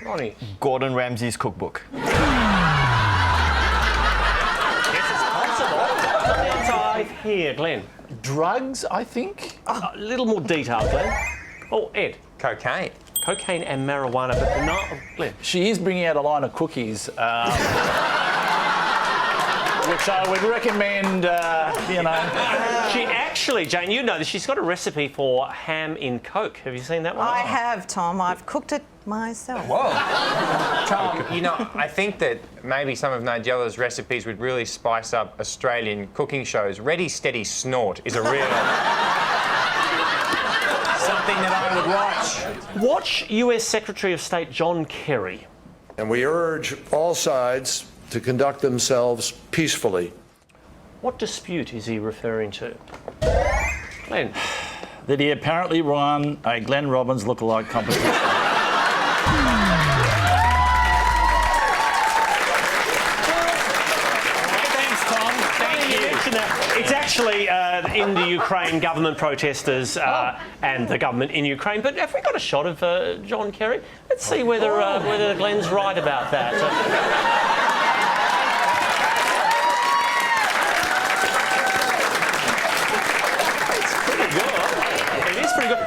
Ronnie. Gordon Ramsay's cookbook. Yes, it's possible. Inside here, Glenn. Drugs, I think? A little more detail, Glenn. Oh, Ed. Cocaine. Cocaine and marijuana, but not... Glenn. She is bringing out a line of cookies, which I would recommend, you know. She actually, Jane, you know that she's got a recipe for ham in Coke. Have you seen that one? I have, Tom. I've cooked it myself. Whoa. Tom, You know, I think that maybe some of Nigella's recipes would really spice up Australian cooking shows. Ready, Steady, Snort is a real... something that I would watch. Watch US Secretary of State John Kerry. And we urge all sides to conduct themselves peacefully. What dispute is he referring to? Glenn. That he apparently won a Glenn Robbins lookalike competition. Thanks, Tom. Thank you. It's actually in the Ukraine government protesters and the government in Ukraine. But have we got a shot of John Kerry? Let's see whether Glenn's right about that.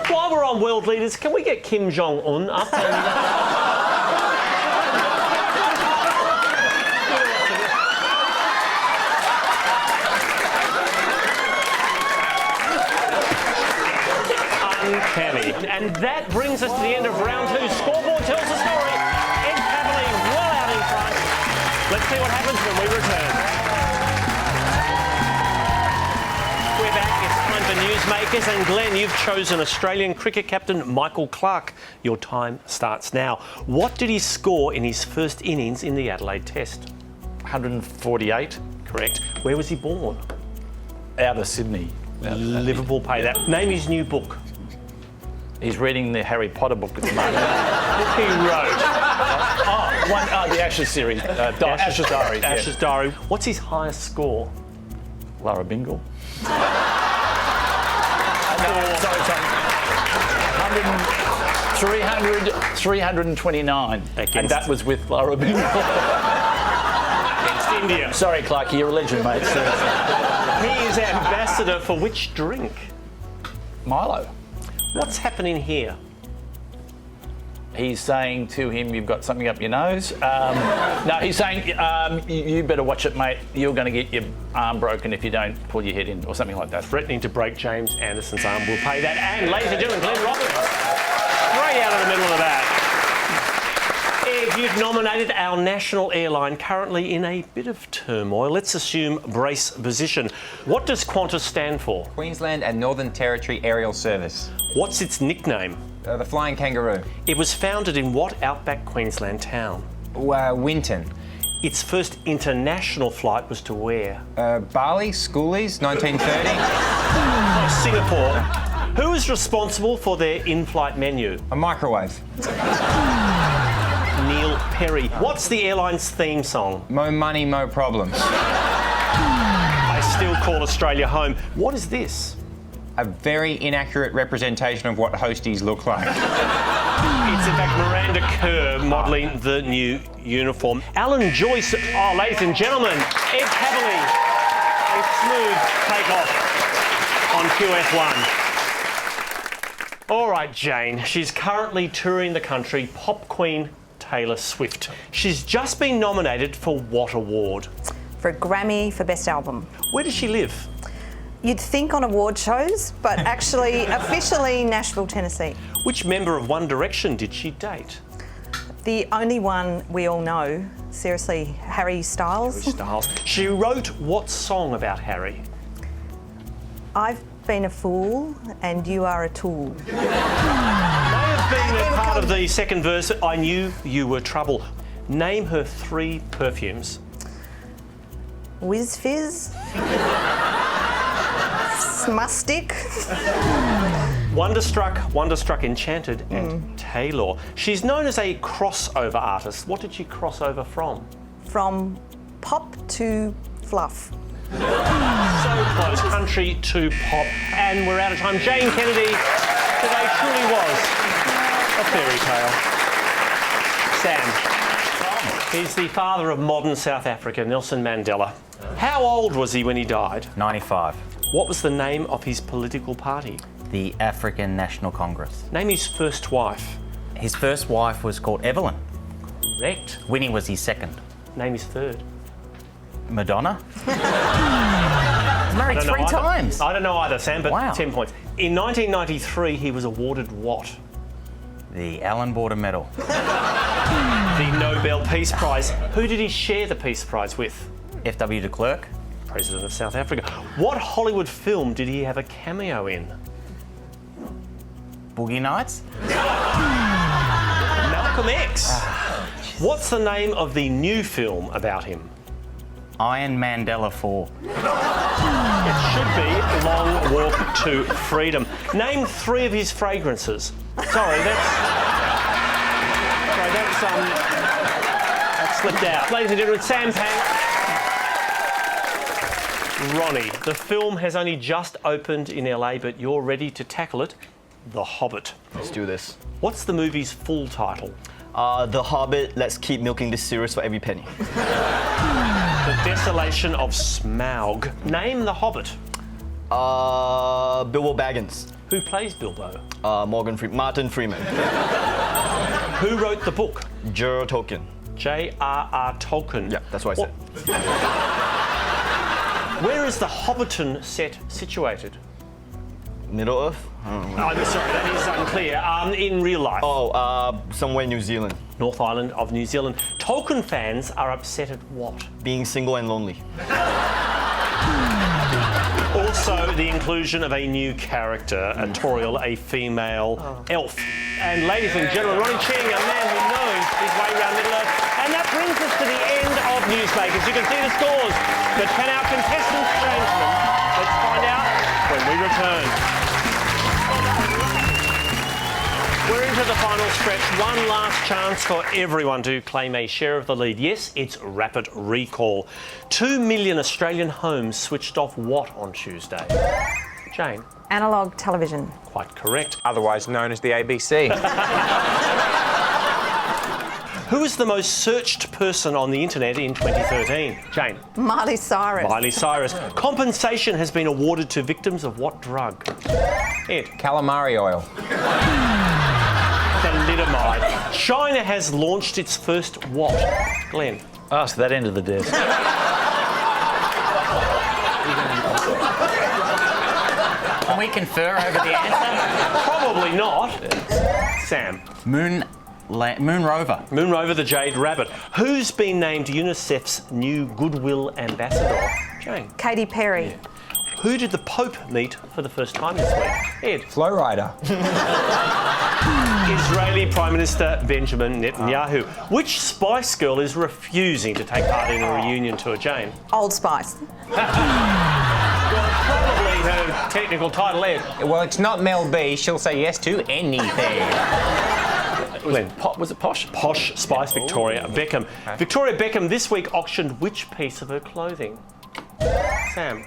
While we're on world leaders, can we get Kim Jong-un up? Uncanny. And that brings us to the end of round 2. Scoreboard tells the story. Ed Kavalee well out in front. Let's see what happens when we return. We're back. It's time for Newsmakers. And Glenn, you've chosen Australian cricket captain Michael Clarke. Your time starts now. What did he score in his first innings in the Adelaide Test? 148. Correct. Where was he born? Out of Sydney. Liverpool pay that. Name his new book. He's reading the Harry Potter book at the moment. Book he wrote. The Ashes series. Ashes Diary. Ashes Diary. What's his highest score? Lara Bingle. 329. And that was with Lara Bingle. Against India. Sorry, Clarkie, you're a legend, mate. He is ambassador for which drink? Milo. What's happening here? He's saying to him, you've got something up your nose. No, he's saying, you better watch it, mate. You're going to get your arm broken if you don't pull your head in, or something like that. Threatening to break James Anderson's arm. We'll pay that. And, ladies and gentlemen, Glenn Roberts. Straight out of the middle of that. Ed, you've nominated our national airline, currently in a bit of turmoil. Let's assume brace position. What does Qantas stand for? Queensland and Northern Territory Aerial Service. What's its nickname? The Flying Kangaroo. It was founded in what outback Queensland town? Winton. Its first international flight was to where? Bali, Schoolies, 1930. Singapore. Who is responsible for their in-flight menu? A microwave. Neil Perry. What's the airline's theme song? Mo money, mo problems. I still call Australia home. What is this? A very inaccurate representation of what hosties look like. It's in fact Miranda Kerr modelling the new uniform. Alan Joyce, ladies and gentlemen, Ed Kavalee. A smooth takeoff on QS1. All right, Jane, she's currently touring the country, pop queen Taylor Swift. She's just been nominated for what award? For a Grammy for Best Album. Where does she live? You'd think on award shows, but actually, officially, Nashville, Tennessee. Which member of One Direction did she date? The only one we all know. Seriously, Harry Styles. Harry Styles. She wrote what song about Harry? I've been a fool and you are a tool. May have been a part of the second verse, I knew you were trouble. Name her 3 perfumes. Whiz Fizz. Smustic. Wonderstruck, Enchanted, and Taylor. She's known as a crossover artist. What did she cross over from? From pop to fluff. So close, country to pop. And we're out of time. Jane Kennedy, today truly was a fairy tale. Sam. He's the father of modern South Africa, Nelson Mandela. How old was he when he died? 95. What was the name of his political party? The African National Congress. Name his first wife. His first wife was called Evelyn. Correct. Winnie was his second. Name his third. Madonna. Married 3 times. I don't know either, Sam, but wow. 10 points. In 1993, he was awarded what? The Allen Border Medal. the Nobel Peace Prize. Who did he share the Peace Prize with? F.W. de Klerk. President of South Africa. What Hollywood film did he have a cameo in? Boogie Nights. Malcolm X. What's the name of the new film about him? Iron Mandela 4. It should be Long Walk to Freedom. Name 3 of his fragrances. Sorry, that slipped out. Ladies and gentlemen, Sam Pang. Ronnie, the film has only just opened in LA, but you're ready to tackle it. The Hobbit. Let's do this. What's the movie's full title? The Hobbit, let's keep milking this series for every penny. The Desolation of Smaug. Name the Hobbit. Bilbo Baggins. Who plays Bilbo? Martin Freeman. Who wrote the book? J.R.R. Tolkien. J.R.R. Tolkien. Yeah, that's what I said. Where is the Hobbiton set situated? Middle Earth? I'm sorry, that is unclear. In real life? Somewhere in New Zealand. North Island of New Zealand. Tolkien fans are upset at what? Being single and lonely. Also, the inclusion of a new character, a Toriel, a female elf. And ladies and gentlemen, Ronnie Ching, a man who knows his way around Middle Earth. And that brings us to the end of Newsmakers. You can see the scores, but can our contestants change them? Let's find out when we return. We're into the final stretch. One last chance for everyone to claim a share of the lead. Yes, it's rapid recall. 2 million Australian homes switched off what on Tuesday? Jane? Analogue television. Quite correct. Otherwise known as the ABC. Who is the most searched person on the internet in 2013? Jane? Miley Cyrus. Miley Cyrus. Compensation has been awarded to victims of what drug? Ed? Calamari oil. Thalidomide. China has launched its first what? Glenn? Ask that end of the desk. Can we confer over the answer? Probably not. Sam? Moon Rover. Moon Rover, the Jade Rabbit. Who's been named UNICEF's new Goodwill Ambassador? Jane? Katy Perry. Yeah. Who did the Pope meet for the first time this week? Ed? Flowrider. Israeli Prime Minister Benjamin Netanyahu. Which Spice Girl is refusing to take part in a reunion tour? Jane? Old Spice. Well, probably her technical title, Ed. Well, it's not Mel B. She'll say yes to anything. Was it Posh? Posh Spice, Victoria Beckham. Victoria Beckham this week auctioned which piece of her clothing? Sam?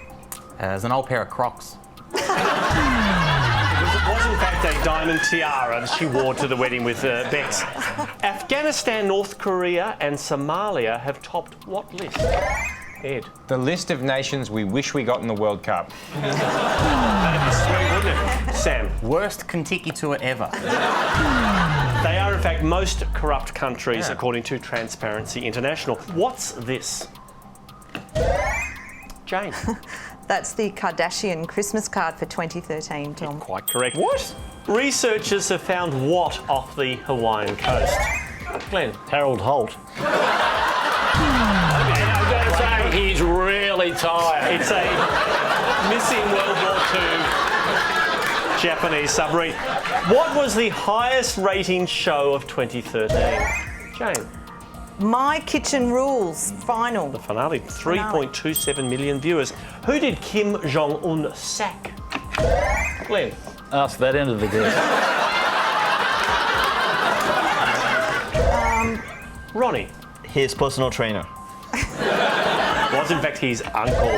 As an old pair of Crocs. It was in fact a diamond tiara that she wore to the wedding with Bex. Afghanistan, North Korea and Somalia have topped what list? Ed? The list of nations we wish we got in the World Cup. That'd be sweet, wouldn't it? Sam? Worst Kentucky tour ever. They are, in fact, most corrupt countries, according to Transparency International. What's this? Jane? That's the Kardashian Christmas card for 2013, Tom. Quite correct. What? Researchers have found what off the Hawaiian coast? Glenn? Harold Holt. I've got to say, he's really tired. It's a missing World War II Japanese submarine. What was the highest rating show of 2013? Jane? My Kitchen Rules final. The finale. 3.27 million viewers. Who did Kim Jong-un sack? Glenn? Ask that end of the desk. Ronnie? His personal trainer. Was in fact his uncle.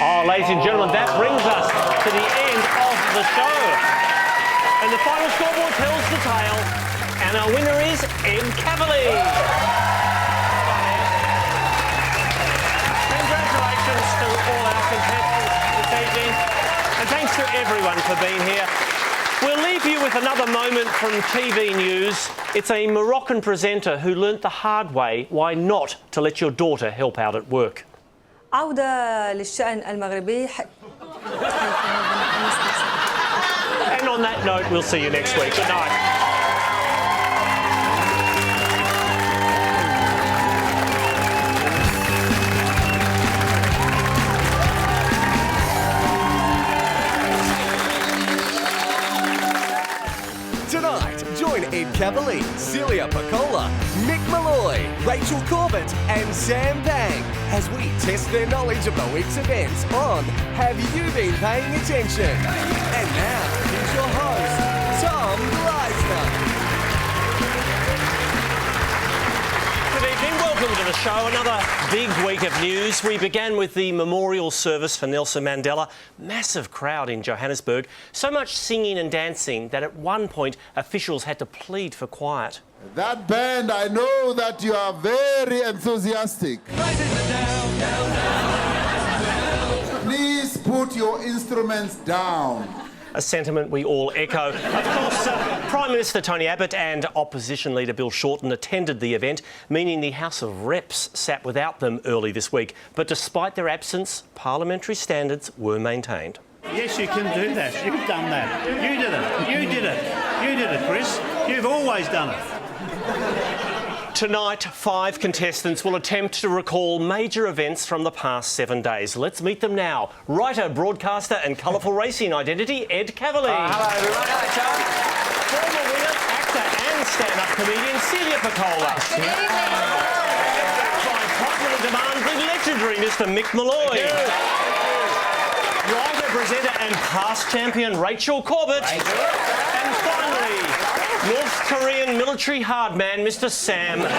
Oh, ladies and gentlemen, that brings us to the end of the show. And the final scoreboard tells the tale. And our winner is Ed Kavalee. Congratulations to all our contestants this evening. And thanks to everyone for being here. We'll leave you with another moment from TV news. It's a Moroccan presenter who learnt the hard way why not to let your daughter help out at work. عودة للشأن المغربي. And on that note, we'll see you next week. Good night. Kavalee, Celia Paccola, Mick Malloy, Rachel Corbett and Sam Pang as we test their knowledge of the week's events on Have You Been Paying Attention? And now, here's your host, Tom Gleisner. Good evening, welcome to the show. Another big week of news. We began with the memorial service for Nelson Mandela. Massive crowd in Johannesburg. So much singing and dancing that at one point officials had to plead for quiet. That band, I know that you are very enthusiastic. Please put your instruments down. A sentiment we all echo. Of course, Prime Minister Tony Abbott and Opposition Leader Bill Shorten attended the event, meaning the House of Reps sat without them early this week. But despite their absence, parliamentary standards were maintained. Yes, you can do that. You've done that. You did it. You did it. You did it, Chris. You've always done it. Tonight, 5 contestants will attempt to recall major events from the past 7 days. Let's meet them now. Writer, broadcaster and colourful racing identity, Ed Kavalee. Hello, everyone. Hello, Tom. Former winner, actor and stand-up comedian, Celia Paccola. By popular demand, the legendary Mr Mick Malloy. Writer, presenter and past champion, Rachel Corbett. And finally, North Korean military hard man, Mr Sam Pang.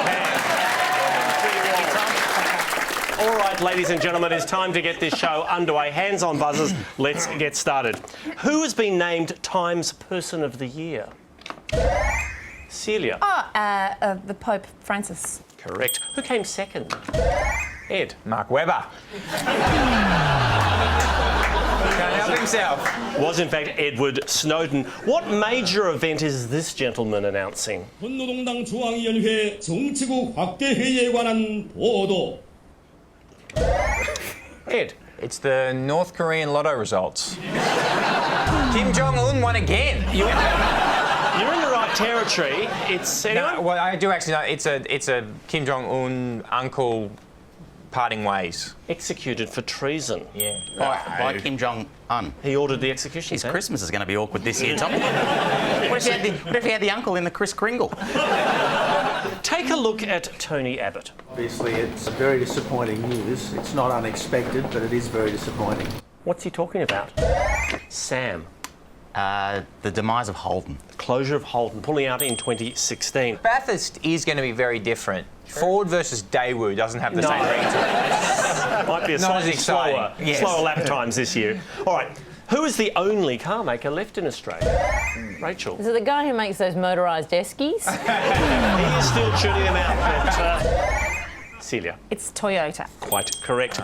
All right, ladies and gentlemen, it's time to get this show underway. Hands on buzzers, let's get started. Who has been named Times Person of the Year? Celia. The Pope Francis. Correct. Who came second? Ed. Mark Webber. Can't help himself. Was in fact Edward Snowden. What major event is this gentleman announcing? 헌노동당 중앙위원회 정치국 확대 회의에 관한 보도. Ed. It's the North Korean lotto results. Kim Jong-un won again. You're in the right territory. It's no, well, I do actually know. It's a Kim Jong-un uncle parting ways. Executed for treason. Yeah. By Kim Jong-un. He ordered the execution. His Christmas is going to be awkward this year, Tommy. What if he had the uncle in the Kris Kringle? Take a look at Tony Abbott. Obviously, it's very disappointing news. It's not unexpected, but it is very disappointing. What's he talking about? Sam. The demise of Holden. Closure of Holden, pulling out in 2016. Bathurst is going to be very different. Ford versus Daewoo doesn't have the same ring to it. Might be a slightly slower lap times this year. All right, who is the only car maker left in Australia? Rachel. Is it the guy who makes those motorised eskies? He is still tuning them out, but Celia. It's Toyota. Quite correct.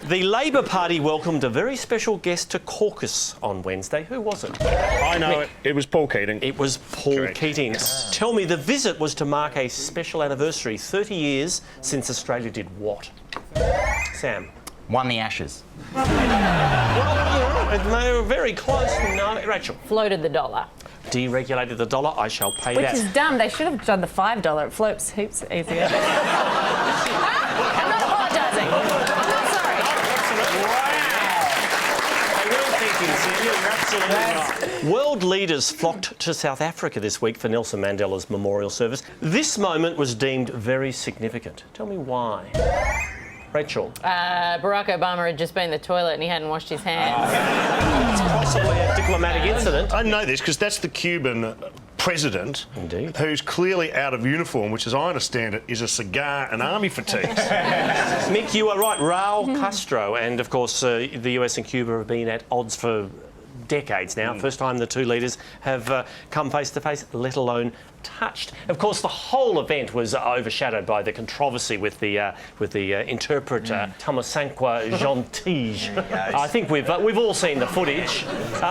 The Labor Party welcomed a very special guest to caucus on Wednesday. Who was it? I know it. It was Paul Keating. It was Paul Keating. Tell me, the visit was to mark a special anniversary, 30 years since Australia did what? Sam. Won the Ashes. Well, they were very close. No, Rachel. Floated the dollar. Deregulated the dollar. I shall pay Which that. is dumb. They should have done the $5. It floats heaps easier. I'm not apologising. I'm not sorry. World leaders flocked to South Africa this week for Nelson Mandela's memorial service. This moment was deemed very significant. Tell me why. Rachel. Barack Obama had just been in the toilet and he hadn't washed his hands. It's possibly a diplomatic incident. I know this because that's the Cuban president, indeed, who's clearly out of uniform, which, as I understand it, is a cigar and army fatigues. Mick, you are right. Raul Castro and, of course, the US and Cuba have been at odds for decades now. First time the two leaders have come face to face, let alone touched. Of course, the whole event was overshadowed by the controversy with the interpreter Tamasanqua Gentige. I think we've all seen the footage.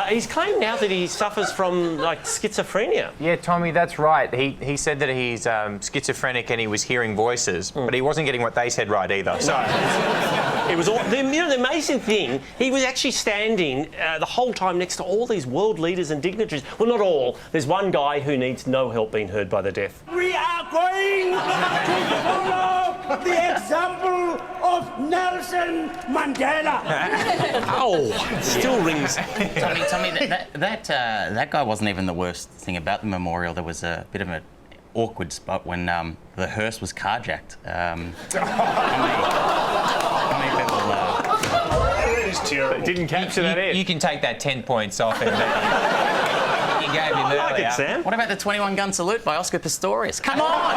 He's claimed now that he suffers from schizophrenia. Yeah, Tommy, that's right. He said that he's schizophrenic and he was hearing voices, but he wasn't getting what they said right either. So. It was all, the amazing thing, he was actually standing the whole time next to all these world leaders and dignitaries. Well, not all. There's one guy who needs no help being heard by the deaf. We are going to follow the example of Nelson Mandela. Oh, it still rings. Tommy, that guy wasn't even the worst thing about the memorial. There was a bit of awkward spot when the hearse was carjacked. How many people... That is terrible. Didn't capture that, Ed. You can take that 10 points off him. You gave him I like earlier. it, Sam. What about the 21-gun salute by Oscar Pistorius? Come on!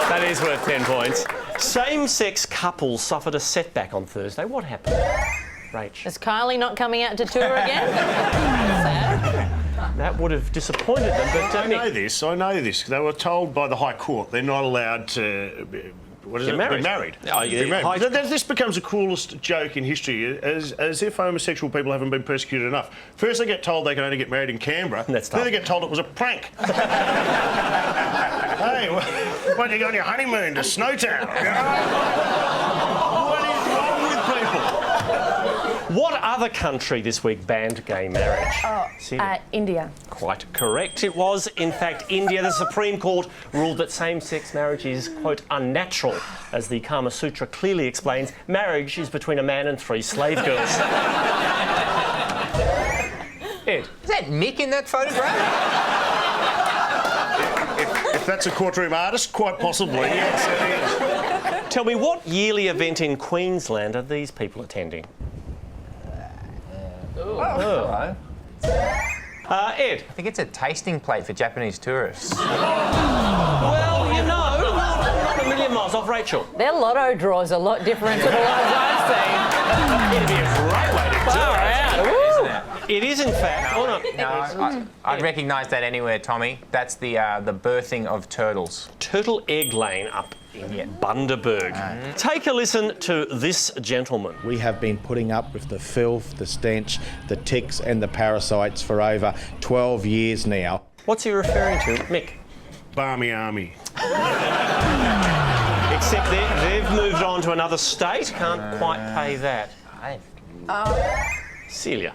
That is worth 10 points. Same-sex couples suffered a setback on Thursday. What happened? Rach. Is Kylie not coming out to tour again? Sad. That would have disappointed them, but... I know this. They were told by the High Court they're not allowed to... Be married. Oh, yeah. This becomes the coolest joke in history, as if homosexual people haven't been persecuted enough. First they get told they can only get married in Canberra, then they get told it was a prank. Hey, why don't you go on your honeymoon to Snowtown? What is wrong with people? What other country this week banned gay marriage? India. Quite correct. It was, in fact, India. The Supreme Court ruled that same-sex marriage is, quote, unnatural. As the Kama Sutra clearly explains, marriage is between a man and 3 slave girls. Ed. Is that Mick in that photograph? If that's a courtroom artist, quite possibly, yes, it is. Tell me, what yearly event in Queensland are these people attending? Ed. I think it's a tasting plate for Japanese tourists. Well, you know, not a million miles off, Rachel. Their lotto draw is a lot different to the ones I've seen. It'd be a great way to do it. It is, in fact. I'd recognise that anywhere, Tommy. That's the birthing of turtles. Turtle Egg Lane up in Bundaberg. Take a listen to this gentleman. We have been putting up with the filth, the stench, the ticks and the parasites for over 12 years now. What's he referring to, Mick? Barmy Army. Except they've moved on to another state. Can't quite pay that. Celia,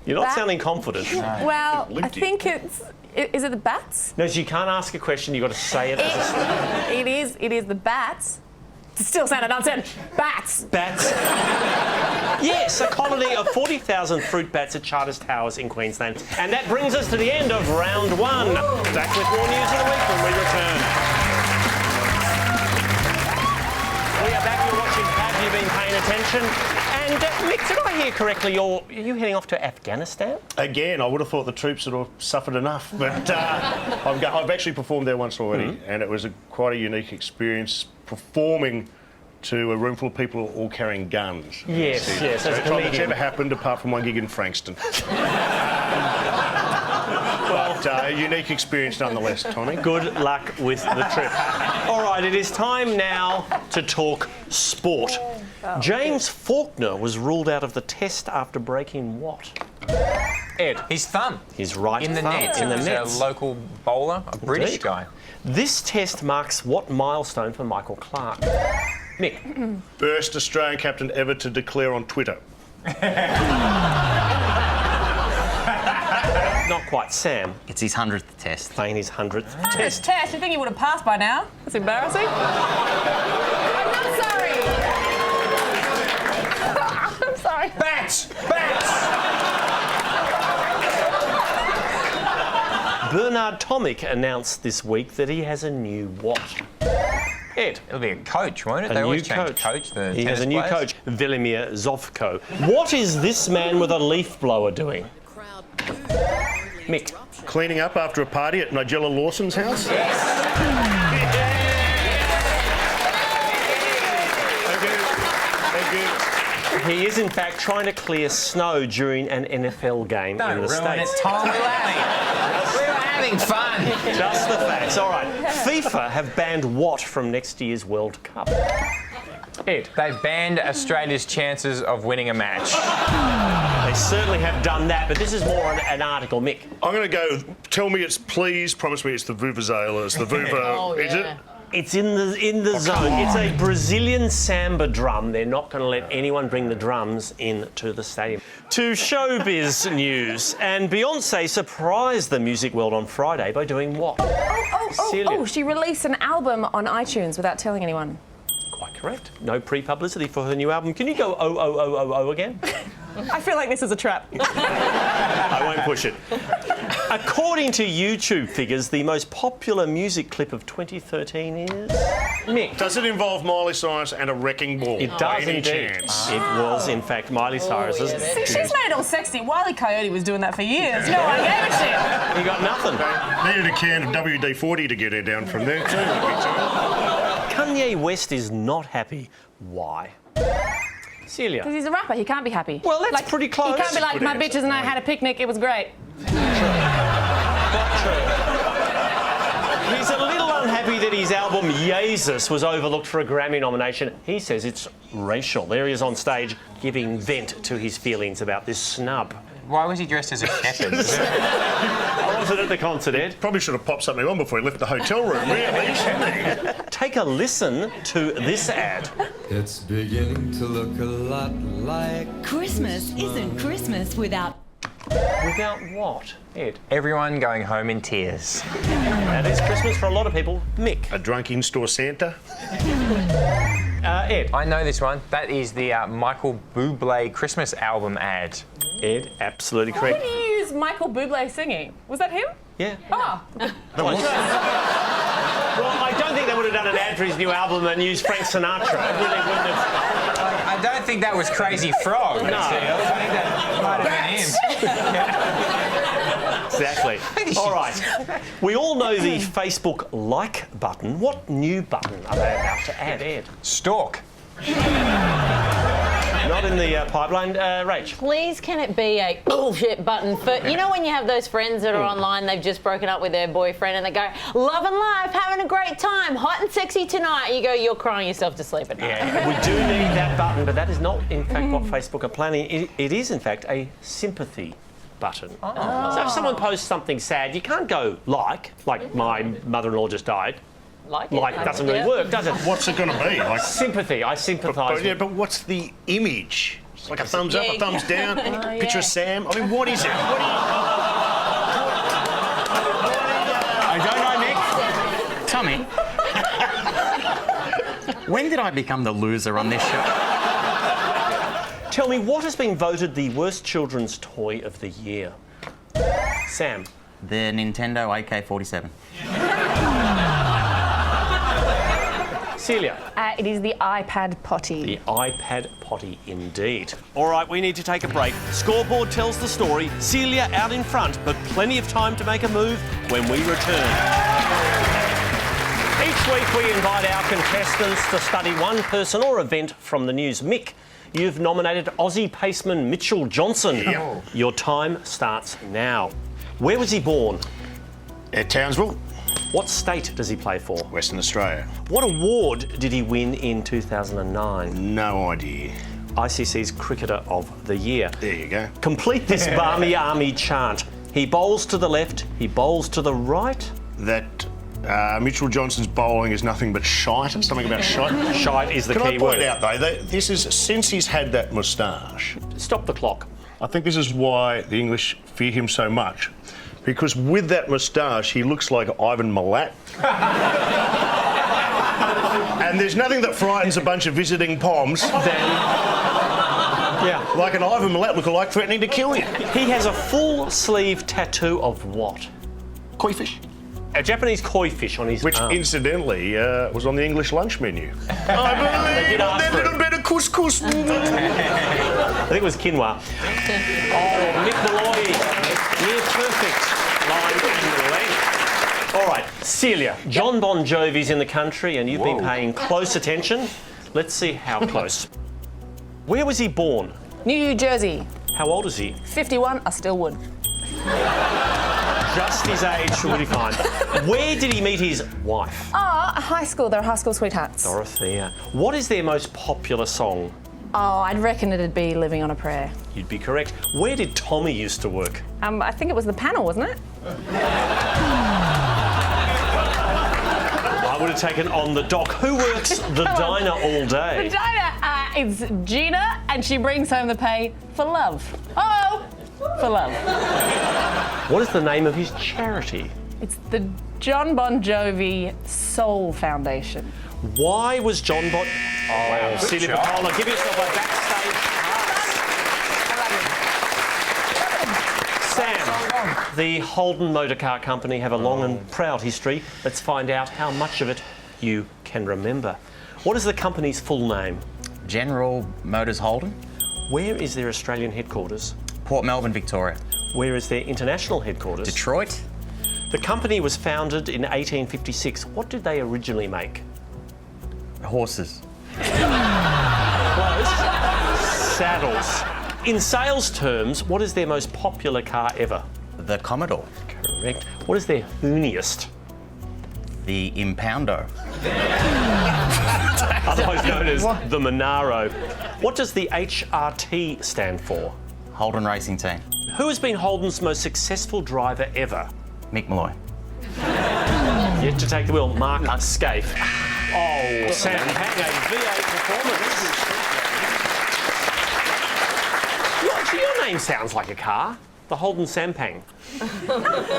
you're not sounding confident. Well, I think it's... Is it the bats? No, so you can't ask a question, you've got to say it as a... It is the bats. It still sounded uncertain. Bats. Bats. Yes, a colony of 40,000 fruit bats at Charters Towers in Queensland. And that brings us to the end of round 1. Back with more news of the week when we return. We are back. You're watching Have You Been Paying Attention? And Mick, did I hear correctly, are you heading off to Afghanistan? Again, I would have thought the troops had suffered enough, but I've actually performed there once already, and it was quite a unique experience performing to a room full of people all carrying guns. Yes, yes. Every time that's ever happened, apart from one gig in Frankston. But a unique experience nonetheless, Tommy. Good luck with the trip. All right, it is time now to talk sport. James Faulkner was ruled out of the test after breaking what? Ed. His thumb. His right in the thumb. net. In the net. A local bowler, a British guy. This test marks what milestone for Michael Clark? Mick. First Australian captain ever to declare on Twitter. Not quite. Sam. It's his 100th test. Playing his 100th test. Test. You think he would have passed by now? That's embarrassing. I'm not sorry. I'm sorry. Bats! Bats! Bernard Tomic announced this week that he has a new what? Ed. It'll be a coach, won't it? A they new always change coach. the He has a new players. coach, Velimir Zovko. What is this man with a leaf blower doing? Mick. Cleaning up after a party at Nigella Lawson's house? He is, in fact, trying to clear snow during an NFL game in the States. Tom. We were having fun. Just the facts. All right. FIFA have banned what from next year's World Cup? Ed. They've banned Australia's chances of winning a match. They certainly have done that, but this is more an article. Mick. I'm going to go, promise me it's the Vuvuzela. It's the Vuva, is it? It's in the zone. It's a Brazilian samba drum. They're not going to let anyone bring the drums into the stadium. To showbiz news, and Beyonce surprised the music world on Friday by doing what? She released an album on iTunes without telling anyone. Quite correct. No pre-publicity for her new album. Can you go again? I feel like this is a trap. I won't push it. According to YouTube figures, the most popular music clip of 2013 is... Mick. Does it involve Miley Cyrus and a wrecking ball? It does by any indeed. chance? It was, in fact, Miley Cyrus's. See, she's made it all sexy. Wile E. Coyote was doing that for years. No one gave a shit. You got nothing. Needed a can of WD-40 to get her down from there too. Kanye West is not happy. Why? Celia. Because he's a rapper, he can't be happy. Well, that's pretty close. He can't be like, my bitches and I had a picnic, it was great. Not true. He's a little unhappy that his album Jesus was overlooked for a Grammy nomination. He says it's racial. There he is on stage giving vent to his feelings about this snub. Why was he dressed as a shepherd? I wasn't at the concert, Ed. Probably should have popped something on before he left the hotel room, really, shouldn't he? Take a listen to this ad. It's beginning to look a lot like Christmas isn't Christmas without... Without what, Ed? Everyone going home in tears. That is Christmas for a lot of people. Mick. A drunk in-store Santa? Ed. I know this one. That is the Michael Bublé Christmas album ad. Ed, absolutely Why correct. did you use Michael Bublé singing? Was that him? Yeah. Oh. Well, I don't think they would have done an ad for his new album and used Frank Sinatra. It really wouldn't have... I don't think that was Crazy Frog. No. I think that might have been him. Exactly. All right. We all know the Facebook like button. What new button are they about to add, Ed? Stalk. Not in the pipeline. Rach. Please, can it be a bullshit button for... You know when you have those friends that are online, they've just broken up with their boyfriend and they go, love and life, having a great time, hot and sexy tonight. You go, you're crying yourself to sleep at night. Yeah, we do need that button, but that is not, in fact, what Facebook are planning. It is, in fact, a sympathy button. Oh. So if someone posts something sad, you can't go like my mother-in-law just died. Like doesn't really work, does it? What's it going to be? Like sympathy. I sympathise. But what's the image? It's like a thumbs up, Yeah, a thumbs down, picture of Sam. I mean, what is it? I don't know, Nick. Tommy, when did I become the loser on this show? Tell me, what has been voted the worst children's toy of the year? Sam. The Nintendo AK-47. Celia. It is the iPad Potty. The iPad Potty, indeed. All right, we need to take a break. Scoreboard tells the story. Celia out in front, but plenty of time to make a move when we return. Each week we invite our contestants to study one person or event from the news. Mick, you've nominated Aussie paceman Mitchell Johnson. Yep. Your time starts now. Where was he born? At Townsville. What state does he play for? Western Australia. What award did he win in 2009? No idea. ICC's Cricketer of the Year. There you go. Complete this Barmy Army chant. He bowls to the left, he bowls to the right. That Mitchell Johnson's bowling is nothing but shite. Something about shite. Shite is the Can key I point word. out, though, that this is since he's had that moustache. Stop the clock. I think this is why the English fear him so much. Because with that moustache, he looks like Ivan Milat. And there's nothing that frightens a bunch of visiting Poms than like an Ivan Milat lookalike threatening to kill you. He has a full sleeve tattoo of what? Koi fish. A Japanese koi fish on his Which, arm. incidentally, was on the English lunch menu. I believe that little bit of couscous. I think it was quinoa. Oh, Mick Malloy, near perfect line and length. All right, Celia, John Bon Jovi's in the country and you've been paying close attention. Let's see how close. Where was he born? New Jersey. How old is he? 51, I still would. Just his age should be fine. Where did he meet his wife? High school. They're high school sweethearts. Dorothea. What is their most popular song? Oh, I'd reckon it'd be Living on a Prayer. You'd be correct. Where did Tommy used to work? I think it was the panel, wasn't it? I would have taken on the dock. Who works the diner all day? The diner, it's Gina, and she brings home the pay for love. Oh, for love. What is the name of his charity? It's the John Bon Jovi Soul Foundation. Why was John Bon... Oh, wow. Celia Patola, give yourself a backstage pass. Sam, The Holden Motor Car Company have a long and proud history. Let's find out how much of it you can remember. What is the company's full name? General Motors Holden. Where is their Australian headquarters? Port Melbourne, Victoria. Where is their international headquarters? Detroit. The company was founded in 1856. What did they originally make? Horses. Close. Saddles. In sales terms, what is their most popular car ever? The Commodore. Correct. What is their hooniest? The Impoundo. Otherwise known as the Monaro. What does the HRT stand for? Holden Racing Team. Who has been Holden's most successful driver ever? Mick Malloy. Yet to take the wheel, Mark Scaife. Oh, Sam Pang, a V8 performance. Your name sounds like a car. The Holden Sampang.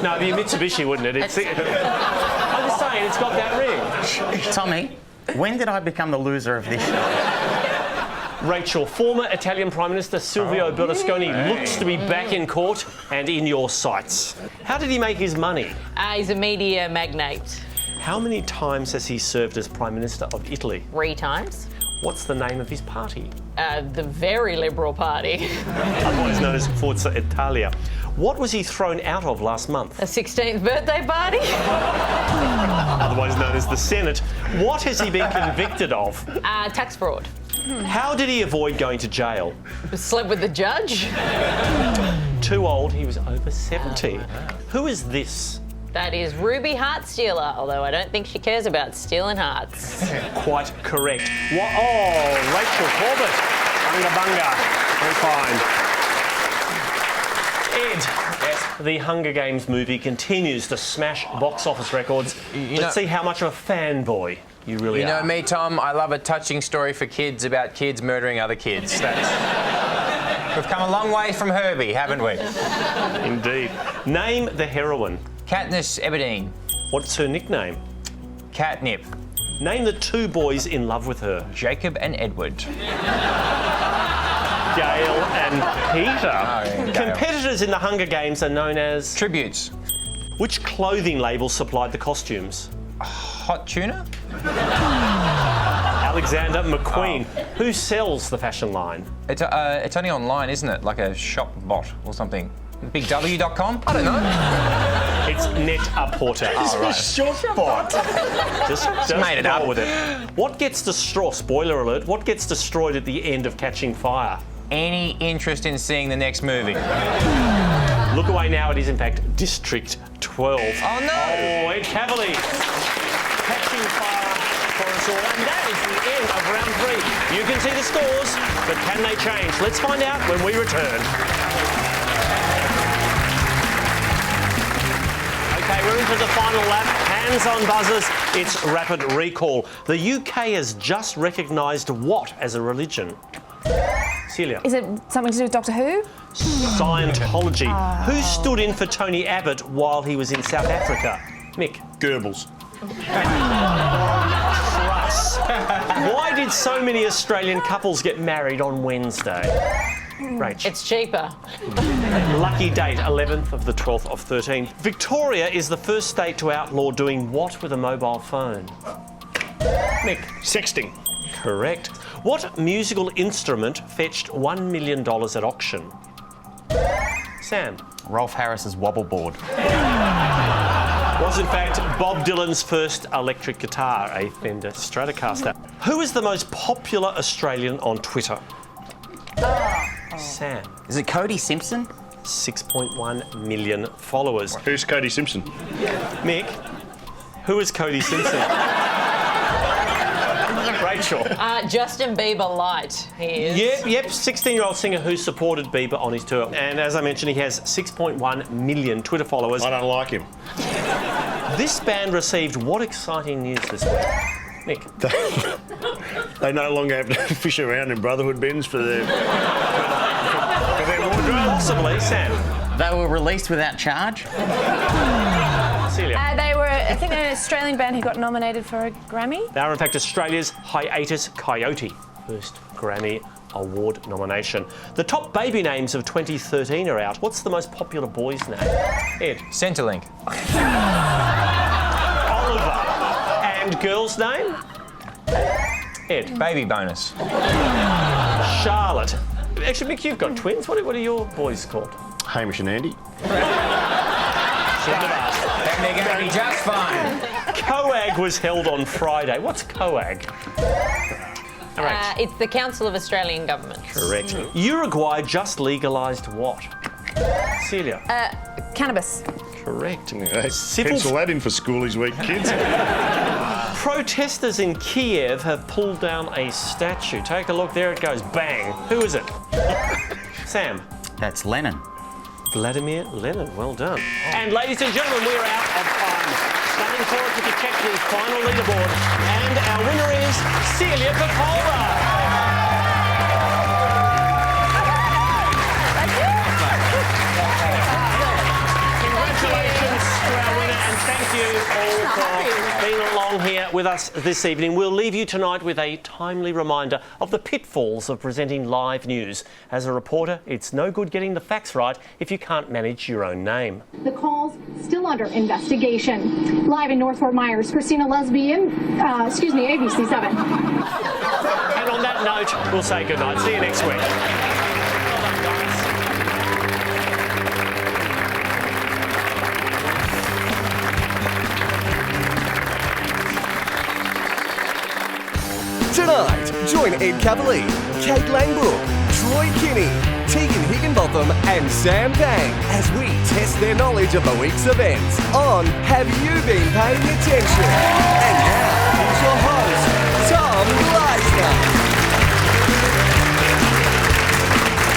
No, it'd be a Mitsubishi, wouldn't it? I'm just saying, it's got that ring. Tommy, when did I become the loser of this show? Rachel, former Italian Prime Minister Silvio Berlusconi looks to be back in court and in your sights. How did he make his money? He's a media magnate. How many times has he served as Prime Minister of Italy? 3 times. What's the name of his party? The Very Liberal Party. Otherwise known as Forza Italia. What was he thrown out of last month? A 16th birthday party. Otherwise known as the Senate. What has he been convicted of? Tax fraud. How did he avoid going to jail? Slept with the judge. Too old, he was over 70. Who is this? That is Ruby Heartstealer, although I don't think she cares about stealing hearts. Quite correct. Oh, Rachel Corbett. Bunga bunga. Very fine. Ed, yes. The Hunger Games movie continues to smash box office records. Let's see how much of a fanboy you really are. You know me, Tom, I love a touching story for kids about kids murdering other kids. We've come a long way from Herbie, haven't we? Indeed. Name the heroine. Katniss Everdeen. What's her nickname? Catnip. Name the 2 boys in love with her. Jacob and Edward. Gail and Peter. Oh, yeah, Competitors in the Hunger Games are known as... Tributes. Which clothing label supplied the costumes? Hot Tuna? Alexander McQueen. Who sells the fashion line? It's only online, isn't it? Like a shop bot or something. BigW.com? I don't know. It's Net-a-Porter. Oh, right. Shop bot. Just made it up with it. What gets destroyed? Spoiler alert. What gets destroyed at the end of Catching Fire? Any interest in seeing the next movie? Look away now. It is in fact District 12. Oh no! Oh, Ed Kavalee. Catching Fire for us all. And that is the end of round 3. You can see the scores, but can they change? Let's find out when we return. Okay, we're into the final lap. Hands on buzzers. It's rapid recall. The UK has just recognised what as a religion? Celia. Is it something to do with Doctor Who? Scientology. Who stood in for Tony Abbott while he was in South Africa? Mick. Goebbels. Truss. Why did so many Australian couples get married on Wednesday? Rach. It's cheaper. Lucky date, 11th of the 12th of 13. Victoria is the first state to outlaw doing what with a mobile phone? Mick. Sexting. Correct. What musical instrument fetched $1 million at auction? Sam. Rolf Harris's wobble board. Was in fact Bob Dylan's first electric guitar, a Fender Stratocaster. Who is the most popular Australian on Twitter? Sam. Is it Cody Simpson? 6.1 million followers. Who's Cody Simpson? Mick. Who is Cody Simpson? Rachel. Justin Bieber light, he is. Yep, 16-year-old singer who supported Bieber on his tour. And as I mentioned, he has 6.1 million Twitter followers. I don't like him. This band received what exciting news this week? Nick. They no longer have to fish around in Brotherhood bins for their wardrobe. Possibly, Sam. They were released without charge. Celia. They were, I think, they're an Australian band who got nominated for a Grammy. They are, in fact, Australia's Hiatus Coyote. First Grammy Award nomination. The top baby names of 2013 are out. What's the most popular boy's name? Ed. Centrelink. Oliver. And girl's name? Ed. Baby bonus. Charlotte. Actually, Mick, you've got twins. What are your boys called? Hamish and Andy. Shouldn't have asked. And they're going to be just fine. COAG was held on Friday. What's COAG? Correct. It's the Council of Australian Governments. Correct. Uruguay just legalised what? Celia. Cannabis. Correct. Yeah, pencil that in for schoolies week, kids. Protesters in Kiev have pulled down a statue. Take a look. There it goes. Bang. Who is it? Sam. That's Lenin. Vladimir Lenin. Well done. And ladies and gentlemen, we're out of time. Standing forward to check the final leaderboard. And our winner is Celia Popova. Congratulations to our winner, and thank you all for being along here with us this evening. We'll leave you tonight with a timely reminder of the pitfalls of presenting live news. As a reporter, it's no good getting the facts right if you can't manage your own name. The call's still under investigation. Live in North Fort Myers, Christina Lesbian, ABC 7. And on that note, we'll say goodnight. See you next week. Tonight, join Ed Kavalee, Kate Langbrook, Troy Kinney, Tegan Higginbotham and Sam Pang as we test their knowledge of the week's events on Have You Been Paying Attention? And now, here's your host, Tom Gleisner.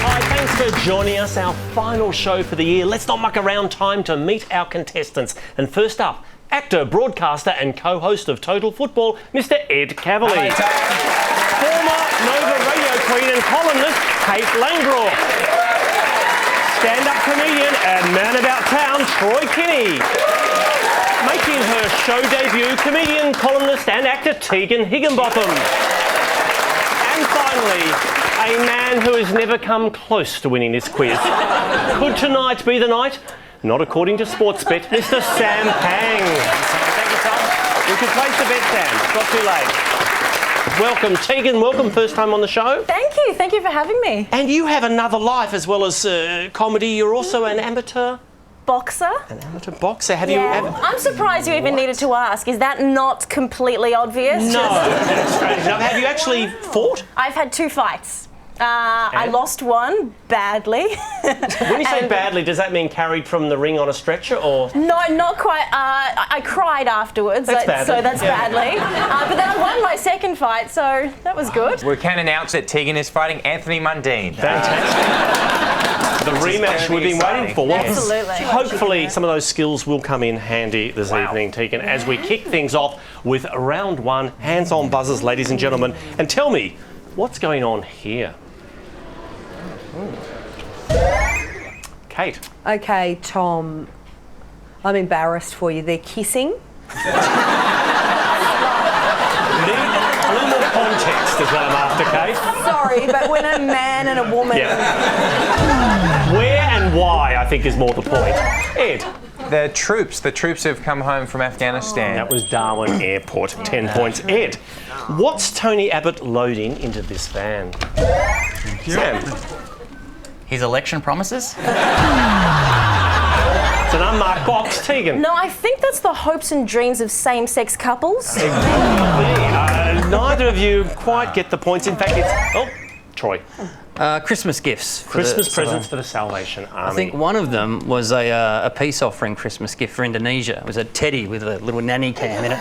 Hi, thanks for joining us, our final show for the year. Let's not muck around, time to meet our contestants. And first up, actor, broadcaster and co-host of Total Football, Mr. Ed Kavalee. Former Nova radio queen and columnist, Kate Langbrook. Stand-up comedian and man about town, Troy Kinney. Making her show debut, comedian, columnist and actor, Tegan Higginbotham. And finally, a man who has never come close to winning this quiz. Could tonight be the night? Not according to Sportsbet, Mr. Sam Pang. Thank you, Tom. We could place the bet, Sam. It's not too late. Welcome, Tegan. Welcome, first time on the show. Thank you. Thank you for having me. And you have another life as well as comedy. You're also an amateur boxer. An amateur boxer. Have yeah. you? I'm surprised you even needed to ask. Is that not completely obvious? No, that's strange enough. Have you actually fought? I've had 2 fights. I lost one badly. When you say badly, does that mean carried from the ring on a stretcher, or? No, not quite. I cried afterwards, that's badly. So that's badly. But then I won my second fight, so that was good. We can announce that Tegan is fighting Anthony Mundine. Fantastic. The rematch we've been waiting for. Well, absolutely. Hopefully some of those skills will come in handy this evening, Tegan, as we kick things off with round one. Hands on buzzers, ladies and gentlemen. And tell me, what's going on here? Kate. Okay, Tom. I'm embarrassed for you. They're kissing. Need a little more context is what I'm after, Kate. Sorry, but when a man and a woman... Yeah. Where and why, I think, is more the point. Ed. The troops have come home from Afghanistan. That was Darwin Airport, 10 points. Ed, what's Tony Abbott loading into this van? Sam. His election promises? It's an unmarked box. Tegan. No, I think that's the hopes and dreams of same-sex couples. Neither of you quite get the points. In fact, it's... Oh, Troy. Christmas gifts. Christmas presents for the Salvation Army. I think one of them was a peace offering Christmas gift for Indonesia. It was a teddy with a little nanny cam in it.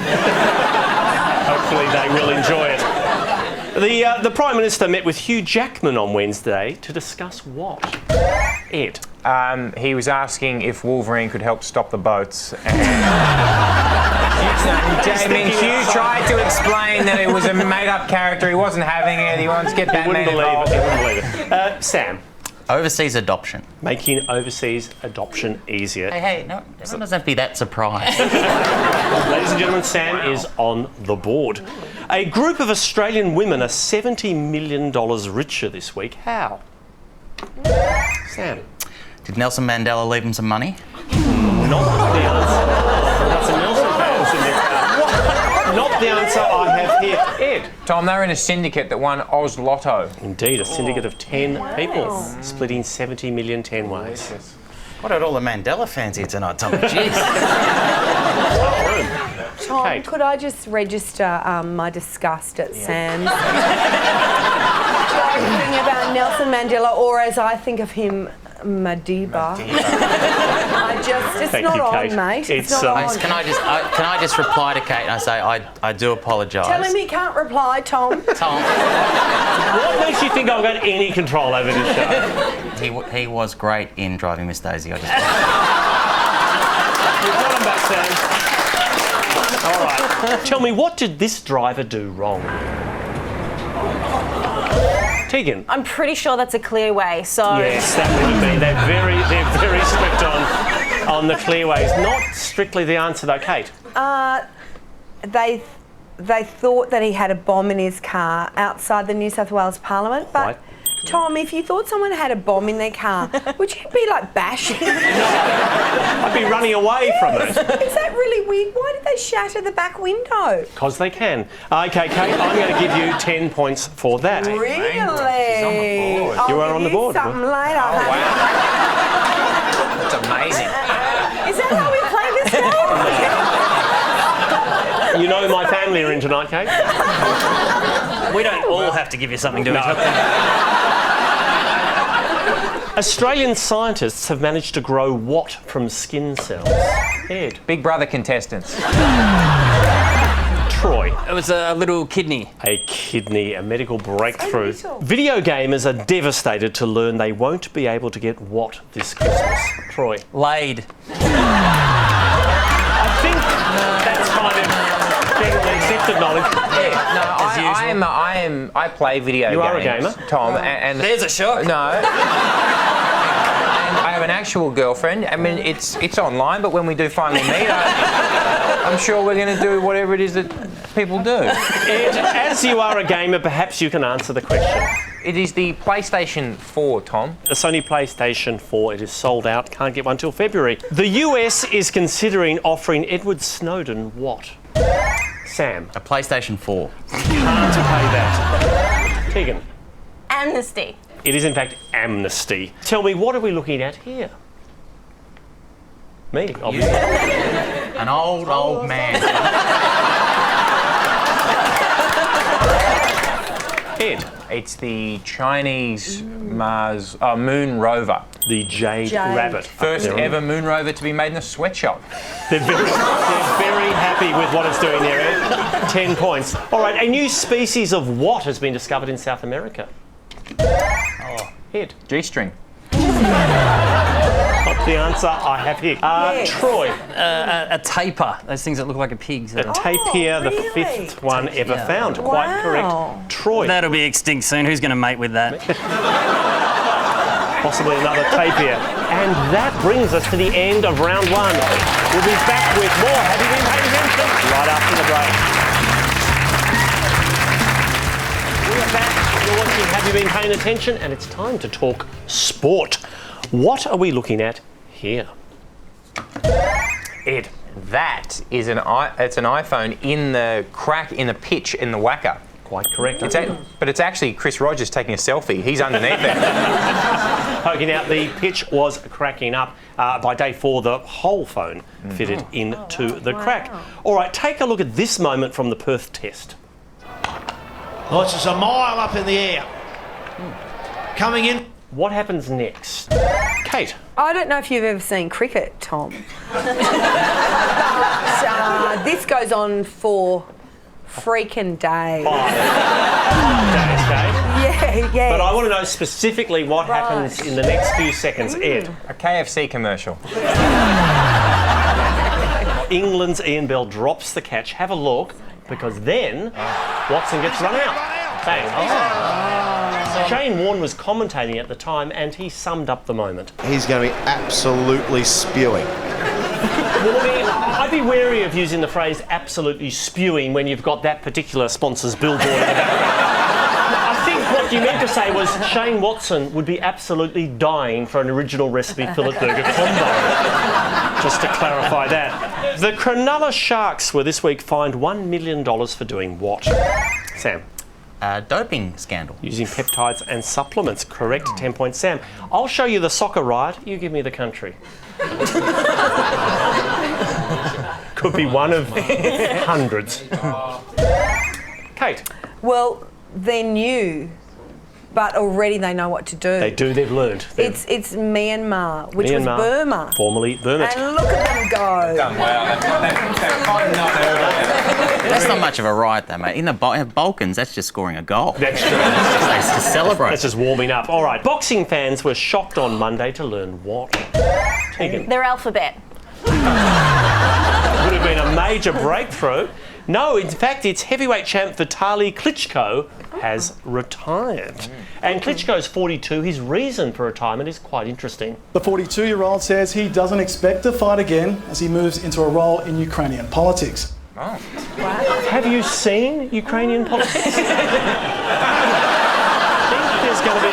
Hopefully they will enjoy it. The Prime Minister met with Hugh Jackman on Wednesday to discuss what? Ed. He was asking if Wolverine could help stop the boats. And Hugh tried to explain that it was a made-up character. He wasn't having it. He wanted to get Batman involved. He wouldn't believe it. Sam. Overseas adoption. Making overseas adoption easier. Hey, no, everyone doesn't have to be that surprised. Ladies and gentlemen, Sam is on the board. A group of Australian women are $70 million richer this week. How? Sam. Did Nelson Mandela leave him some money? Not the answer. We've got some Nelson fans in there. Not the answer I have here. Ed. Tom, they're in a syndicate that won Oz Lotto. Indeed, a syndicate of 10 people, splitting 70 million 10 ways. What about all the Mandela fans here tonight, Tom? Jeez. Tom, Kate. could I just register my disgust at Sam's joking about Nelson Mandela, or as I think of him, Madiba. It's Thank not you, on, Kate. mate. It's not on. Can I just reply to Kate and I say I do apologise. Tell him he can't reply, Tom. Tom. What makes you think I've got any control over this show? He was great in Driving Miss Daisy. I just. We've got him back, Sam. All right. Tell me, what did this driver do wrong? Tegan. I'm pretty sure that's a clearway, so... Yes, that would have been. They're very strict on the clearways. Not strictly the answer, though, Kate. They thought that he had a bomb in his car outside the New South Wales Parliament, but... Right. Tom, if you thought someone had a bomb in their car, would you be like bashing? I'd be running away from it. Is that really weird? Why did they shatter the back window? Because they can. Okay, Kate, I'm going to give you 10 points for that. Really? You are on the board. Something later. Oh, wow. That's amazing. Is that how we play this game? You know my family are in tonight, Kate. We don't all have to give you something to eat. Australian scientists have managed to grow what from skin cells? Ed. Big Brother contestants. Troy. It was a little kidney. A kidney, a medical breakthrough. Video gamers are devastated to learn they won't be able to get what this Christmas? Troy. Laid. I think that's kind of generally accepted knowledge. I play video games. You are a gamer, Tom. And there's a shock. No. And I have an actual girlfriend. I mean, it's online, but when we do finally meet, I'm sure we're going to do whatever it is that people do. Ed, as you are a gamer, perhaps you can answer the question. It is the PlayStation 4, Tom. The Sony PlayStation 4, it is sold out. Can't get one till February. The US is considering offering Edward Snowden what? Sam. A PlayStation 4. Can't pay that. Tegan. Amnesty. It is in fact amnesty. Tell me, what are we looking at here? Me, obviously. An old man. Ed. It's the Chinese moon rover. The Jade Rabbit. First ever moon rover to be made in a sweatshop. They're very happy with what it's doing there, Ed. 10 points. All right, a new species of what has been discovered in South America? Ed. G-string. Not the answer I have here. Troy. A tapir. Those things that look like a pig. A tapir, the fifth one ever found. Quite correct. Troy. That'll be extinct soon. Who's going to mate with that? Possibly another tapir. And that brings us to the end of round one. We'll be back with more Have You Been Paying Attention? Right after the break. We are back. You're watching Have You Been Paying Attention? And it's time to talk sport. What are we looking at here? Ed. That is it's an iPhone in the crack in the pitch in the whacker. Quite correct. But it's actually Chris Rogers taking a selfie. He's underneath there. Poking out, the pitch was cracking up. By day 4, the whole phone fitted into the crack. All right, take a look at this moment from the Perth test. Oh, it's just a mile up in the air. Coming in. What happens next? Kate. I don't know if you've ever seen cricket, Tom. This goes on for freaking days. 5 days, Kate. Yeah. But I want to know specifically what happens in the next few seconds. Ed. A KFC commercial. England's Ian Bell drops the catch. Have a look, because then Watson gets run out. Bang. Shane Warne was commentating at the time and he summed up the moment. He's going to be absolutely spewing. Warnie, I'd be wary of using the phrase absolutely spewing when you've got that particular sponsor's billboard in the background. I think what you meant to say was Shane Watson would be absolutely dying for an original recipe fillet burger combo. Just to clarify that. The Cronulla Sharks were this week fined $1 million for doing what? Sam? Doping scandal. Using peptides and supplements. Correct, 10 points. Sam, I'll show you the soccer riot, you give me the country. Could be one of hundreds. Kate? Well, they're new, but already they know what to do. They do, they've learned. It's Myanmar, which was Burma. Formerly Burma. And look at them go. Done well. That's not much of a riot, though, mate. In the Balkans, that's just scoring a goal. That's true. That's to celebrate. That's just warming up. All right, boxing fans were shocked on Monday to learn what? Tegan. Their alphabet. Would have been a major breakthrough. No, in fact, it's heavyweight champ Vitaly Klitschko has retired. And Klitschko's 42. His reason for retirement is quite interesting. The 42-year-old says he doesn't expect to fight again as he moves into a role in Ukrainian politics. Oh. Have you seen Ukrainian politics? I think there's going to be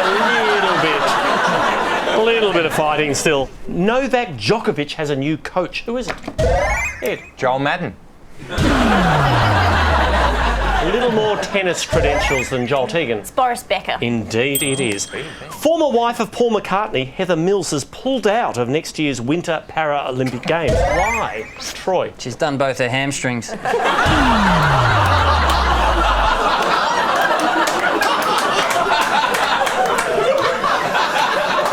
a little bit of fighting still. Novak Djokovic has a new coach. Who is it? Ed. Joel Madden. A little more tennis credentials than Joel Tegan. It's Boris Becker. Indeed it is. Former wife of Paul McCartney, Heather Mills, has pulled out of next year's Winter Paralympic Games. Why? Troy. She's done both her hamstrings.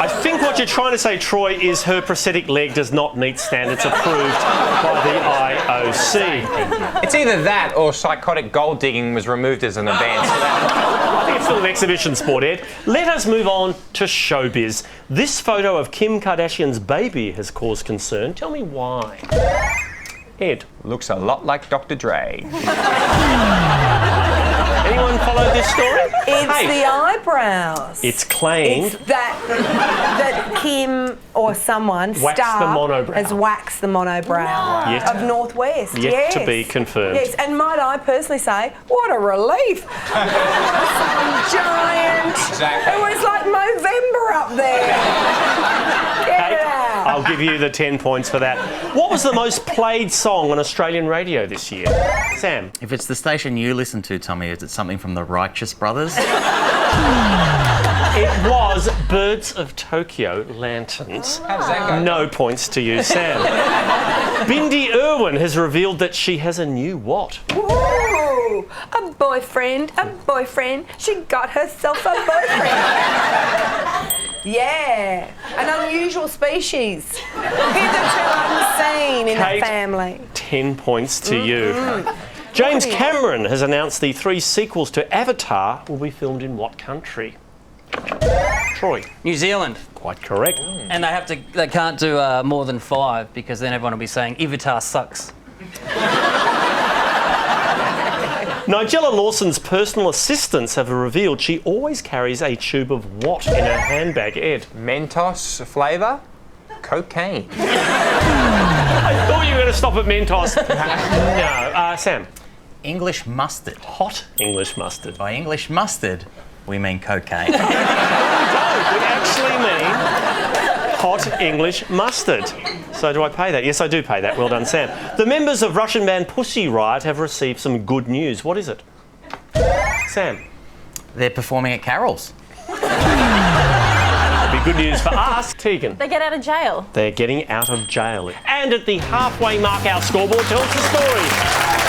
I think what you're trying to say, Troy, is her prosthetic leg does not meet standards approved by the IOC. It's either that or psychotic gold digging was removed as an event. I think it's still an exhibition sport, Ed. Let us move on to showbiz. This photo of Kim Kardashian's baby has caused concern. Tell me why. Ed. Looks a lot like Dr. Dre. Anyone follow this story? It's the eyebrows. It's claimed It's that Kim or someone, Waxed the monobrow. has waxed the monobrow Yet- of Northwest. Yet yes. to be confirmed. Yes, and might I personally say, what a relief. Giant. Exactly. It was like Movember up there. Get it out. I'll give you the 10 points for that. What was the most played song on Australian radio this year? Sam. If it's the station you listen to, Tommy, is it something from the Righteous Brothers? It was Birds of Tokyo, Lanterns. How does that go? No points to you, Sam. Bindi Irwin has revealed that she has a new what? Ooh, a boyfriend. She got herself a boyfriend. Yeah, an unusual species. Hitherto unseen in Kate, a family. 10 points to you. James Cameron has announced the 3 sequels to Avatar will be filmed in what country? Troy. New Zealand. Quite correct. And they can't do more than 5 because then everyone will be saying Avatar sucks. Nigella Lawson's personal assistants have revealed she always carries a tube of what in her handbag, Ed? Mentos flavour? Cocaine. I thought you were going to stop at Mentos. No. Sam. English mustard. Hot English mustard. By English mustard, we mean cocaine. We actually mean hot English mustard. So do I pay that? Yes, I do pay that. Well done, Sam. The members of Russian band Pussy Riot have received some good news. What is it? Sam. They're performing at Carol's. That'd be good news for us. Tegan. They get out of jail. They're getting out of jail. And at the halfway mark, our scoreboard tells the story.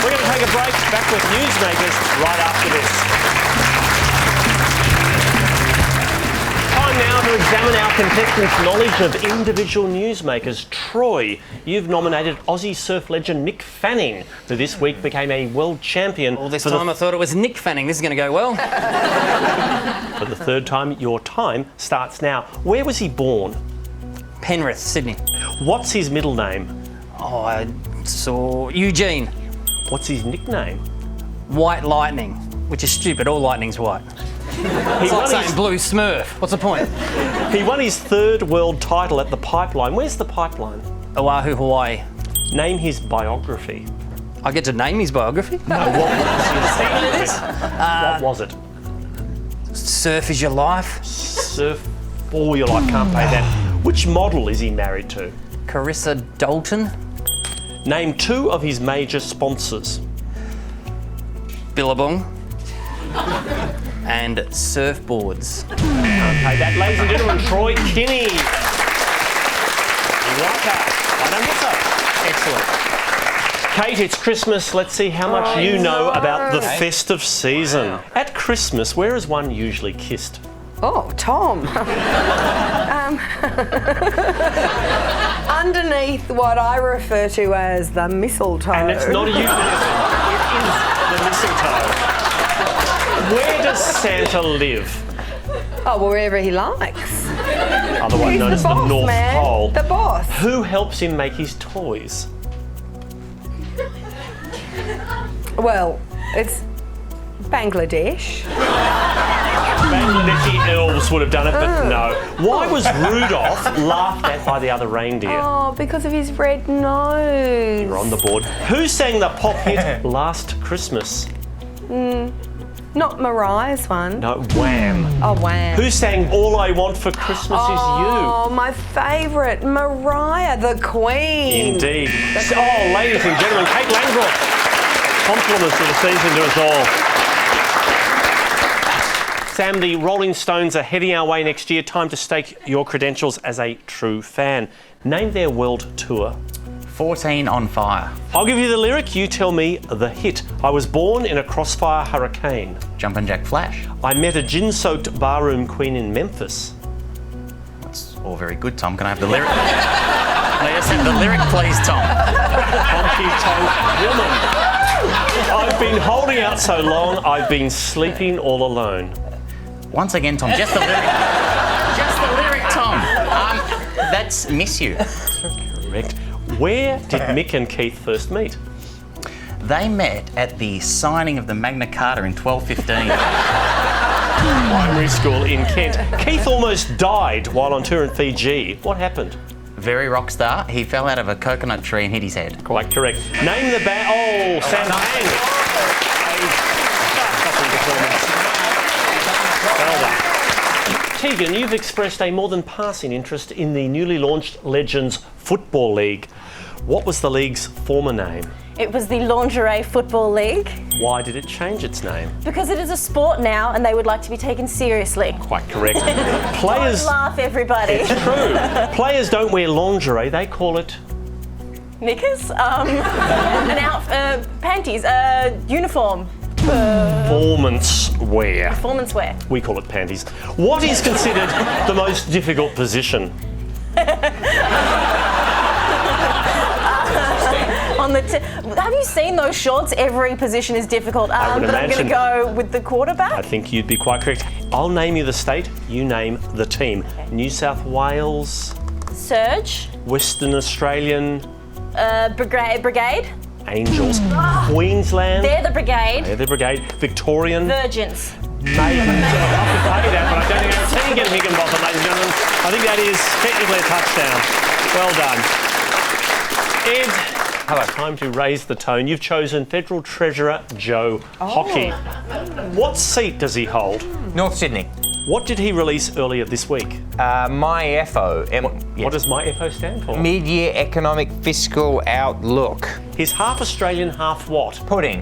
We're going to take a break. Back with Newsmakers right after this. Time now to examine our contestants' knowledge of individual newsmakers. Troy, you've nominated Aussie surf legend Nick Fanning, who this week became a world champion. All this time I thought it was Nick Fanning. This is going to go well. For the third time, your time starts now. Where was he born? Penrith, Sydney. What's his middle name? Oh, I saw Eugene. What's his nickname? White Lightning, which is stupid. All lightning's white. It's like saying blue Smurf. What's the point? He won his 3rd world title at the Pipeline. Where's the Pipeline? Oahu, Hawaii. Name his biography. I get to name his biography? No, what was his what was it? Surf is your life. Surf all your life, can't pay that. Which model is he married to? Carissa Dalton. Name 2 of his major sponsors. Billabong. And surfboards. Can't pay that. Ladies and gentlemen, Troy Kinney. Well done, Excellent. Kate, it's Christmas. Let's see how much you know about the festive season. At Christmas, where is one usually kissed? Oh, Tom. Underneath what I refer to as the mistletoe. And it's not a euphemism. It is the mistletoe. Where does Santa live? Oh, wherever he likes. Otherwise known as the North Pole. The boss. Who helps him make his toys? Well, it's Bangladesh. Bangladeshi elves would have done it, but no. Why was Rudolph laughed at by the other reindeer? Oh, because of his red nose. You're on the board. Who sang the pop hit Last Christmas? Not Mariah's one. No, Wham. Oh, Wham. Who sang All I Want for Christmas Is You? Oh, my favourite, Mariah, the Queen. Indeed. Oh, ladies and gentlemen, Kate Landgraf. Compliments of the season to us all. Sam, the Rolling Stones are heading our way next year. Time to stake your credentials as a true fan. Name their world tour. 14 on Fire. I'll give you the lyric, you tell me the hit. I was born in a crossfire hurricane. Jumpin' Jack Flash. I met a gin-soaked barroom queen in Memphis. That's all very good, Tom. Can I have the lyric? Can I just have the lyric, please, Tom? Honky-tonk woman. I've been holding out so long, I've been sleeping all alone. Once again, Tom, just the lyric. Just the lyric, Tom. That's Miss You. Correct. Where did Mick and Keith first meet? They met at the signing of the Magna Carta in 1215. Primary school in Kent. Keith almost died while on tour in Fiji. What happened? Very rock star. He fell out of a coconut tree and hit his head. Quite correct. Name the band. Oh, Sam Pang. Well done. Tegan, you've expressed a more than passing interest in the newly launched Legends Football League. What was the league's former name? It was the Lingerie Football League. Why did it change its name? Because it is a sport now and they would like to be taken seriously. Quite correct. Players... Don't laugh, everybody. It's true. Players don't wear lingerie, they call it... Knickers? Panties? Uniform? Performance wear. Performance wear. We call it panties. What is considered the most difficult position? Have you seen those shorts? Every position is difficult. I would but I'm going imagine. to go with the quarterback. I think you'd be quite correct. I'll name you the state, you name the team. Okay. New South Wales. Surge. Western Australian. Brigade. Angels. Queensland. They're the brigade. They're the brigade. Victorian. Virgins. Maybe. I'll have to play that, but I don't think our team can pick them off, ladies and gentlemen. I think that is technically a touchdown. Well done. Ed, hello. Time to raise the tone. You've chosen Federal Treasurer Joe Hockey. What seat does he hold? North Sydney. What did he release earlier this week? MyFO. What does MyFO stand for? Mid-year Economic Fiscal Outlook. He's half Australian, half what? Pudding.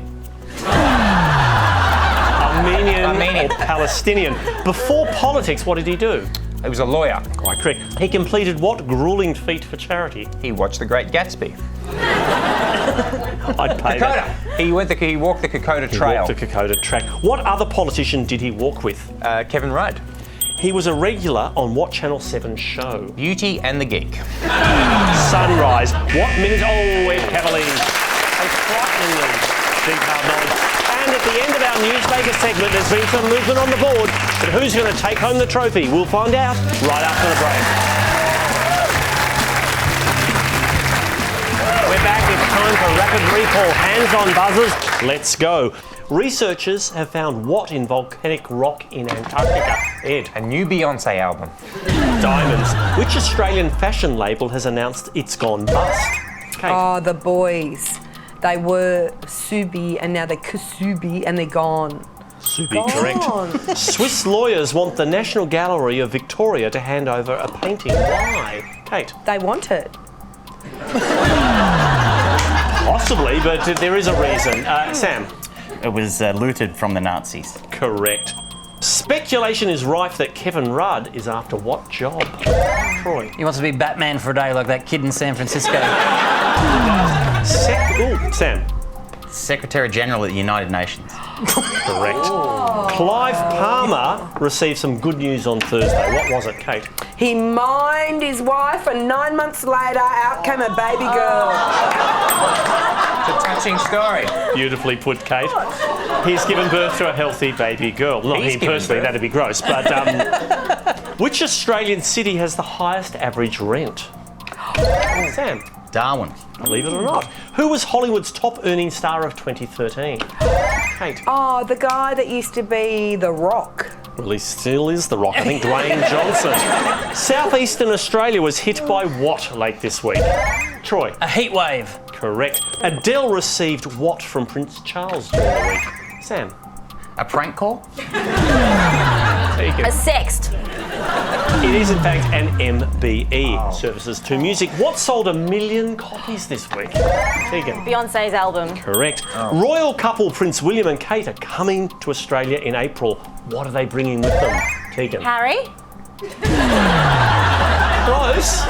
Armenian or Palestinian. Before politics, what did he do? He was a lawyer. Quite correct. He completed what gruelling feat for charity? He watched The Great Gatsby. I'd pay that. He walked the Kokoda Trail. He walked the Kokoda track. What other politician did he walk with? Kevin Rudd. He was a regular on what Channel 7 show? Beauty and the Geek. Sunrise. What minute? Oh, Ed Kavalee. A frighteningly detailed knowledge. And at the end of our Newsmaker segment, there's been some movement on the board. But who's going to take home the trophy? We'll find out right after the break. We're back. It's time for rapid recall. Hands on buzzers. Let's go. Researchers have found what in volcanic rock in Antarctica? Ed. A new Beyonce album. Diamonds. Which Australian fashion label has announced it's gone bust? Kate. Oh, the boys. They were Subi and now they're Kasubi and they're gone. Subi, correct. Swiss lawyers want the National Gallery of Victoria to hand over a painting. Why? Kate. They want it. Possibly, but there is a reason. Sam. It was looted from the Nazis. Correct. Speculation is rife that Kevin Rudd is after what job? Troy. He wants to be Batman for a day like that kid in San Francisco. Sam. Secretary General at the United Nations. Correct. Clive Palmer received some good news on Thursday. What was it, Kate? He mined his wife and 9 months later out came a baby girl. It's a touching story. Beautifully put, Kate. He's given birth to a healthy baby girl. Not him personally, that'd be gross. But which Australian city has the highest average rent? Sam. Darwin. Believe it or not. Who was Hollywood's top earning star of 2013? Kate. Oh, the guy that used to be The Rock. Well, he still is The Rock. I think Dwayne Johnson. Southeastern Australia was hit by what late this week? Troy. A heat wave. Correct. Adele received what from Prince Charles during the week? Sam. A prank call? A sext. It is, in fact, an MBE, Services to Music. What sold 1 million copies this week? Tegan. Beyonce's album. Correct. Royal couple Prince William and Kate are coming to Australia in April. What are they bringing with them? Tegan. Harry. Close.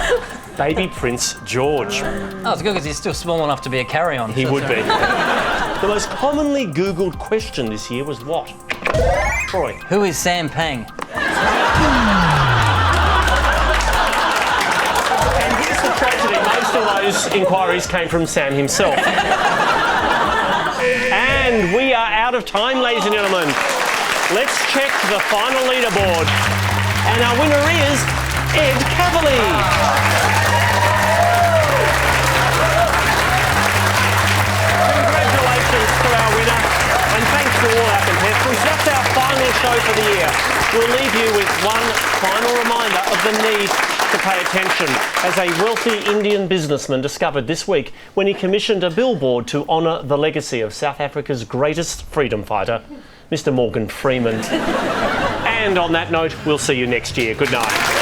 Baby Prince George. Oh, it's good because he's still small enough to be a carry-on. He would be. The most commonly Googled question this year was what? Troy. Who is Sam Pang? And here's the tragedy. Most of those inquiries came from Sam himself. And we are out of time, ladies and gentlemen. Let's check the final leaderboard. And our winner is Ed Kavalee. Congratulations to our winner, and thanks to all our contestants. That's our final show for the year. We'll leave you with one final reminder of the need to pay attention, as a wealthy Indian businessman discovered this week when he commissioned a billboard to honour the legacy of South Africa's greatest freedom fighter, Mr. Morgan Freeman. And on that note, we'll see you next year. Good night.